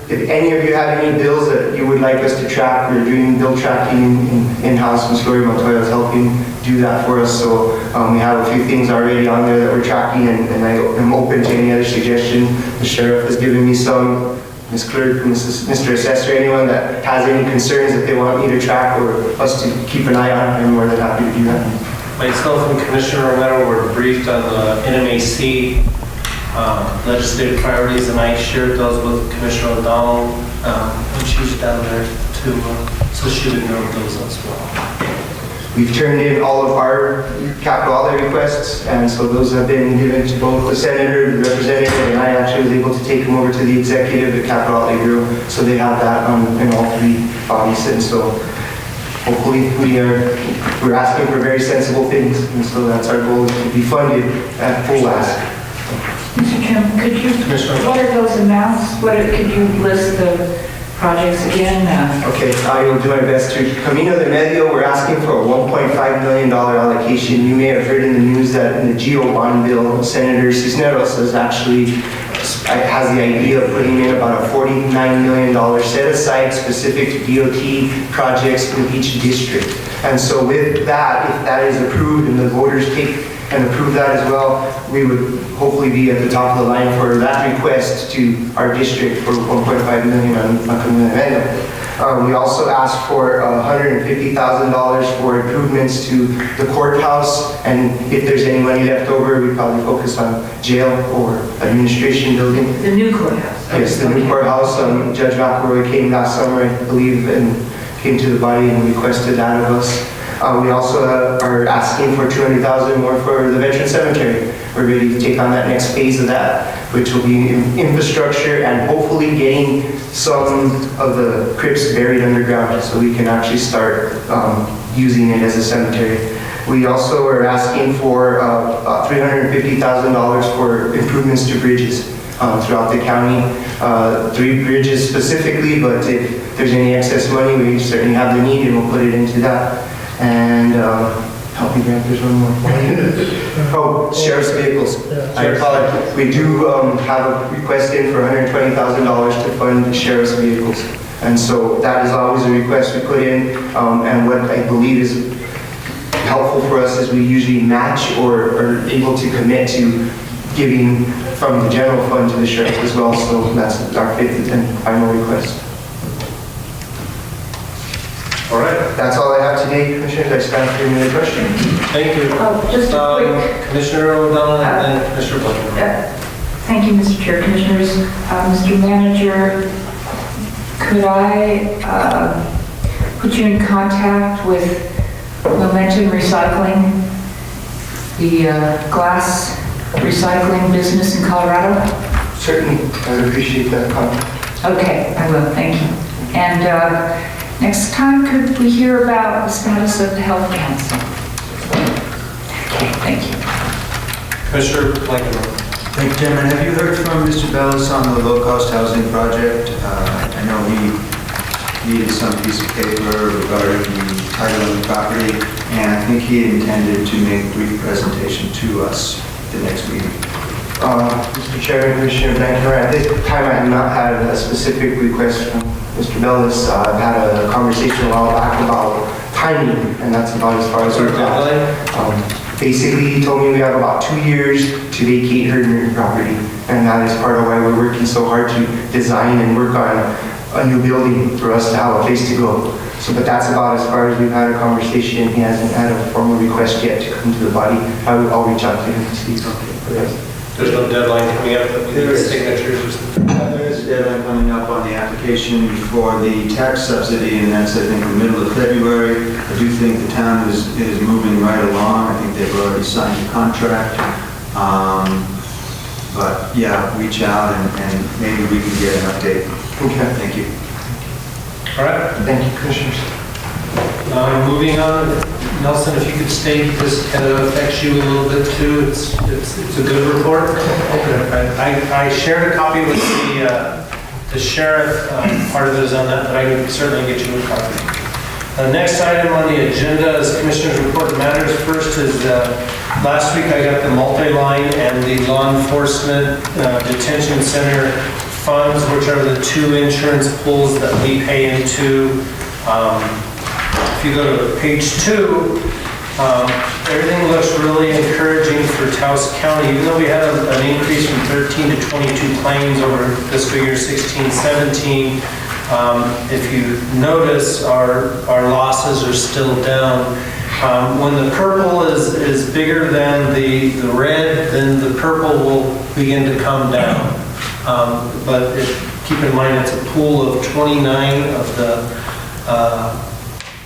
S15: if any of you have any bills that you would like us to track, we're doing bill tracking in-house. Ms. Lori Montoya is helping do that for us. So we have a few things already on there that we're tracking, and I am open to any other suggestion. The sheriff has given me some. Ms. Clerk, Mr. Assessor, anyone that has any concerns that they want me to track or us to keep an eye on, I'm more than happy to do that.
S1: Myself and Commissioner Romero were briefed on the NMAC legislative priorities, and I shared those with Commissioner O'Donnell when she was down there too, so she would know those as well.
S15: We've turned in all of our capital outlay requests, and so those have been given to both the senator, the representative, and I actually was able to take them over to the executive at Capital Outlay Bureau, so they have that in all three bodies. And so hopefully we're asking for very sensible things, and so that's our goal, to be funded at full ask.
S6: Mr. Chairman, what are those amounts? Could you list the projects again?
S15: Okay, I will do my best to. Camino de Medio, we're asking for a $1.5 million allocation. You may have heard in the news that in the GEO bond bill, Senator Cisneros has the idea of putting in about a $49 million set aside specific to DOT projects in each district. And so with that, if that is approved and the voters take and approve that as well, we would hopefully be at the top of the line for that request to our district for $1.5 million on Camino de Medio. We also asked for $150,000 for improvements to the courthouse, and if there's any money left over, we'd probably focus on jail or administration building.
S6: The new courthouse?
S15: Yes, the new courthouse. Judge McElroy came last summer, I believe, and came to the body and requested that of us. We also are asking for $200,000 more for the Veteran Cemetery. We're ready to take on that next phase of that, which will be infrastructure and hopefully getting some of the crypts buried underground so we can actually start using it as a cemetery. We also are asking for $350,000 for improvements to bridges throughout the county. 3 bridges specifically, but if there's any excess money, we certainly have the need and we'll put it into that. And help me, Grant, there's one more. Oh, sheriff's vehicles. I apologize. We do have a request in for $120,000 to fund the sheriff's vehicles. And so that is always a request we put in. And what I believe is helpful for us is we usually match or are able to commit to giving from the general fund to the sheriff as well. So that's our 5th and final request.
S1: All right.
S15: That's all I have today, Commissioners. I stand for any other questions.
S1: Thank you.
S6: Just a quick.
S1: Commissioner O'Donnell and then Commissioner Blankenhorn.
S6: Thank you, Mr. Chair. Commissioners, Mr. Manager, could I put you in contact with Momentum Recycling, the glass recycling business in Colorado?
S15: Certainly. I would appreciate that comment.
S6: Okay, I will. Thank you. And next time, could we hear about the status of the Health Council? Okay, thank you.
S1: Commissioner Blankenhorn.
S5: Thank you, Chairman. Have you heard from Mr. Bellis on the low-cost housing project? I know he needed some piece of paper regarding the title of the property, and I think he intended to make a brief presentation to us at the next meeting.
S15: Mr. Chairman, Commissioner Blankenhorn, at this time I have not had a specific request from Mr. Bellis. I've had a conversation a while back about timing, and that's about as far as we've got. Basically, he told me we have about 2 years to vacate Herndon property, and that is part of why we're working so hard to design and work on a new building for us to have a place to go. So, but that's about as far as we've had a conversation. He hasn't had a formal request yet to come to the body. I'll reach out to him to see if
S1: There's no deadline coming up that we need signatures or something?
S5: There is a deadline coming up on the application for the tax subsidy, and that's, I think, the middle of February. I do think the town is moving right along. I think they've already signed the contract. But yeah, reach out and maybe we can get an update.
S15: Okay.
S5: Thank you.
S1: All right.
S15: Thank you, Commissioners.
S1: Moving on, Nelson, if you could state, this kind of affects you a little bit too. It's a good report. I shared a copy with the sheriff. Part of it is on that, but I can certainly get you a copy. The next item on the agenda is Commissioner's Report Matters. First is last week I got the multi-line and the law enforcement detention center funds, which are the two insurance pools that we pay into. If you go to page 2, everything looks really encouraging for Taos County. Even though we had an increase from 13 to 22 claims over fiscal year 16-17, if you notice, our losses are still down. When the purple is bigger than the red, then the purple will begin to come down. But keep in mind, it's a pool of 29 of the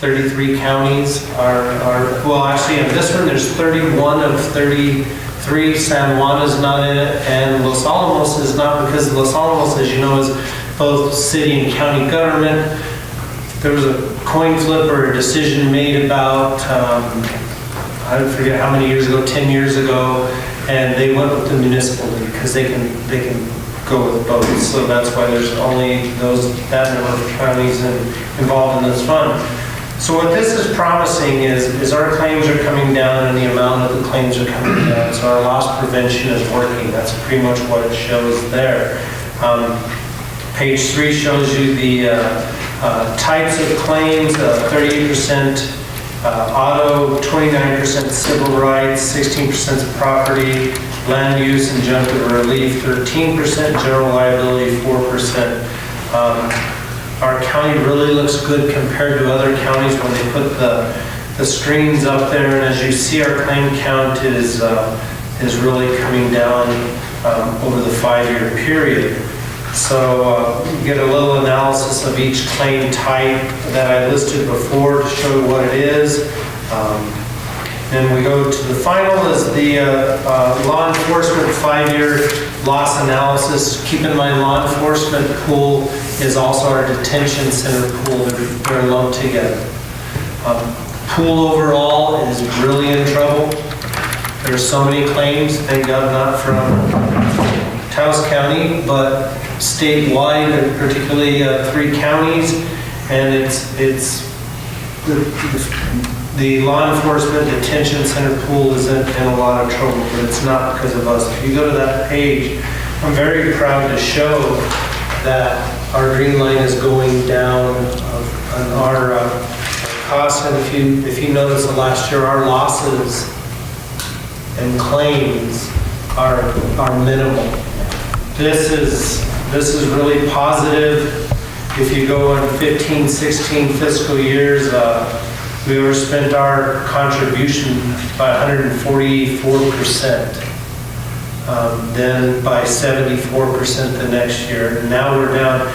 S1: 33 counties well, actually, in this one, there's 31 of 33. San Juan is not in it, and Los Alamos is not, because Los Alamos, as you know, is both city and county government. There was a coin flip or a decision made about, I forget how many years ago, 10 years ago, and they went with the municipal because they can go with both. So that's why there's only that number of counties involved in this fund. So what this is promising is our claims are coming down and the amount of the claims are coming down. So our loss prevention is working. That's pretty much what it shows there. Page 3 shows you the types of claims, 38% auto, 29% civil rights, 16% property, land use and junk relief, 13% general liability, 4%. Our county really looks good compared to other counties when they put the screens up there. And as you see, our claim count is really coming down over the 5-year period. So you get a little analysis of each claim type that I listed before to show what it is. Then we go to the final is the law enforcement 5-year loss analysis. Keep in mind, law enforcement pool is also our detention center pool. They're lumped together. Pool overall is really in trouble. There's so many claims, thank God not from Taos County, but statewide, particularly 3 counties, and it's the law enforcement detention center pool is in a lot of trouble, but it's not because of us. If you go to that page, I'm very proud to show that our green line is going down on our costs, and if you notice the last year, our losses and claims are minimal. This is really positive. If you go in 15, 16 fiscal years, we overspent our contribution by 144%. Then by 74% the next year. And now we're down.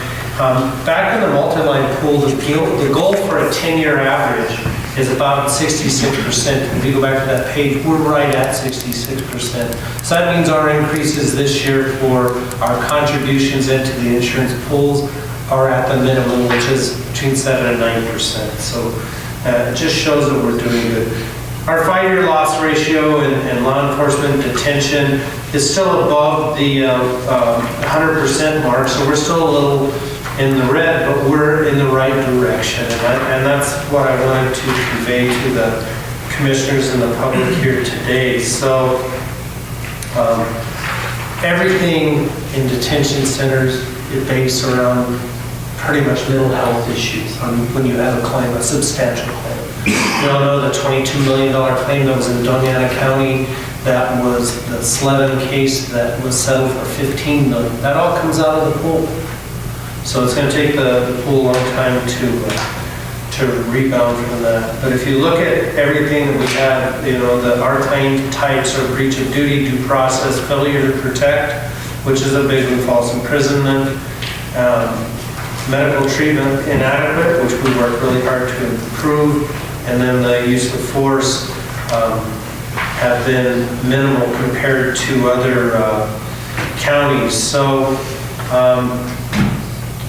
S1: Back in the multi-line pool, the goal for a 10-year average is about 66%. If you go back to that page, we're right at 66%. So that means our increases this year for our contributions into the insurance pools are at the minimum, which is between 7 and 9%. So it just shows that we're doing good. Our 5-year loss ratio and law enforcement detention is still above the 100% mark, so we're still a little in the red, but we're in the right direction. And that's what I wanted to convey to the commissioners and the public here today. So everything in detention centers is based around pretty much mental health issues when you have a claim, a substantial claim. You all know the $22 million claim that was in Doñana County. That was the Slevin case that was settled for $15 million. That all comes out of the pool. So it's going to take the pool a long time to rebound from that. But if you look at everything that we have, our claim types are breach of duty, due process, failure to protect, which is a big one, false imprisonment, medical treatment inadequate, which we work really hard to improve, and then the use of force have been minimal compared to other counties. So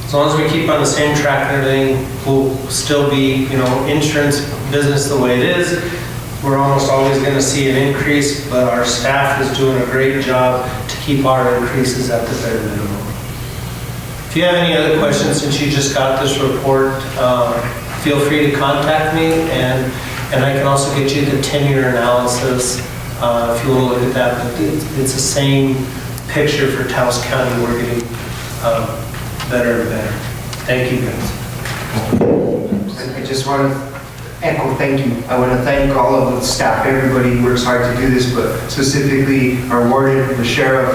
S1: as long as we keep on the same track and everything, we'll still be, insurance business the way it is. We're almost always going to see an increase, but our staff is doing a great job to keep our increases at the very minimum. If you have any other questions since you just got this report, feel free to contact me, and I can also get you the 10-year analysis if you want to look at that. But it's the same picture for Taos County. We're getting better and better. Thank you, guys.
S15: I just want to echo thank you. I want to thank all of the staff. Everybody works hard to do this, but specifically our warden, the sheriff.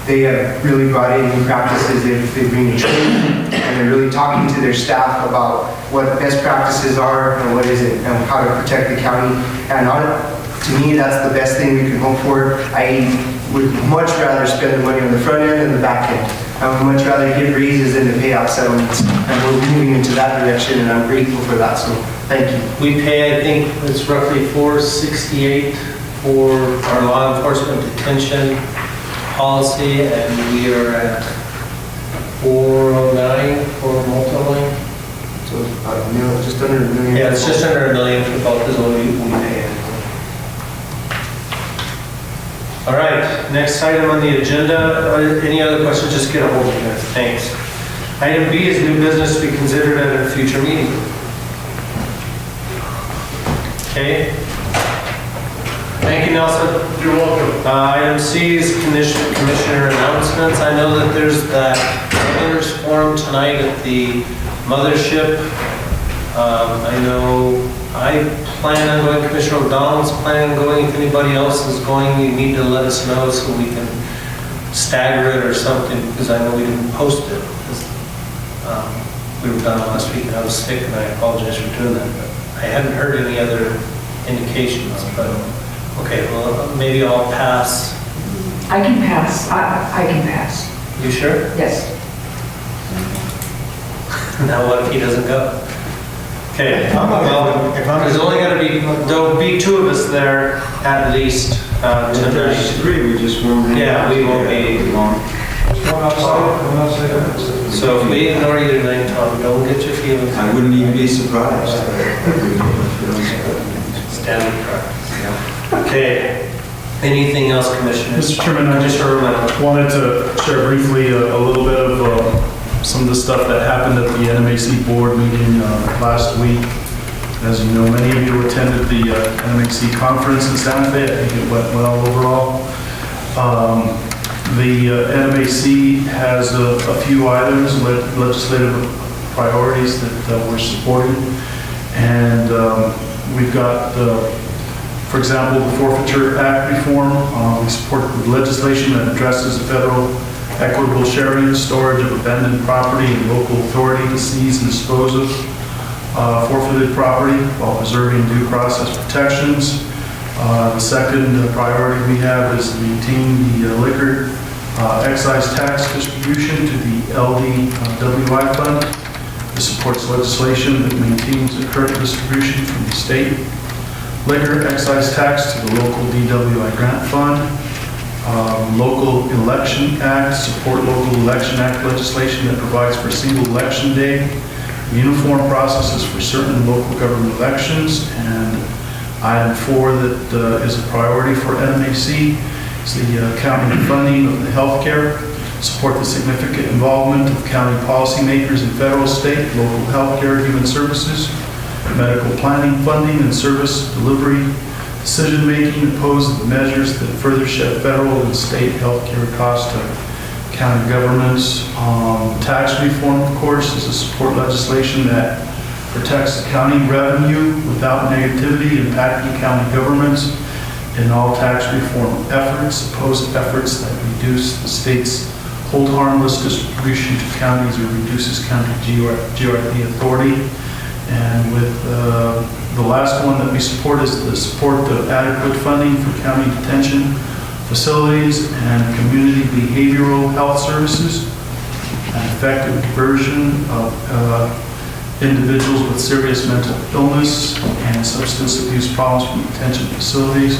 S15: They have really brought in new practices. They've been trained, and they're really talking to their staff about what best practices are and what isn't, and how to protect the county. And to me, that's the best thing we can hope for. I would much rather spend the money on the front end than the back end. I would much rather give raises than to pay out settlements. And we're moving into that direction, and I'm grateful for that. So thank you.
S1: We pay, I think, it's roughly $468 for our law enforcement detention policy, and we are at $409 for multi-line.
S15: So just under $1 million.
S1: Yeah, it's just under $1 million for both is what we pay. All right, next item on the agenda. Any other questions? Just get a hold of me. Thanks. Item B is new business to be considered at a future meeting. Okay. Thank you, Nelson. You're welcome. Item C is commissioner announcements. I know that there's that owners forum tonight at the mothership. I know I plan on going, Commissioner O'Donnell's planning on going. If anybody else is going, you need to let us know so we can stagger it or something, because I know we didn't post it. We were done last week and I was sick, and I apologize for doing that, but I hadn't heard any other indications. But okay, well, maybe I'll pass.
S6: I can pass. I can pass.
S1: You sure?
S6: Yes.
S1: Now what if he doesn't go? Okay, well, there's only going to be, there'll be 2 of us there at least tonight.
S10: There's 3, we just won't.
S1: Yeah, we won't be long. So if we ignore you tonight, Tom, don't get your feelings.
S10: I wouldn't even be surprised.
S1: Standing practice. Okay. Anything else, Commissioners?
S3: Mr. Chairman, I just wanted to share briefly a little bit of some of the stuff that happened at the NMAC board meeting last week. As you know, many of you attended the NMAC conference in Santa Fe. I think it went well overall. The NMAC has a few items, legislative priorities that we're supporting. And we've got, for example, the Forfeiture Act reform. We support legislation that addresses the federal equitable sharing and storage of abandoned property and local authority to seize and dispose of forfeited property while preserving due process protections. The second priority we have is to maintain the liquor excise tax distribution to the LDWI fund. This supports legislation that maintains the current distribution from the state liquor excise tax to the local DWI grant fund. Local Election Act, support Local Election Act legislation that provides for a single election day, uniform processes for certain local government elections, and item 4 that is a priority for NMAC is the county funding of the healthcare, support the significant involvement of county policymakers in federal, state, local healthcare, human services, medical planning, funding, and service delivery, decision-making, oppose the measures that further shed federal and state healthcare costs to county governments. Tax reform, of course, is a support legislation that protects the county revenue without negativity impacting county governments. In all tax reform efforts, oppose efforts that reduce the state's hold harmless distribution to counties or reduces county GRP authority. And with the last one that we support is the support of adequate funding for county detention facilities and community behavioral health services, and effective diversion of individuals with serious mental illness and substance abuse problems from detention facilities.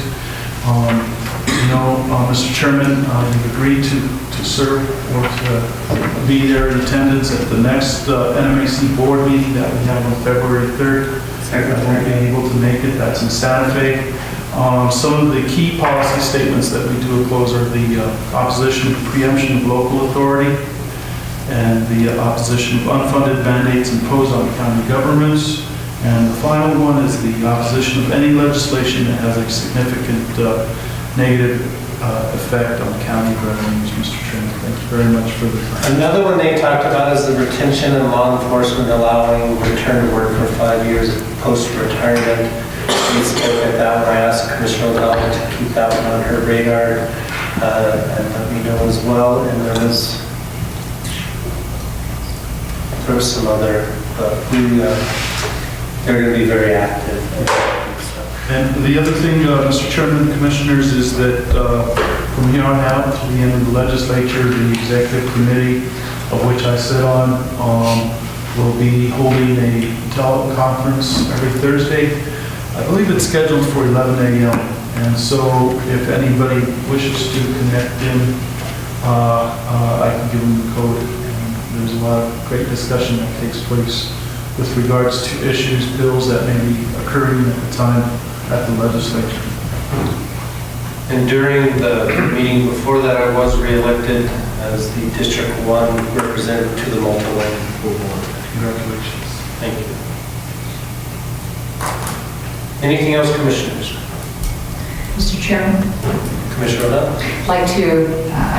S3: Mr. Chairman, you've agreed to serve or to be there in attendance at the next NMAC board meeting that we have on February 3rd. I won't be able to make it. That's in Santa Fe. Some of the key policy statements that we do oppose are the opposition to preemption of local authority and the opposition of unfunded mandates imposed on county governments. And the final one is the opposition of any legislation that has a significant negative effect on county revenues, Mr. Chairman. Thank you very much for the time.
S1: Another one they talked about is the retention and law enforcement allowing return to work for 5 years post-retirement. We spoke at that one. I asked Commissioner O'Donnell to keep that one on her radar and let me know as well. And there was some other, but they're going to be very active.
S3: And the other thing, Mr. Chairman and Commissioners, is that from here on out to the end of the legislature, the executive committee, of which I sit on, will be holding a teleconference every Thursday. I believe it's scheduled for 11 a.m. And so if anybody wishes to connect in, I can give them the code. And there's a lot of great discussion that takes place with regards to issues, bills that may be occurring at the time at the legislature.
S1: And during the meeting before that, I was re-elected as the District 1 representative to the Multnomah School Board.
S3: Congratulations.
S1: Thank you. Anything else, Commissioners?
S6: Mr. Chairman,
S1: Commissioner O'Donnell?
S6: I'd like to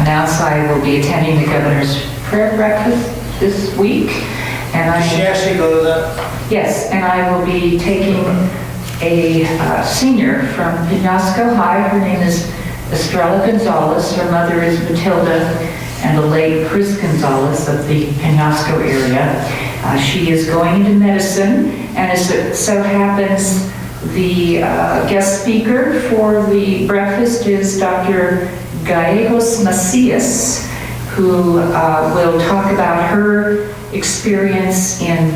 S6: announce I will be attending the governor's prayer breakfast this week. And
S1: Did she actually go to that?
S6: Yes, and I will be taking a senior from Penasco High. Her name is Estrella Gonzalez. Her mother is Matilda, and the late Chris Gonzalez of the Penasco area. She is going into medicine, and as it so happens, the guest speaker for the breakfast is Dr. Gallegos Macias, who will talk about her experience in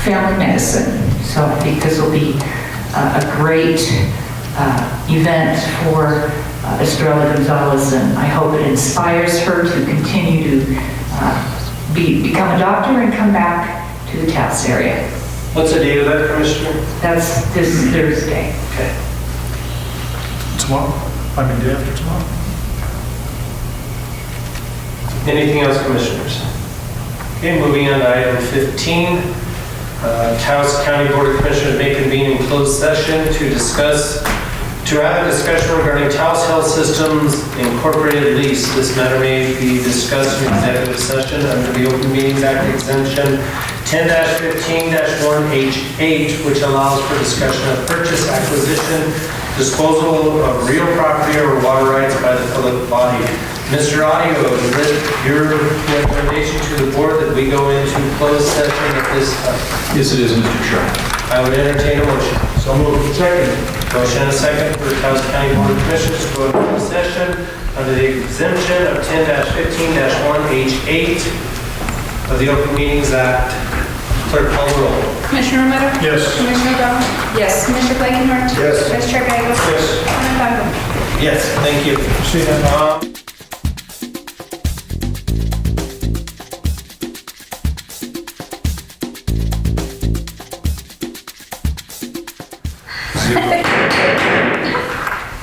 S6: family medicine. So I think this will be a great event for Estrella Gonzalez, and I hope it inspires her to continue to become a doctor and come back to the Taos area.
S1: What's the date of that, Commissioner?
S6: That's this Thursday.
S1: Okay.
S3: Tomorrow? I mean, day after tomorrow.
S1: Anything else, Commissioners? Okay, moving on to item 15. Taos County Board of Commissioners may convene in closed session to have a discussion regarding Taos Health Systems Incorporated lease. This matter may be discussed in executive session under the Open Meetings Act exemption 10-15-1H8, which allows for discussion of purchase, acquisition, disposal of real property or water rights by the public body. Mr. Audio, is it your recommendation to the board that we go into closed session at this time?
S3: Yes, it is, Mr. Chairman.
S1: I would entertain a motion.
S3: So moved. Second.
S1: Motion and a second for Taos County Board of Commissioners to go into closed session under the exemption of 10-15-1H8 of the Open Meetings Act. Clerk, call the roll.
S9: Commissioner Romero?
S3: Yes.
S9: Commissioner O'Donnell? Yes. Commissioner Blankenhorn?
S3: Yes.
S9: Vice Chair Gagos?
S3: Yes.
S9: Chairman Bender?
S1: Yes, thank you.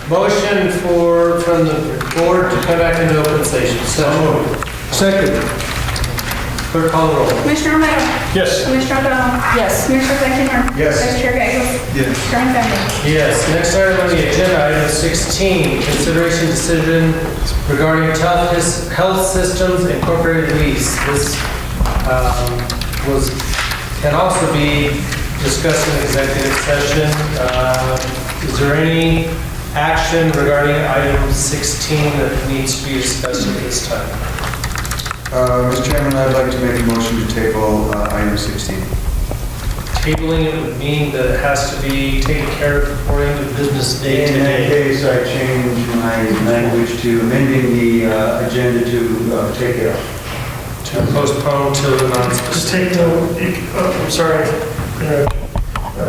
S1: Motion from the board to come back into open session. Second. Clerk, call the roll.
S9: Commissioner Romero?
S3: Yes.
S9: Commissioner O'Donnell? Yes. Commissioner Blankenhorn?
S3: Yes.
S9: Vice Chair Gagos?
S3: Yes.
S9: Chairman Bender?
S1: Yes, next item on the agenda, item 16, consideration decision regarding Health Systems Incorporated lease. This can also be discussed in executive session. Is there any action regarding item 16 that needs to be discussed at this time?
S5: Mr. Chairman, I'd like to make a motion to table item 16.
S1: Tabling it would mean that it has to be taken care of before end of business day
S5: In that
S1: today.
S5: case, I change my language to amending the agenda to take it off.
S1: To postpone till the
S22: Just take no, I'm sorry,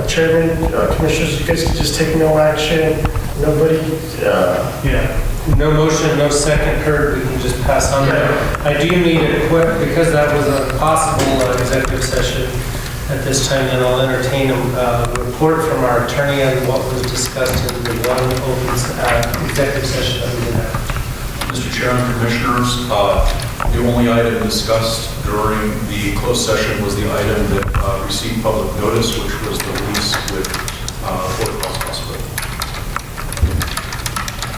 S22: Chairman, Commissioners, you guys can just take no action. Nobody,
S1: No motion, no second heard, we can just pass on that. I do need a quick, because that was a possible executive session at this time, then I'll entertain a report from our attorney on what was discussed in the one open executive session that we did have.
S3: Mr. Chairman, Commissioners, the only item discussed during the closed session was the item that received public notice, which was the lease with Fort Cross Hospital.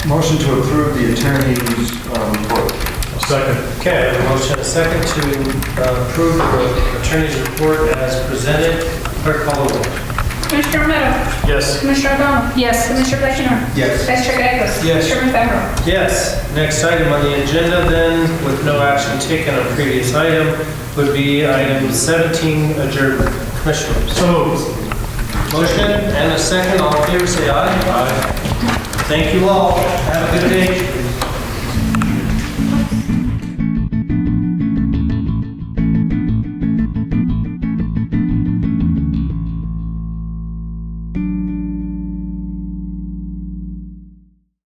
S5: Motion to approve the attorney's report.
S3: Second.
S1: Okay, I have a motion, a second to approve the attorney's report as presented. Clerk, call the roll.
S9: Commissioner Romero?
S3: Yes.
S9: Commissioner O'Donnell? Yes. Commissioner Blankenhorn?
S5: Yes.
S9: Vice Chair Gagos?
S1: Yes.
S9: Chairman Bender?
S1: Yes. Next item on the agenda then, with no action taken on previous item, would be item 17, adjournment. Commissioners.
S3: So moved.
S1: Motion and a second. All in favor, say aye. Aye. Thank you all. Have a good day.